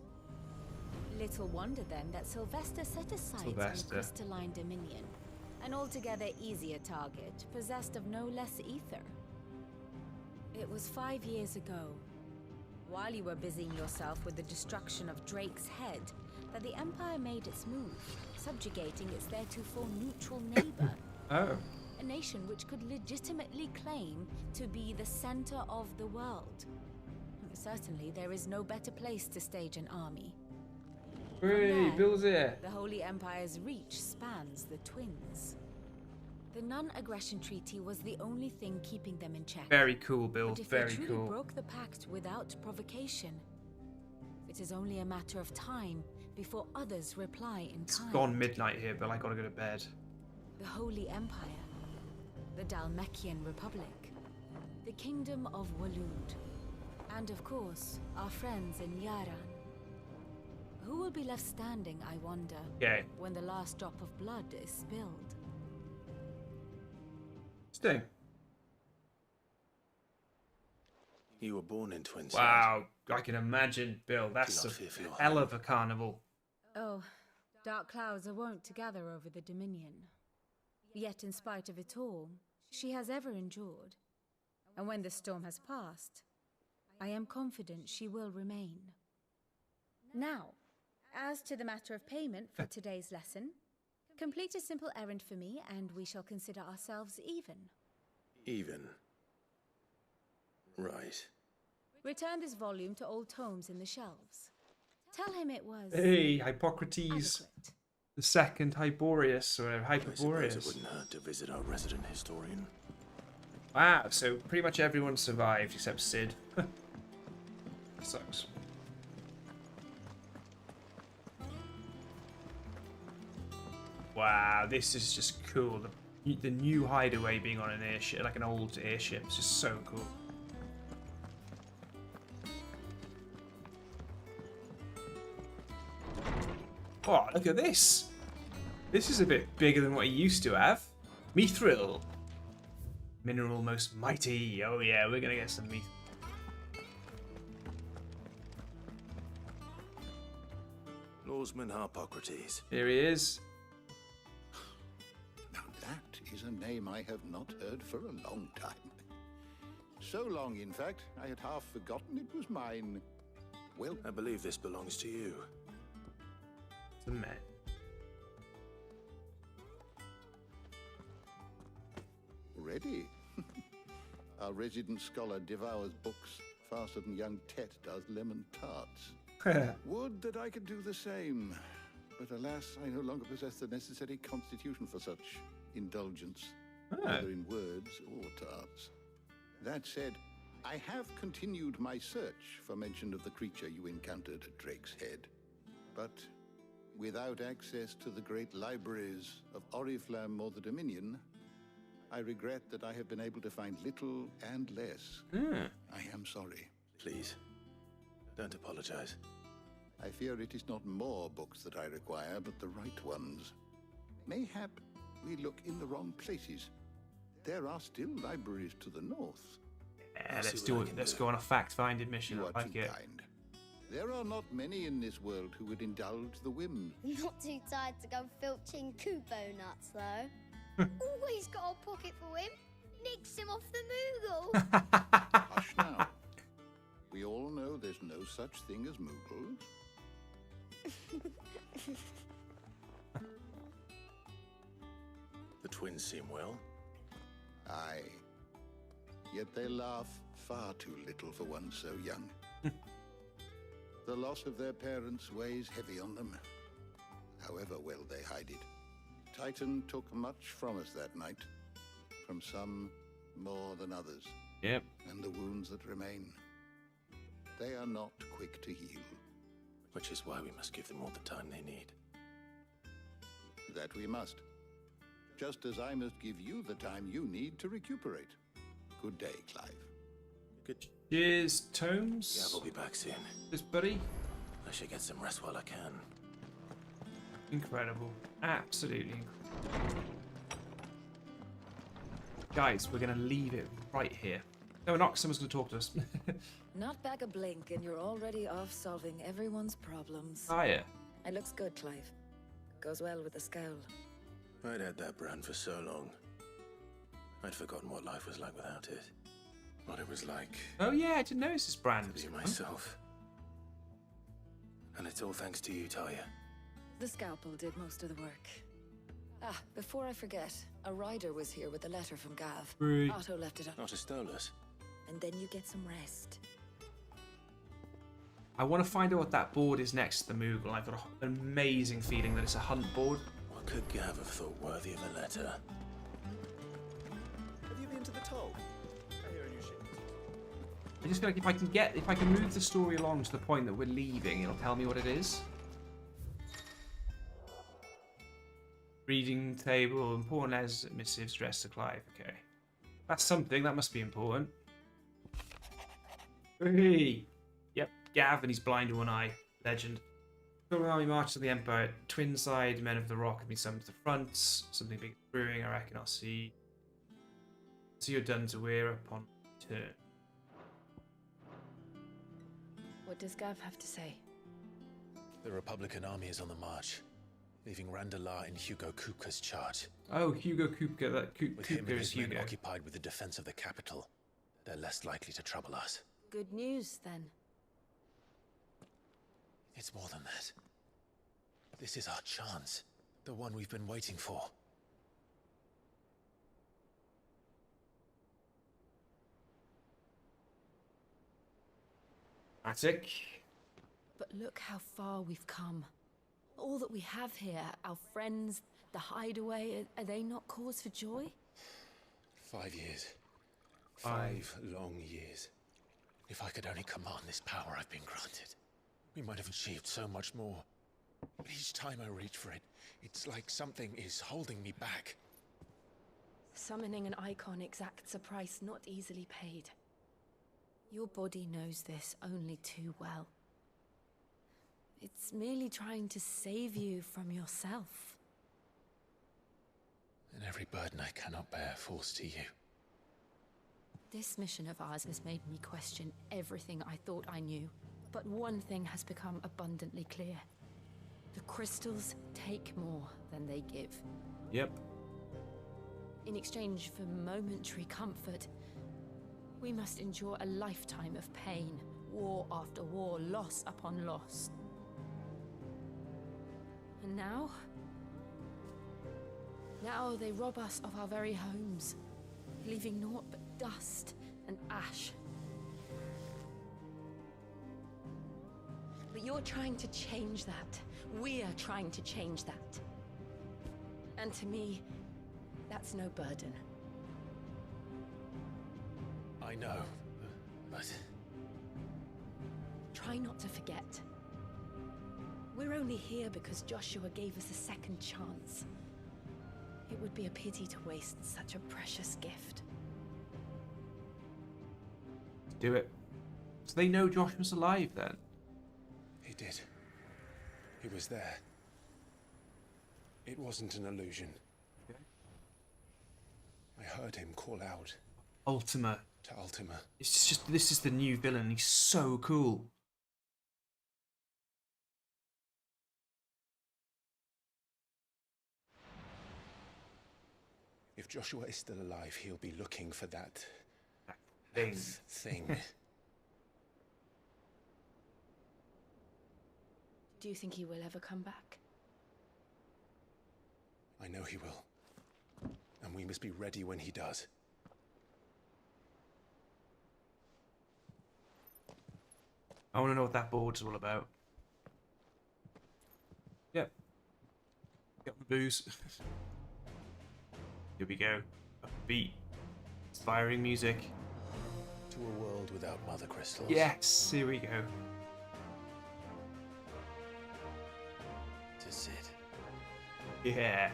Little wonder then that Sylvester set his sights on the crystalline dominion, an altogether easier target, possessed of no less ether. It was 5 years ago, while you were busying yourself with the destruction of Drake's head, that the Empire made its move, subjugating its theretofore neutral neighbor. Oh. A nation which could legitimately claim to be the center of the world. Certainly, there is no better place to stage an army. Hey, Bill's here. The Holy Empire's reach spans the twins. The non-aggression treaty was the only thing keeping them in check. Very cool, Bill. But if Very they truly cool. broke the pact without provocation, it is only a matter of time before others reply in It's kind. gone midnight here, Bill. I gotta go to bed. The Holy Empire, the Dalmekian Republic, the Kingdom of Waloed, and of course, our friends in Yaran. Who will be left standing, I wonder, when the last drop of blood is spilled? Sting. You were born in Twinside. Wow, I can imagine, Bill. That's a hell of a carnival. Oh, dark clouds are wont to gather over the Dominion. Yet in spite of it all, she has ever endured. And when the storm has passed, I am confident she will remain. Now, as to the matter of payment for today's lesson, complete a simple errand for me and we shall consider ourselves even. Even? Right. Return this volume to old tomes in the shelves. Tell him it was... Hey, Hippocrates. The second Hyboreus, or Hyperboreus. It wouldn't hurt to visit our resident historian. Wow, so pretty much everyone survived except Sid. Sucks. Wow, this is just cool. The new hideaway being on an airship, like an old airship, it's just so cool. Oh, look at this. This is a bit bigger than what he used to have. Mithril. Mineral most mighty. Oh yeah, we're gonna get some mithril. Lawsman Hippocrates. Here he is. Now that is a name I have not heard for a long time. So long, in fact, I had half forgotten it was mine. Well, I believe this belongs to you. It's a man. Ready? Our resident scholar devours books faster than young Tet does lemon tarts. Would that I could do the same. But alas, I no longer possess the necessary constitution for such indulgence, whether in words or tarts. That said, I have continued my search for mention of the creature you encountered at Drake's Head. But without access to the great libraries of Oriflamme or the Dominion, I regret that I have been able to find little and less. I am sorry. Please, don't apologize. I fear it is not more books that I require, but the right ones. Mayhap we look in the wrong places. There are still libraries to the north. Yeah, let's do it. Let's go on a fact-finding mission. You are I like too it. kind. There are not many in this world who would indulge the whim. Not too tired to go filching Kubo nuts, though. Always got a pocket for him. Nicks him off the Moogle. Hush now. We all know there's no such thing as Moogles. The twins seem well. Aye. Yet they laugh far too little for one so young. The loss of their parents weighs heavy on them, however well they hide it. Titan took much from us that night, from some more than others. Yep. And the wounds that remain, they are not quick to heal. Which is why we must give them all the time they need. That we must. just as I must give you the time you need to recuperate. Good day, Clive. Good. Cheers, Tomes. Yeah, we'll be back soon. Cheers, buddy. I should get some rest while I can. Incredible. Absolutely incredible. Guys, we're going to leave it right here. No, we're not. Someone's going to talk to us. Not back a blink, and you're already off solving everyone's problems. Hiya. It looks good, Clive. Goes well with the scowl. I'd had that brand for so long. I'd forgotten what life was like without it. What it was like. Oh yeah, I didn't notice this brand. To be myself. And it's all thanks to you, Talia. The scalpel did most of the work. Ah, before I forget, a rider was here with a letter from Gav. Right. Otto left it up. Not a stolus. And then you get some rest. I want to find out what that board is next to the Moogle. I've got an amazing feeling that it's a hunt board. What could Gav have thought worthy of a letter? Have you been to the toll? I hear a new ship. I just feel like if I can move the story along to the point that we're leaving, it'll tell me what it is. Reading table, important as missives addressed to Clive. Okay, that's something. That must be important. Hey. Yep, Gav, and he's blind in one eye. Legend. Imperial army march to the Empire. Twin side men of the Rock have been summoned to the front. Something big brewing. I reckon I'll see. So you're done to wear upon return. What does Gav have to say? The Republican army is on the march, leaving Randalar in Hugo Kupka's charge. Oh, Hugo Kupka. That With him Kupka and is his men Hugo. occupied with the defense of the capital, they're less likely to trouble us. Good news, then. It's more than that. This is our chance. The one we've been waiting for. Attic. But look how far we've come. All that we have here, our friends, the hideaway, are they not cause for joy? 5 years. 5 long years. If I could only command this power I've been granted, we might have achieved so much more. But each time I reach for it, it's like something is holding me back. Summoning an icon exacts a price not easily paid. Your body knows this only too well. It's merely trying to save you from yourself. And every burden I cannot bear falls to you. This mission of ours has made me question everything I thought I knew. But one thing has become abundantly clear. The crystals take more than they give. Yep. In exchange for momentary comfort, we must endure a lifetime of pain, war after war, loss upon loss. And now? Now they rob us of our very homes, leaving naught but dust and ash. But you're trying to change that. We're trying to change that. And to me, that's no burden. I know, but... Try not to forget. We're only here because Joshua gave us a second chance. It would be a pity to waste such a precious gift. Do it. So they know Josh was alive then? He did. He was there. It wasn't an illusion. Okay. I heard him call out. Ultima. To Ultima. It's just, this is the new villain. He's so cool. If Joshua is still alive, he'll be looking for that thing. thing. Do you think he will ever come back? I know he will. And we must be ready when he does. I want to know what that board's all about. Yep. Got the booze. Here we go. Upbeat. Inspiring music. To a world without mother crystals. Yes, here we go. To Sid. Yeah.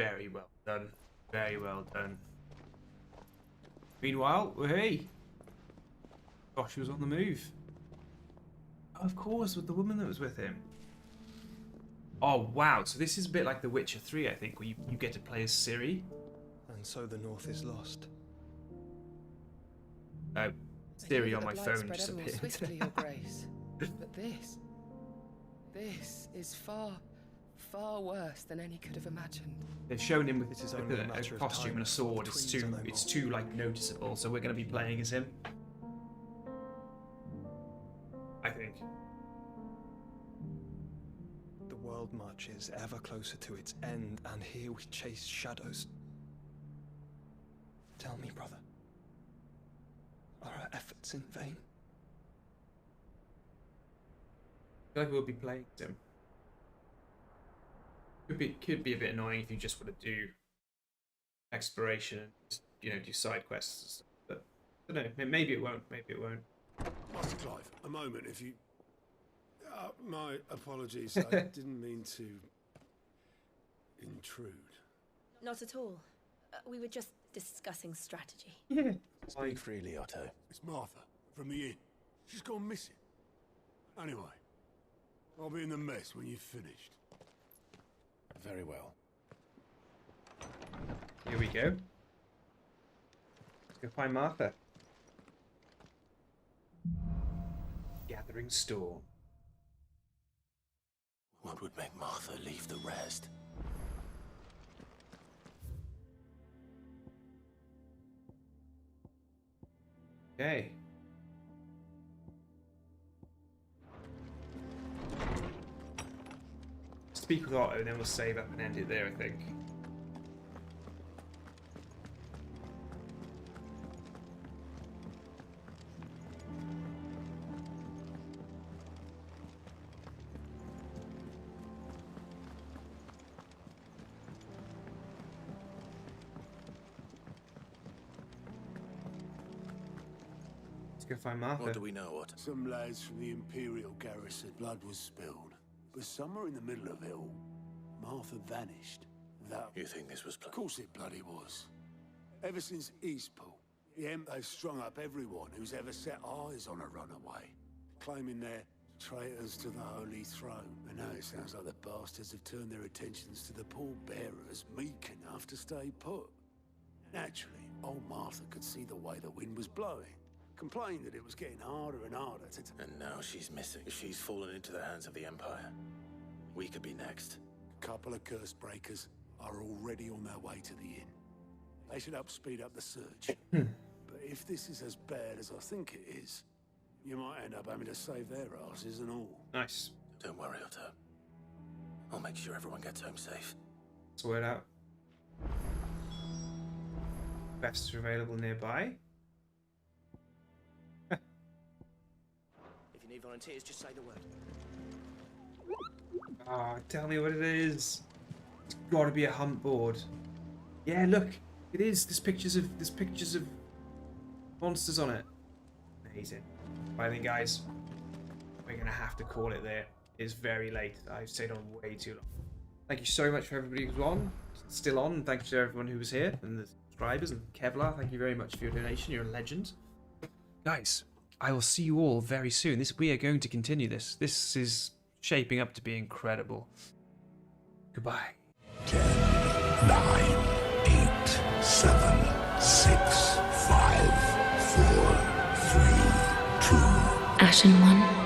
Very well done. Very well done. Meanwhile, hey, Josh was on the move. Of course, with the woman that was with him. Oh, wow. So this is a bit like The Witcher 3, I think, where you get to play as Ciri. And so the North is lost. Ciri on my phone just appeared. Swiftly, Your Grace. But this is far, far worse than any could have imagined. They've shown him with a costume and a sword. It's too like noticeable. So we're going to be playing as him. I think. The world marches ever closer to its end, and here we chase shadows. Tell me, brother, are our efforts in vain? I feel like we'll be playing as him. Could be a bit annoying if you just want to do exploration and just, do side quests and stuff. But I don't know. Maybe it won't. Maybe it won't. Master Clive, a moment, if you... my apologies, I didn't mean to intrude. Not at all. We were just discussing strategy. Yeah. Speak freely, Otto. It's Martha, from the inn. She's gone missing. Anyway, I'll be in the mess when you've finished. Very well. Here we go. Let's go find Martha. Gathering storm. What would make Martha leave the rest? Okay. Speak with Otto, and then we'll save up and end it there, I think. Let's go find Martha. What do we know, Otto? Some lads from the Imperial garrison. Blood was spilled. But somewhere in the middle of it all, Martha vanished. You think this was planned? Of course it bloody was. Ever since Eastpool, they've strung up everyone who's ever set eyes on a runaway, claiming they're traitors to the Holy Throne. And now it sounds like the bastards have turned their attentions to the pallbearers meek enough to stay put. Naturally, old Martha could see the way the wind was blowing, complained that it was getting harder and harder to... And now she's missing. She's fallen into the hands of the Empire. We could be next. A couple of curse breakers are already on their way to the inn. They should help speed up the search. But if this is as bad as I think it is, you might end up having to save their asses and all. Nice. Don't worry, Otto. I'll make sure everyone gets home safe. Sort out. Quests are available nearby. If you need volunteers, just say the word. Ah, tell me what it is. It's got to be a hunt board. Yeah, look, it is. There's pictures of monsters on it. Amazing. But I think, guys, we're gonna have to call it there. It's very late. I've stayed on way too long. Thank you so much for everybody who's on, still on. And thanks to everyone who was here and the subscribers and Kevlar. Thank you very much for your donation. You're a legend, guys. I will see you all very soon. We are going to continue this. This is shaping up to be incredible. Goodbye. 10, 9, 8, 7, 6, 5, 4, 3, 2. Ashen one.